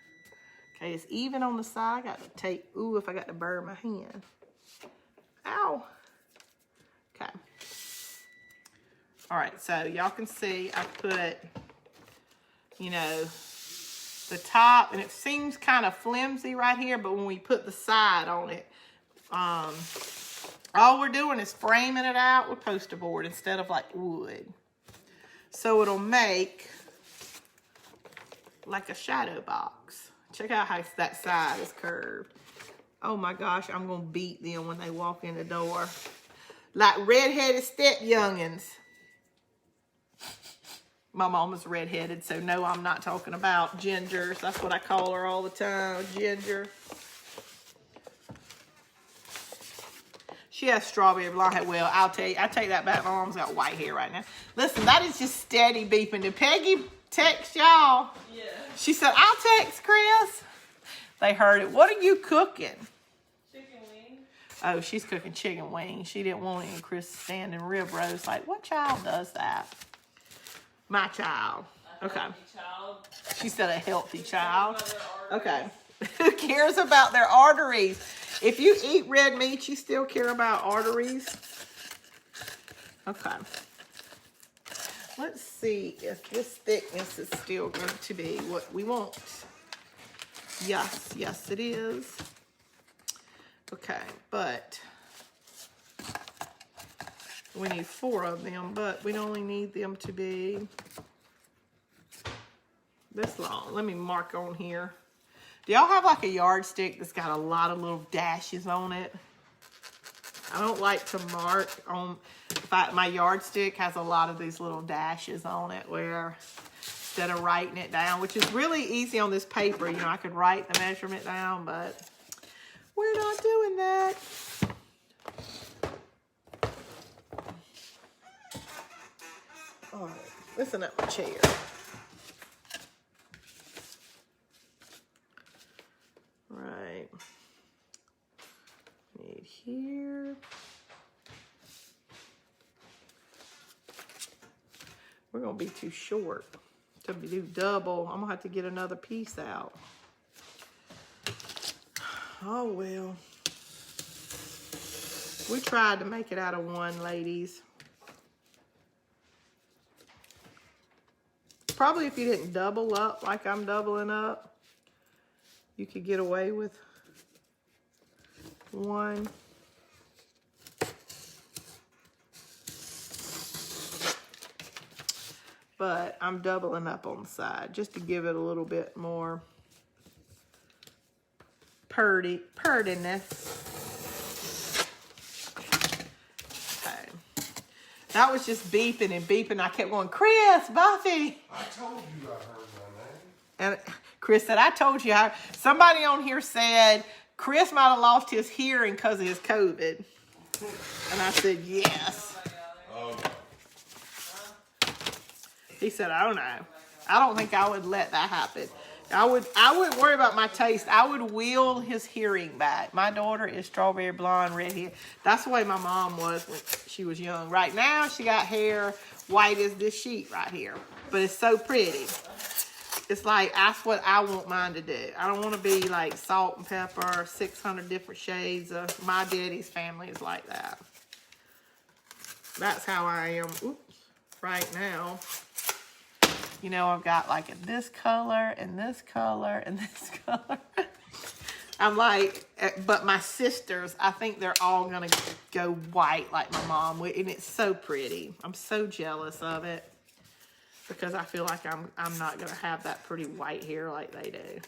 Okay, it's even on the side. I got to take, ooh, if I got to burn my hand. Ow. Okay. All right, so y'all can see I put, you know, the top, and it seems kind of flimsy right here, but when we put the side on it, all we're doing is framing it out with poster board instead of like wood. So it'll make like a shadow box. Check out how that side is curved. Oh my gosh, I'm gonna beat them when they walk in the door. Like redheaded step youngins. My mama's redheaded, so no, I'm not talking about Ginger. That's what I call her all the time, Ginger. She has strawberry blonde hair. Well, I'll tell you, I take that back. My mom's got white hair right now. Listen, that is just steady beeping. Did Peggy text y'all? Yeah. She said, I'll text Chris. They heard it. What are you cooking? Chicken wings. Oh, she's cooking chicken wings. She didn't want any Chris standing rib roast. Like, what child does that? My child. Okay. Child. She said a healthy child. Okay. Who cares about their arteries? If you eat red meat, you still care about arteries? Okay. Let's see if this thickness is still going to be what we want. Yes, yes it is. Okay, but we need 4 of them, but we only need them to be this long. Let me mark on here. Do y'all have like a yardstick that's got a lot of little dashes on it? I don't like to mark on, my yardstick has a lot of these little dashes on it where instead of writing it down, which is really easy on this paper, you know, I could write the measurement down, but we're not doing that. All right, listen up my chair. Right. Need here. We're gonna be too short to do double. I'm gonna have to get another piece out. Oh well. We tried to make it out of one, ladies. Probably if you didn't double up like I'm doubling up, you could get away with one. But I'm doubling up on the side just to give it a little bit more purtiness. Okay. That was just beeping and beeping. I kept going, Chris, Buffy. I told you I heard my name. And Chris said, I told you. Somebody on here said, Chris might have lost his hearing because of his COVID. And I said, yes. Oh, He said, I don't know. I don't think I would let that happen. I wouldn't worry about my taste. I would wheel his hearing back. My daughter is strawberry blonde, red hair. That's the way my mom was when she was young. Right now, she got hair white as this sheet right here. But it's so pretty. It's like, that's what I want mine to do. I don't want to be like salt and pepper, 600 different shades of, my daddy's family is like that. That's how I am, right now. You know, I've got like this color and this color and this color. I'm like, but my sisters, I think they're all gonna go white like my mom, and it's so pretty. I'm so jealous of it because I feel like I'm not gonna have that pretty white hair like they do.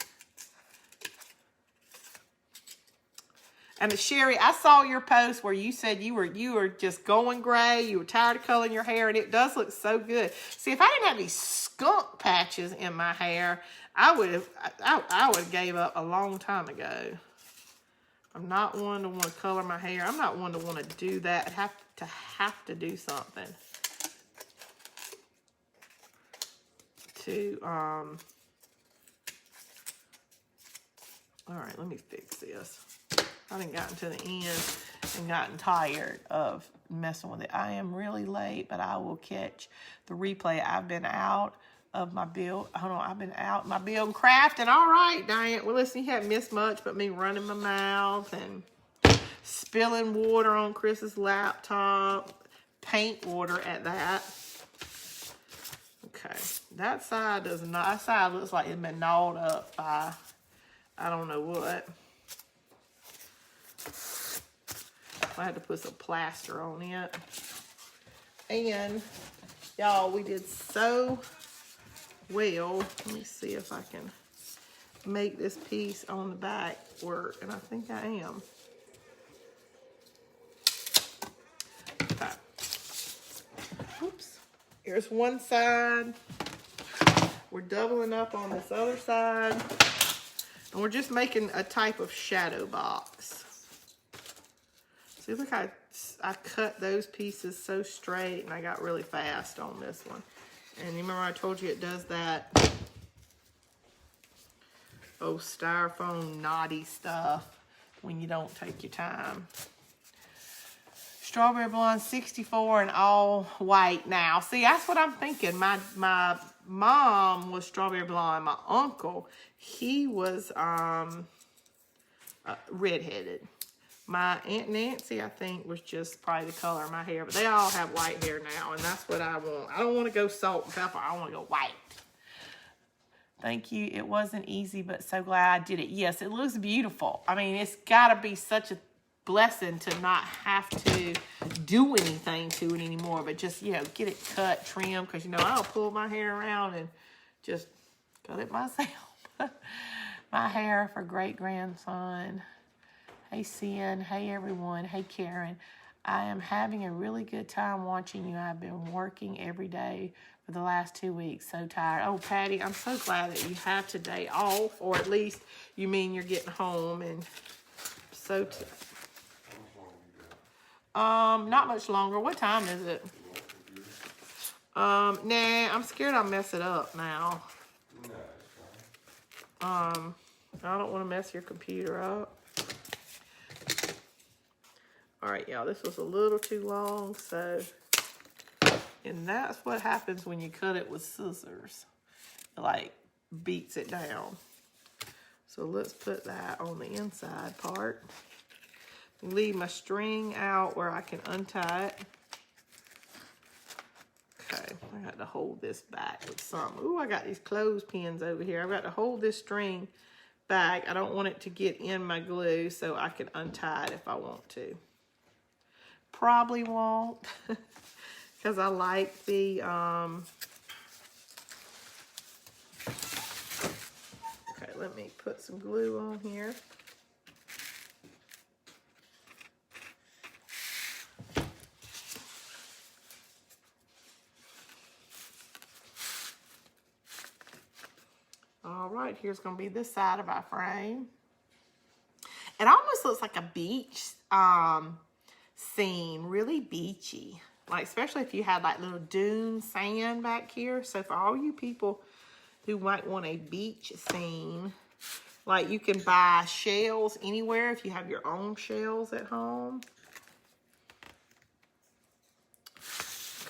And Sherry, I saw your post where you said you were just going gray. You were tired of coloring your hair, and it does look so good. See, if I didn't have these skunk patches in my hair, I would have gave up a long time ago. I'm not one to want to color my hair. I'm not one to want to do that. I have to do something to, all right, let me fix this. I done gotten to the end and gotten tired of messing with it. I am really late, but I will catch the replay. I've been out of my build. Hold on, I've been out my build crafting. All right, Diane. Well, listen, you haven't missed much but me running my mouth and spilling water on Chris's laptop. Paint water at that. Okay, that side does not. That side looks like it's been gnawed up by I don't know what. I had to put some plaster on it. And y'all, we did so well. Let me see if I can make this piece on the back work, and I think I am. Okay. Oops. Here's one side. We're doubling up on this other side. And we're just making a type of shadow box. See, look, I cut those pieces so straight, and I got really fast on this one. And you remember I told you it does that styrofoam knotty stuff when you don't take your time. Strawberry Blonde 64 and all white now. See, that's what I'm thinking. My mom was Strawberry Blonde. My uncle, he was redheaded. My Aunt Nancy, I think, was just probably the color of my hair. But they all have white hair now, and that's what I want. I don't want to go salt and pepper. I want to go white. Thank you. It wasn't easy, but so glad I did it. Yes, it looks beautiful. I mean, it's got to be such a blessing to not have to do anything to it anymore, but just, you know, get it cut, trim, because, you know, I'll pull my hair around and just cut it myself. My hair for great-grandson. Hey, Cian. Hey, everyone. Hey, Karen. I am having a really good time watching you. I've been working every day for the last 2 weeks. So tired. Oh, Patty, I'm so glad that you have today off, or at least you mean you're getting home and so not much longer. What time is it? Nah, I'm scared I'll mess it up now. I don't want to mess your computer up. All right, y'all, this was a little too long, so, and that's what happens when you cut it with scissors. It, like, beats it down. So let's put that on the inside part. Leave my string out where I can untie it. Okay, I got to hold this back with some. Ooh, I got these clothespins over here. I've got to hold this string back. I don't want it to get in my glue, so I can untie it if I want to. Probably won't, because I like the, okay, let me put some glue on here. All right, here's going to be this side of our frame. It almost looks like a beach scene, really beachy. Like, especially if you had like little dune sand back here. So for all you people who might want a beach scene, like you can buy shells anywhere if you have your own shells at home.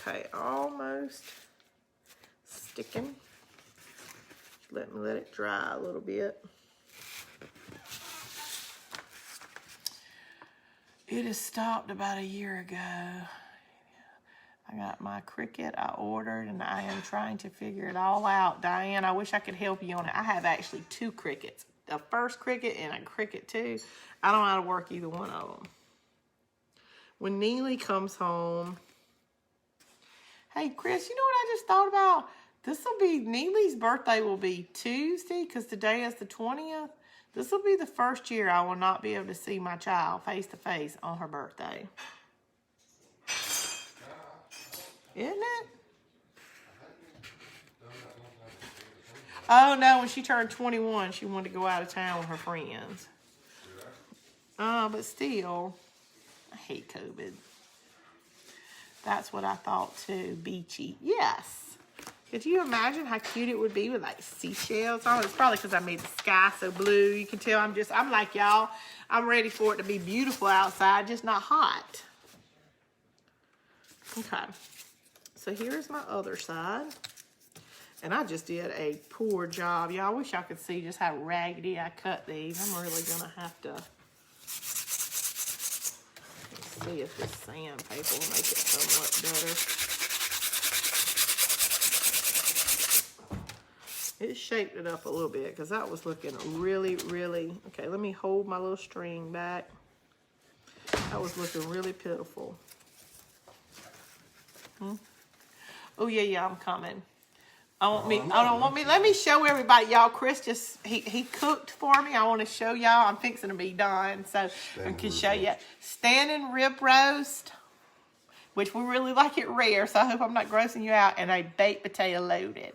Okay, almost sticking. Let it dry a little bit. It has stopped about a year ago. I got my Cricut I ordered, and I am trying to figure it all out. Diane, I wish I could help you on it. I have actually 2 Cricuts. A first Cricut and a Cricut 2. I don't know how to work either one of them. When Neely comes home. Hey, Chris, you know what I just thought about? This will be, Neely's birthday will be Tuesday, because today is the 20th. This will be the first year I will not be able to see my child face to face on her birthday. Isn't it? Oh, no, when she turned 21, she wanted to go out of town with her friends. But still, I hate COVID. That's what I thought too, beachy. Yes. Could you imagine how cute it would be with like seashells on it? It's probably because I made the sky so blue. You can tell I'm like y'all. I'm ready for it to be beautiful outside, just not hot. Okay. So here's my other side. And I just did a poor job. Y'all, I wish y'all could see just how raggedy I cut these. I'm really gonna have to see if this sandpaper will make it somewhat better. It shaped it up a little bit because that was looking really, really, okay, let me hold my little string back. That was looking really pitiful. Oh yeah, I'm coming. Let me show everybody, y'all. Chris just, he cooked for me. I want to show y'all. I'm fixing to be done. So I can show you. Standing rib roast, which we really like it rare. So I hope I'm not grossing you out. And a baked potato loaded.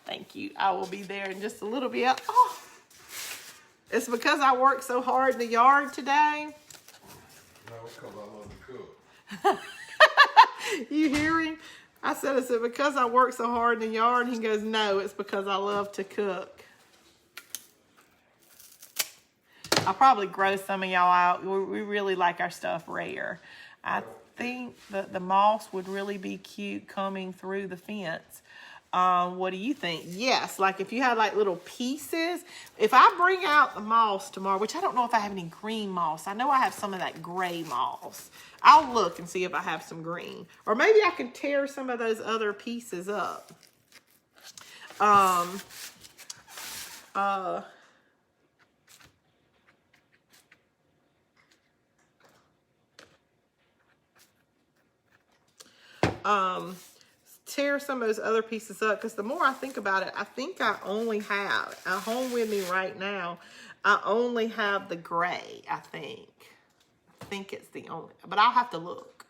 Thank you. I will be there in just a little bit. Oh, it's because I worked so hard in the yard today. No, it's because I love to cook. You hear him? I said, because I work so hard in the yard. He goes, no, it's because I love to cook. I'll probably gross some of y'all out. We really like our stuff rare. I think that the moss would really be cute coming through the fence. What do you think? Yes, like if you had like little pieces. If I bring out the moss tomorrow, which I don't know if I have any green moss. I know I have some of that gray moss. I'll look and see if I have some green. Or maybe I can tear some of those other pieces up. Tear some of those other pieces up, because the more I think about it, I think I only have at home with me right now. I only have the gray. I think it's the only, but I'll have to look.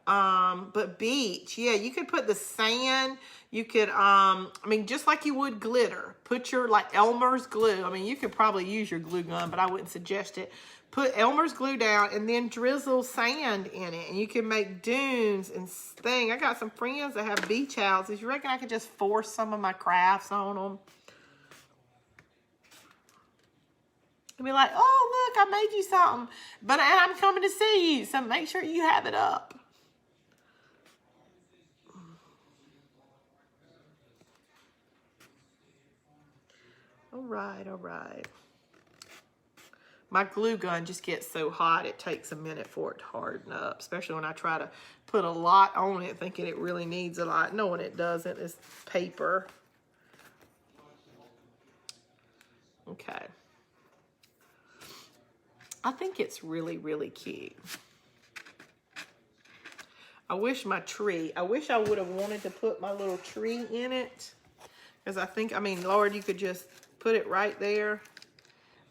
But beach, yeah, you could put the sand. You could, I mean, just like you would glitter. Put your like Elmer's glue. I mean, you could probably use your glue gun, but I wouldn't suggest it. Put Elmer's glue down and then drizzle sand in it. And you can make dunes and thing. I got some friends that have beach houses. You reckon I could just force some of my crafts on them? And be like, oh, look, I made you something. And I'm coming to see you. So make sure you have it up. All right. My glue gun just gets so hot, it takes a minute for it to harden up, especially when I try to put a lot on it, thinking it really needs a lot, knowing it doesn't. It's paper. Okay. I think it's really, really cute. I wish I would have wanted to put my little tree in it, because I mean, Lord, you could just put it right there.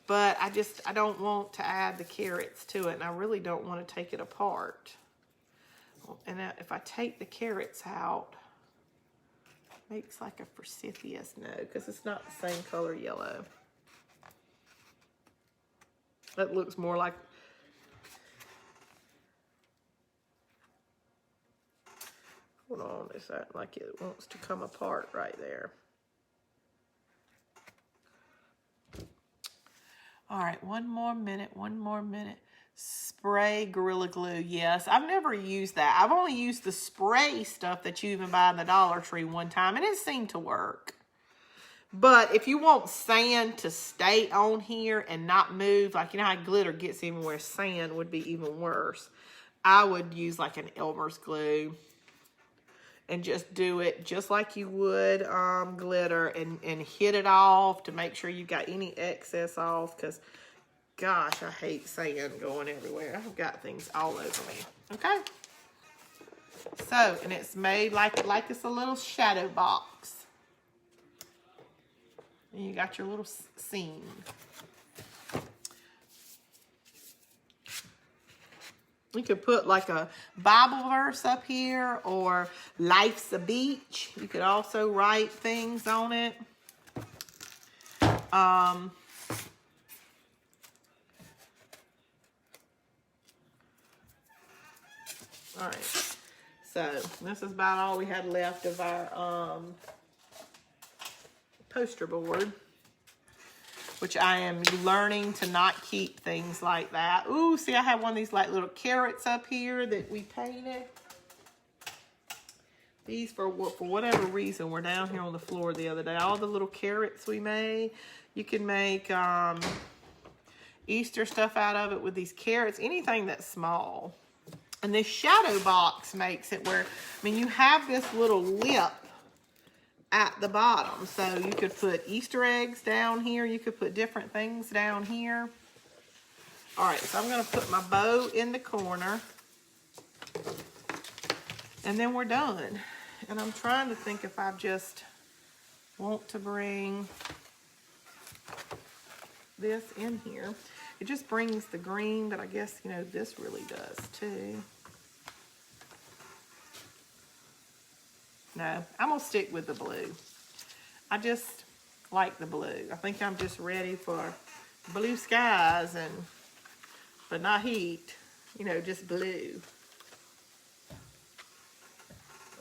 But I don't want to add the carrots to it, and I really don't want to take it apart. And if I take the carrots out, it makes like a forsythia snow, because it's not the same color yellow. That looks more like, hold on, it's like it wants to come apart right there. All right, one more minute. Spray Gorilla Glue, yes. I've never used that. I've only used the spray stuff that you even buy in the Dollar Tree one time, and it seemed to work. But if you want sand to stay on here and not move, like you know how glitter gets even where sand would be even worse, I would use like an Elmer's glue and just do it just like you would glitter, and hit it off to make sure you got any excess off, because gosh, I hate sand going everywhere. I've got things all over me. Okay, so, and it's made like it's a little shadow box, and you got your little scene. You could put like a Bible verse up here, or life's a beach. You could also write things on it. All right. So this is about all we had left of our poster board, which I am learning to not keep things like that. Ooh, see, I have one of these like little carrots up here that we painted. These, for whatever reason, were down here on the floor the other day. All the little carrots we made. You can make Easter stuff out of it with these carrots. Anything that's small. And this shadow box makes it where, I mean, you have this little lip at the bottom. So you could put Easter eggs down here. You could put different things down here. All right, so I'm going to put my bow in the corner. And then we're done. And I'm trying to think if I just want to bring this in here. It just brings the green, but I guess, you know, this really does too. No, I'm gonna stick with the blue. I just like the blue. I think I'm just ready for blue skies but not heat, you know, just blue.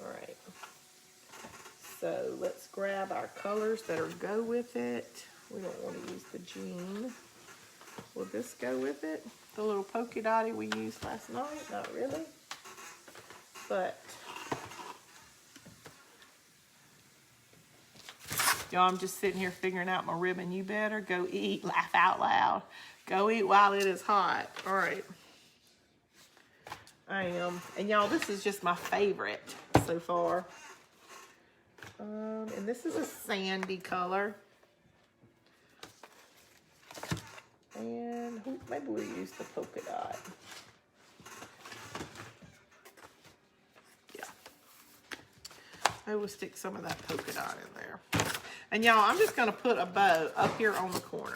All right. So let's grab our colors that'll go with it. We don't want to use the jean. Will this go with it? The little polka dotty we used last night? Not really. But, y'all, I'm just sitting here figuring out my ribbon. You better go eat, laugh out loud. Go eat while it is hot. All right. I am. And y'all, this is just my favorite so far. And this is a sandy color. And maybe we'll use the polka dot. Yeah. Maybe we'll stick some of that polka dot in there. And y'all, I'm just going to put a bow up here on the corner.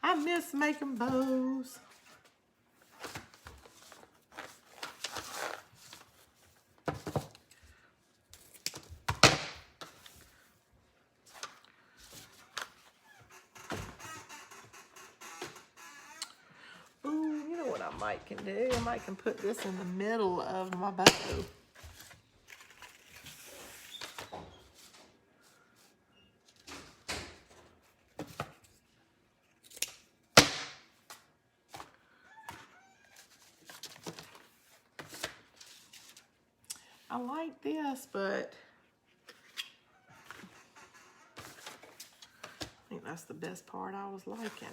I miss making bows. Ooh, you know what I might can do? I might can put this in the middle of my bow. I like this, but I think that's the best part I was liking.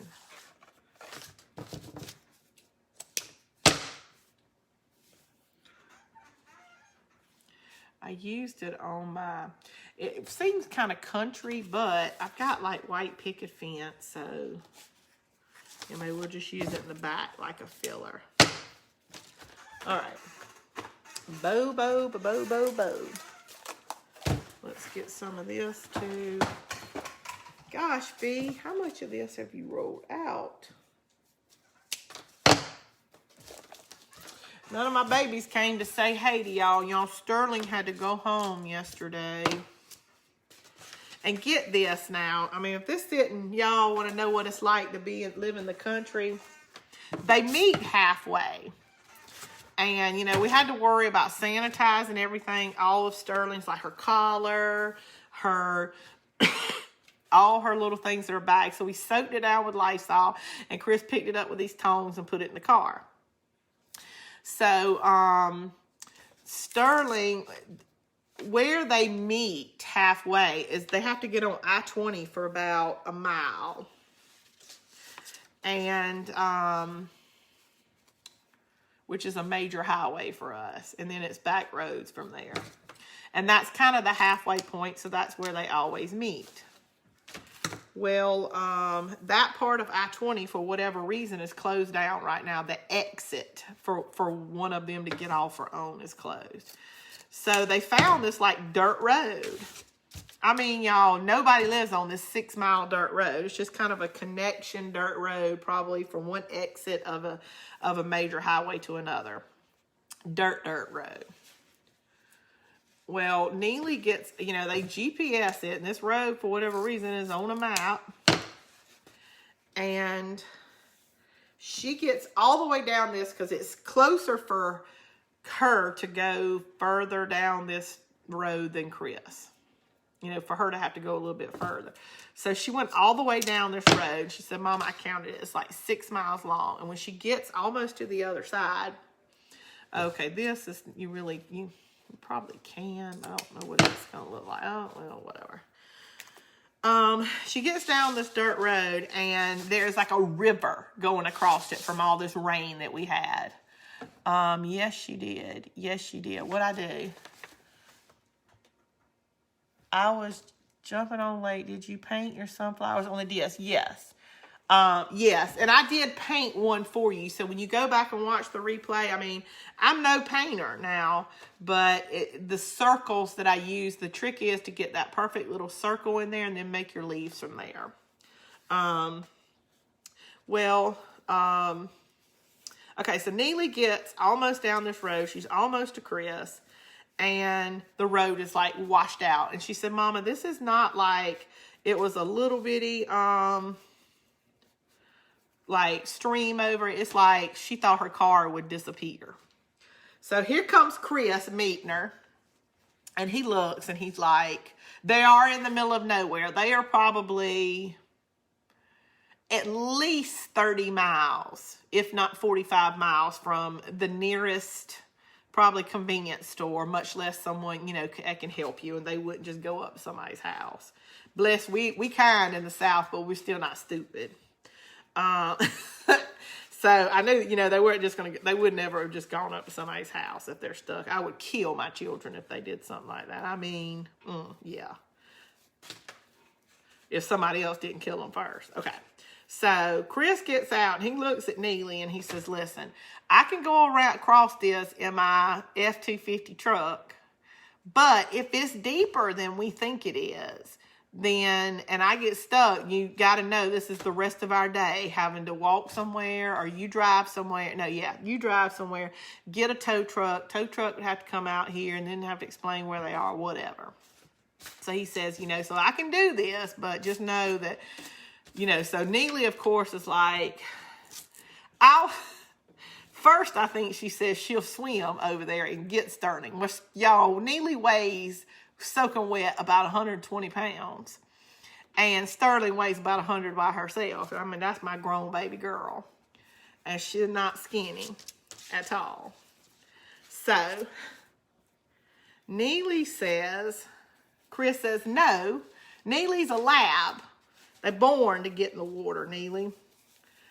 I used it on my, it seems kind of country, but I've got like white picket fence, so maybe we'll just use it in the back like a filler. All right. Bow, bow, bow, bow, bow. Let's get some of this too. Gosh, B, how much of this have you rolled out? None of my babies came to say hey to y'all. Y'all, Sterling had to go home yesterday. And get this now. I mean, if this didn't, y'all want to know what it's like to live in the country. They meet halfway. And, you know, we had to worry about sanitizing everything. All of Sterling's, like her collar, her, all her little things in her bag. So we soaked it down with Lysol, and Chris picked it up with these tongs and put it in the car. So, Sterling, where they meet halfway is they have to get on I-20 for about a mile. And, which is a major highway for us. And then it's back roads from there. And that's kind of the halfway point, so that's where they always meet. Well, that part of I-20, for whatever reason, is closed down right now. The exit for one of them to get off or on is closed. So they found this, like, dirt road. I mean, y'all, nobody lives on this 6-mile dirt road. It's just kind of a connection dirt road, probably from one exit of a major highway to another. Dirt road. Well, Neely gets, you know, they GPS it, and this road, for whatever reason, is on a map. And she gets all the way down this because it's closer for her to go further down this road than Chris. You know, for her to have to go a little bit further. So she went all the way down this road. She said, Mama, I counted it. It's like 6 miles long. And when she gets almost to the other side, okay, this is, you probably can. I don't know what it's going to look like. Oh, well, whatever. She gets down this dirt road, and there's like a river going across it from all this rain that we had. Yes, she did. Yes, she did. What'd I do? I was jumping on late. Did you paint your sunflowers on the disc? Yes. Yes. And I did paint one for you. So when you go back and watch the replay, I mean, I'm no painter now, but the circles that I use, the trick is to get that perfect little circle in there and then make your leaves from there. Okay, so Neely gets almost down this road. She's almost to Chris. And the road is like washed out. And she said, Mama, this is not like it was a little bitty, like stream over it. It's like she thought her car would disappear. So here comes Chris meeting her. And he looks and he's like, they are in the middle of nowhere. They are probably at least 30 miles, if not 45 miles from the nearest probably convenience store, much less someone, you know, that can help you, and they wouldn't just go up to somebody's house. Bless, we kind in the South, but we're still not stupid. So I knew, you know, they weren't just going to, they would never have just gone up to somebody's house if they're stuck. I would kill my children if they did something like that. I mean, yeah. If somebody else didn't kill them first. Okay. So Chris gets out and he looks at Neely and he says, listen, I can go around across this in my F-250 truck, but if it's deeper than we think it is, then, and I get stuck, you got to know this is the rest of our day, having to walk somewhere or you drive somewhere. No, yeah, you drive somewhere, get a tow truck. Tow truck would have to come out here and then have to explain where they are, whatever. So he says, you know, so I can do this, but just know that, you know, so Neely, of course, is like, first I think she says she'll swim over there and get Sterling. Which, y'all, Neely weighs soaking wet about 120 pounds. And Sterling weighs about 100 by herself. I mean, that's my grown baby girl. And she's not skinny at all. So, Neely says, Chris says, no, Neely's a lab. They're born to get in the water, Neely.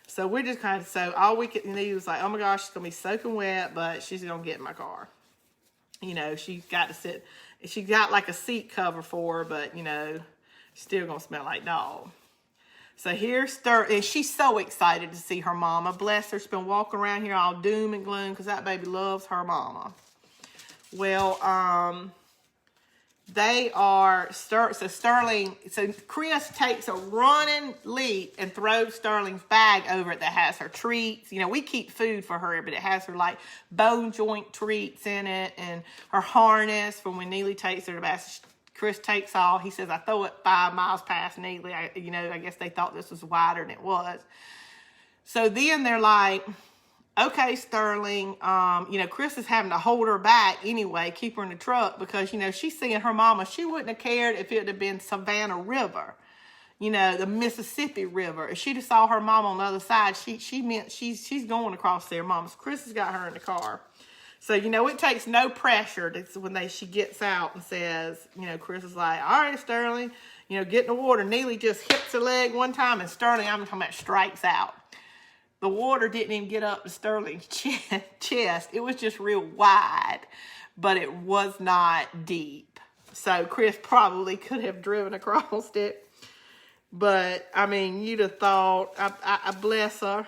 So we're just kind of, so all we could, Neely was like, oh my gosh, she's going to be soaking wet, but she's going to get in my car. You know, she got to sit, she got like a seat cover for her, but, you know, still going to smell like dog. So here's and she's so excited to see her mama. Bless her, she's been walking around here all doom and gloom because that baby loves her mama. Well, they are, so Sterling, so Chris takes a running leap and throws Sterling's bag over it that has her treats. You know, we keep food for her, but it has her like bone joint treats in it and her harness for when Neely takes her to bath. Chris takes all, he says, I throw it 5 miles past Neely. I guess they thought this was wider than it was. So then they're like, okay, Sterling, you know, Chris is having to hold her back anyway, keep her in the truck because, you know, she's seeing her mama. She wouldn't have cared if it had been Savannah River, you know, the Mississippi River. If she'd have saw her mama on the other side, she meant she's going across there, mama. So Chris has got her in the car. So, you know, it takes no pressure when she gets out and says, you know, Chris is like, all right, Sterling, you know, get in the water. Neely just hits her leg one time and Sterling, I'm talking about, strikes out. The water didn't even get up to Sterling's chest. It was just real wide, but it was not deep. So Chris probably could have driven across it. But, I mean, you'd have thought, I bless her.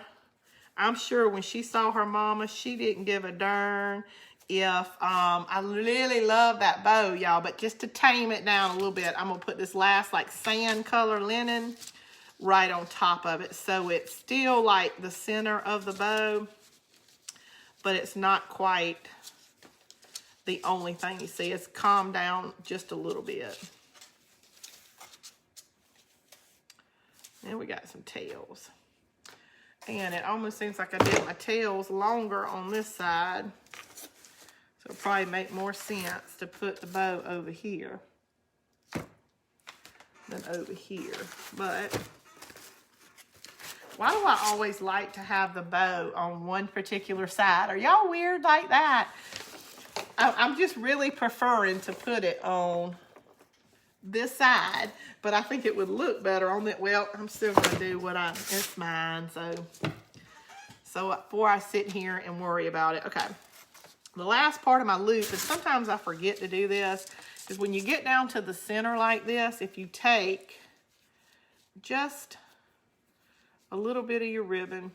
I'm sure when she saw her mama, she didn't give a darn if, I really love that bow, y'all. But just to tame it down a little bit, I'm going to put this last, like, sand color linen right on top of it. So it's still like the center of the bow, but it's not quite the only thing you see. It's calmed down just a little bit. And we got some tails. And it almost seems like I did my tails longer on this side. So it'll probably make more sense to put the bow over here than over here. But why do I always like to have the bow on one particular side? Are y'all weird like that? I'm just really preferring to put it on this side, but I think it would look better on it. Well, I'm still gonna do it's mine, so before I sit here and worry about it. Okay, the last part of my loop, and sometimes I forget to do this, is when you get down to the center like this, if you take just a little bit of your ribbon,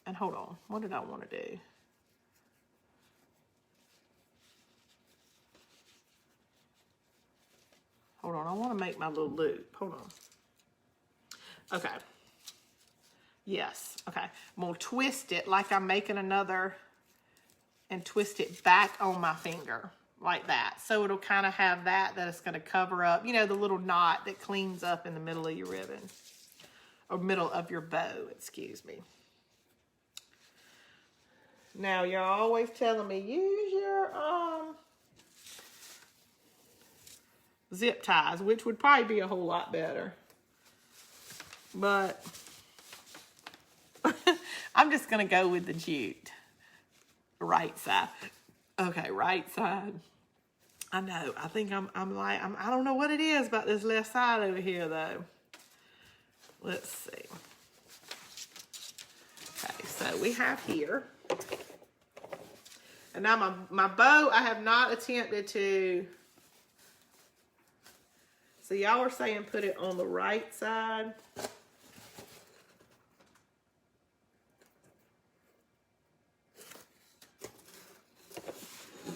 and hold on, what did I want to do? Hold on, I want to make my little loop. Hold on. Okay. Yes, okay. I'm going to twist it like I'm making another and twist it back on my finger like that. So it'll kind of have that it's going to cover up, you know, the little knot that cleans up in the middle of your ribbon. Or middle of your bow, excuse me. Now, you're always telling me, use your zip ties, which would probably be a whole lot better. But I'm just going to go with the jute. Right side. Okay, right side. I know. I think I don't know what it is about this left side over here, though. Let's see. Okay, so we have here. And now my bow, I have not attempted to. So y'all are saying put it on the right side.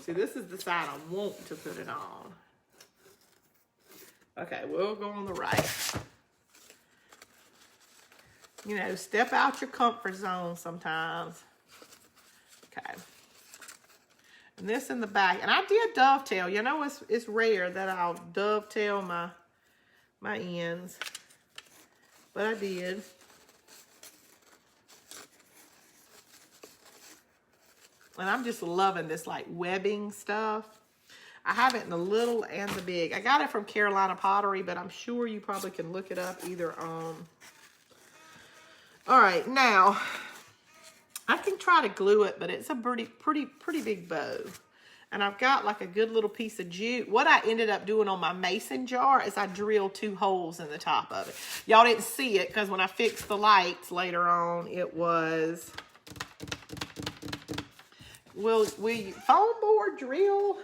See, this is the side I want to put it on. Okay, we'll go on the right. You know, step out your comfort zone sometimes. Okay. And this in the back. And I did dovetail. You know, it's rare that I'll dovetail my ends. But I did. And I'm just loving this like webbing stuff. I have it in the little and the big. I got it from Carolina Pottery, but I'm sure you probably can look it up either on. All right, now I can try to glue it, but it's a pretty big bow. And I've got like a good little piece of jute. What I ended up doing on my mason jar is I drilled 2 holes in the top of it. Y'all didn't see it because when I fixed the lights later on, it was, will you foam board drill?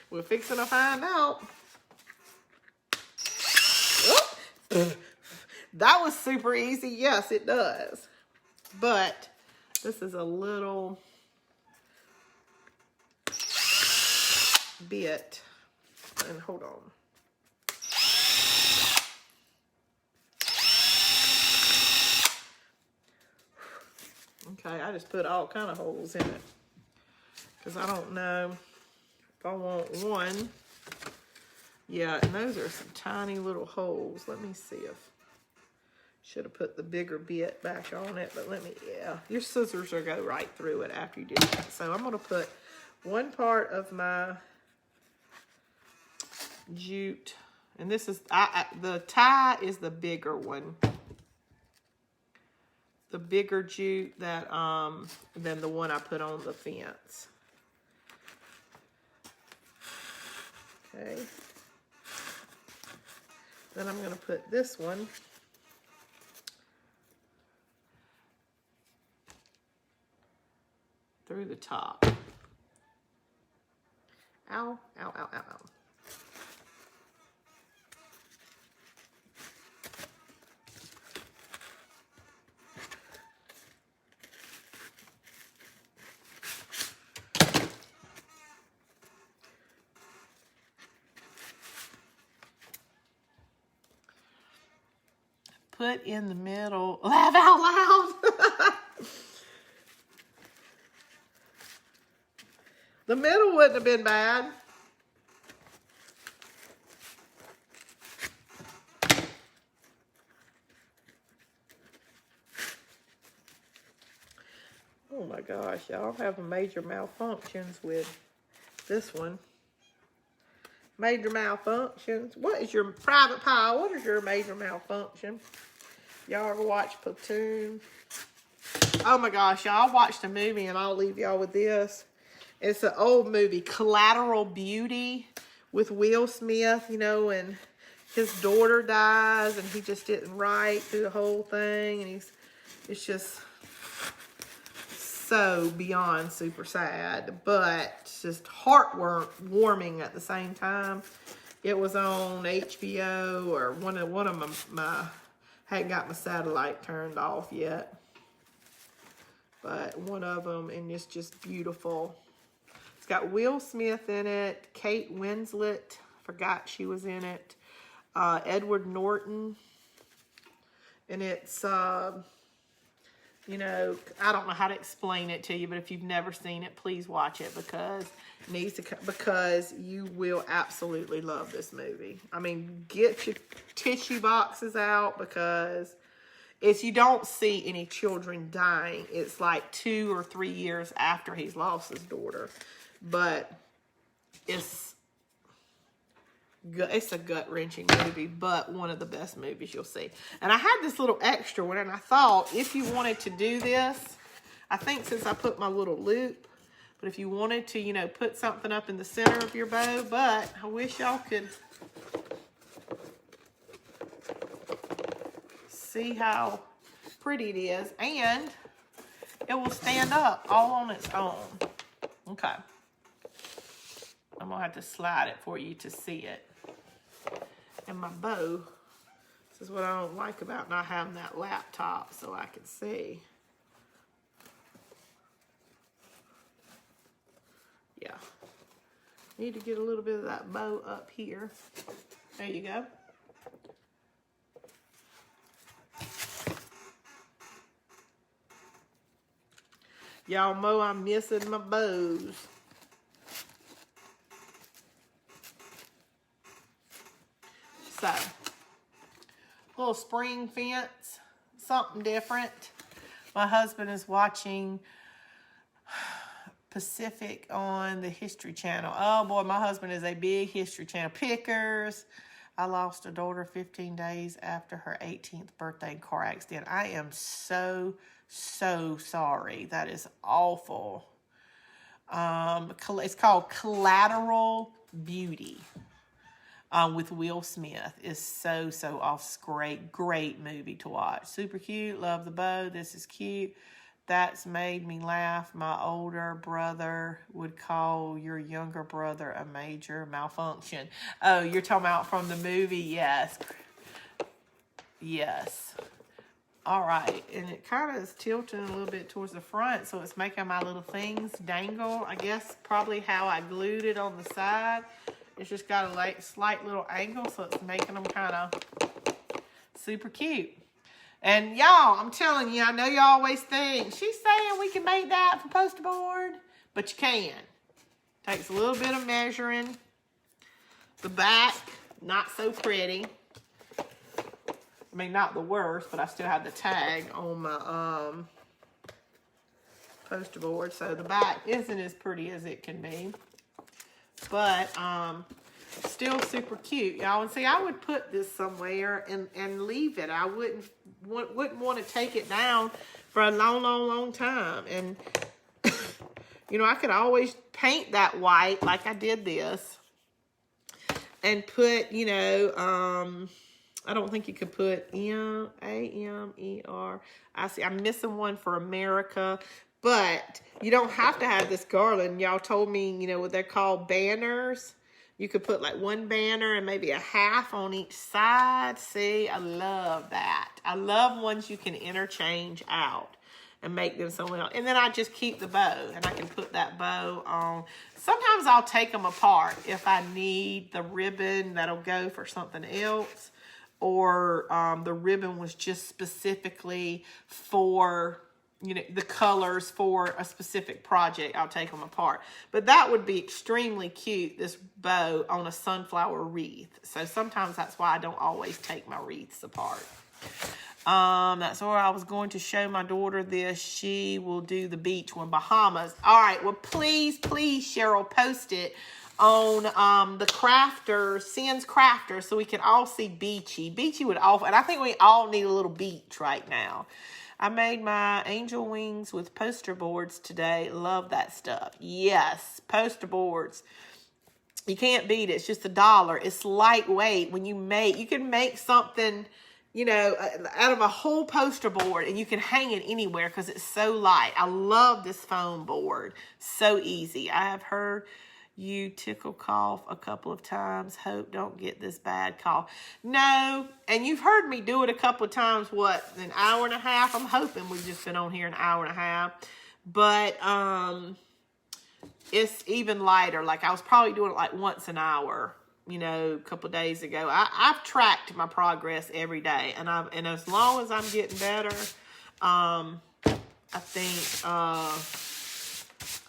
We're fixing to find out. Oh. That was super easy. Yes, it does. But this is a little bit. And hold on. Okay, I just put all kind of holes in it. Because I don't know if I want one. Yeah, and those are some tiny little holes. Let me see if... Should have put the bigger bit back on it, but yeah. Your scissors will go right through it after you do that. So I'm going to put one part of my jute, and this is, the tie is the bigger one. The bigger jute that, than the one I put on the fence. Okay. Then I'm going to put this one through the top. Ow, ow, ow, ow, ow. Put in the middle. Laugh out loud. The middle wouldn't have been bad. Oh my gosh, y'all, I'm having major malfunctions with this one. Major malfunctions. What is your Private Pie? What is your major malfunction? Y'all ever watch Platoon? Oh my gosh, y'all, I watched a movie and I'll leave y'all with this. It's an old movie, Collateral Beauty, with Will Smith, you know, and his daughter dies and he just didn't write through the whole thing. And it's just so beyond super sad, but just heartwarming at the same time. It was on HBO or one of my hadn't got my satellite turned off yet, but one of them, and it's just beautiful. It's got Will Smith in it, Kate Winslet, forgot she was in it, Edward Norton, and it's you know, I don't know how to explain it to you, but if you've never seen it, please watch it because you will absolutely love this movie. I mean, get your tissue boxes out because you don't see any children dying. It's like 2 or 3 years after he's lost his daughter, but it's a gut-wrenching movie, but one of the best movies you'll see. And I had this little extra one, and I thought if you wanted to do this, I think since I put my little loop, but if you wanted to, you know, put something up in the center of your bow, but I wish y'all could see how pretty it is, and it will stand up all on its own. Okay. I'm going to have to slide it for you to see it. And my bow, this is what I don't like about not having that laptop so I can see. Yeah. Need to get a little bit of that bow up here. There you go. Y'all know I'm missing my bows. So, little spring fence, something different. My husband is watching Pacific on the History Channel. Oh boy, my husband is a big History Channel. Pickers. I lost a daughter 15 days after her 18th birthday car accident. I am so sorry. That is awful. It's called Collateral Beauty. With Will Smith is so awesome. Great movie to watch. Super cute. Love the bow. This is cute. That's made me laugh. My older brother would call your younger brother a major malfunction. Oh, you're talking about from the movie? Yes. Yes. All right. And it kind of is tilting a little bit towards the front, so it's making my little things dangle. I guess probably how I glued it on the side. It's just got a slight little angle, so it's making them kind of super cute. And y'all, I'm telling you, I know you always think, she's saying we can make that for poster board, but you can. Takes a little bit of measuring. The back, not so pretty. I mean, not the worst, but I still have the tag on my poster board, so the back isn't as pretty as it can be. But still super cute, y'all. And see, I would put this somewhere and leave it. I wouldn't want to take it down for a long time. And you know, I could always paint that white like I did this, and put, you know, I don't think you could put AMER. I see. I'm missing one for America. But you don't have to have this garland. Y'all told me, you know, what they're called, banners. You could put like one banner and maybe a half on each side. See, I love that. I love ones you can interchange out and make them somewhere else. And then I just keep the bow, and I can put that bow on. Sometimes I'll take them apart if I need the ribbon that'll go for something else, or the ribbon was just specifically for, you know, the colors for a specific project. I'll take them apart. But that would be extremely cute, this bow on a sunflower wreath. So sometimes that's why I don't always take my wreaths apart. That's where I was going to show my daughter this. She will do the beach one, Bahamas. All right, well, please, Cheryl, post it on the Crafter, Sin's Crafter, so we can all see Beachy. Beachy would offer, and I think we all need a little beach right now. I made my angel wings with poster boards today. Love that stuff. Yes, poster boards. You can't beat it. It's just $1. It's lightweight. When you can make something, you know, out of a whole poster board, and you can hang it anywhere because it's so light. I love this foam board. So easy. I have heard you tickle cough a couple of times. Hope don't get this bad cough. No, and you've heard me do it a couple of times, what, an hour and a half? I'm hoping we've just been on here an hour and a half. But it's even lighter. Like I was probably doing it like once an hour, you know, a couple of days ago. I've tracked my progress every day, and as long as I'm getting better, I think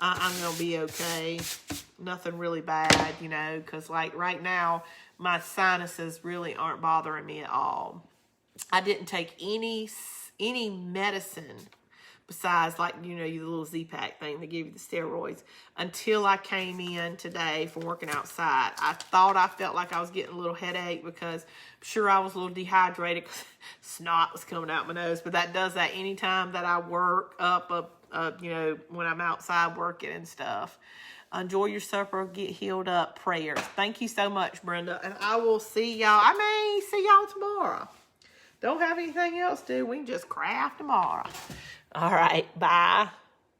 I'm gonna be okay. Nothing really bad, you know, because like right now my sinuses really aren't bothering me at all. I didn't take any medicine besides, like, you know, the little Z-Pack thing they give you, the steroids, until I came in today from working outside. I thought I felt like I was getting a little headache because I'm sure I was a little dehydrated because snot was coming out my nose. But that does that anytime that I work you know, when I'm outside working and stuff. Enjoy your supper, get healed up, prayers. Thank you so much, Brenda. And I will see y'all. I may see y'all tomorrow. Don't have anything else to do. We can just craft tomorrow. All right, bye.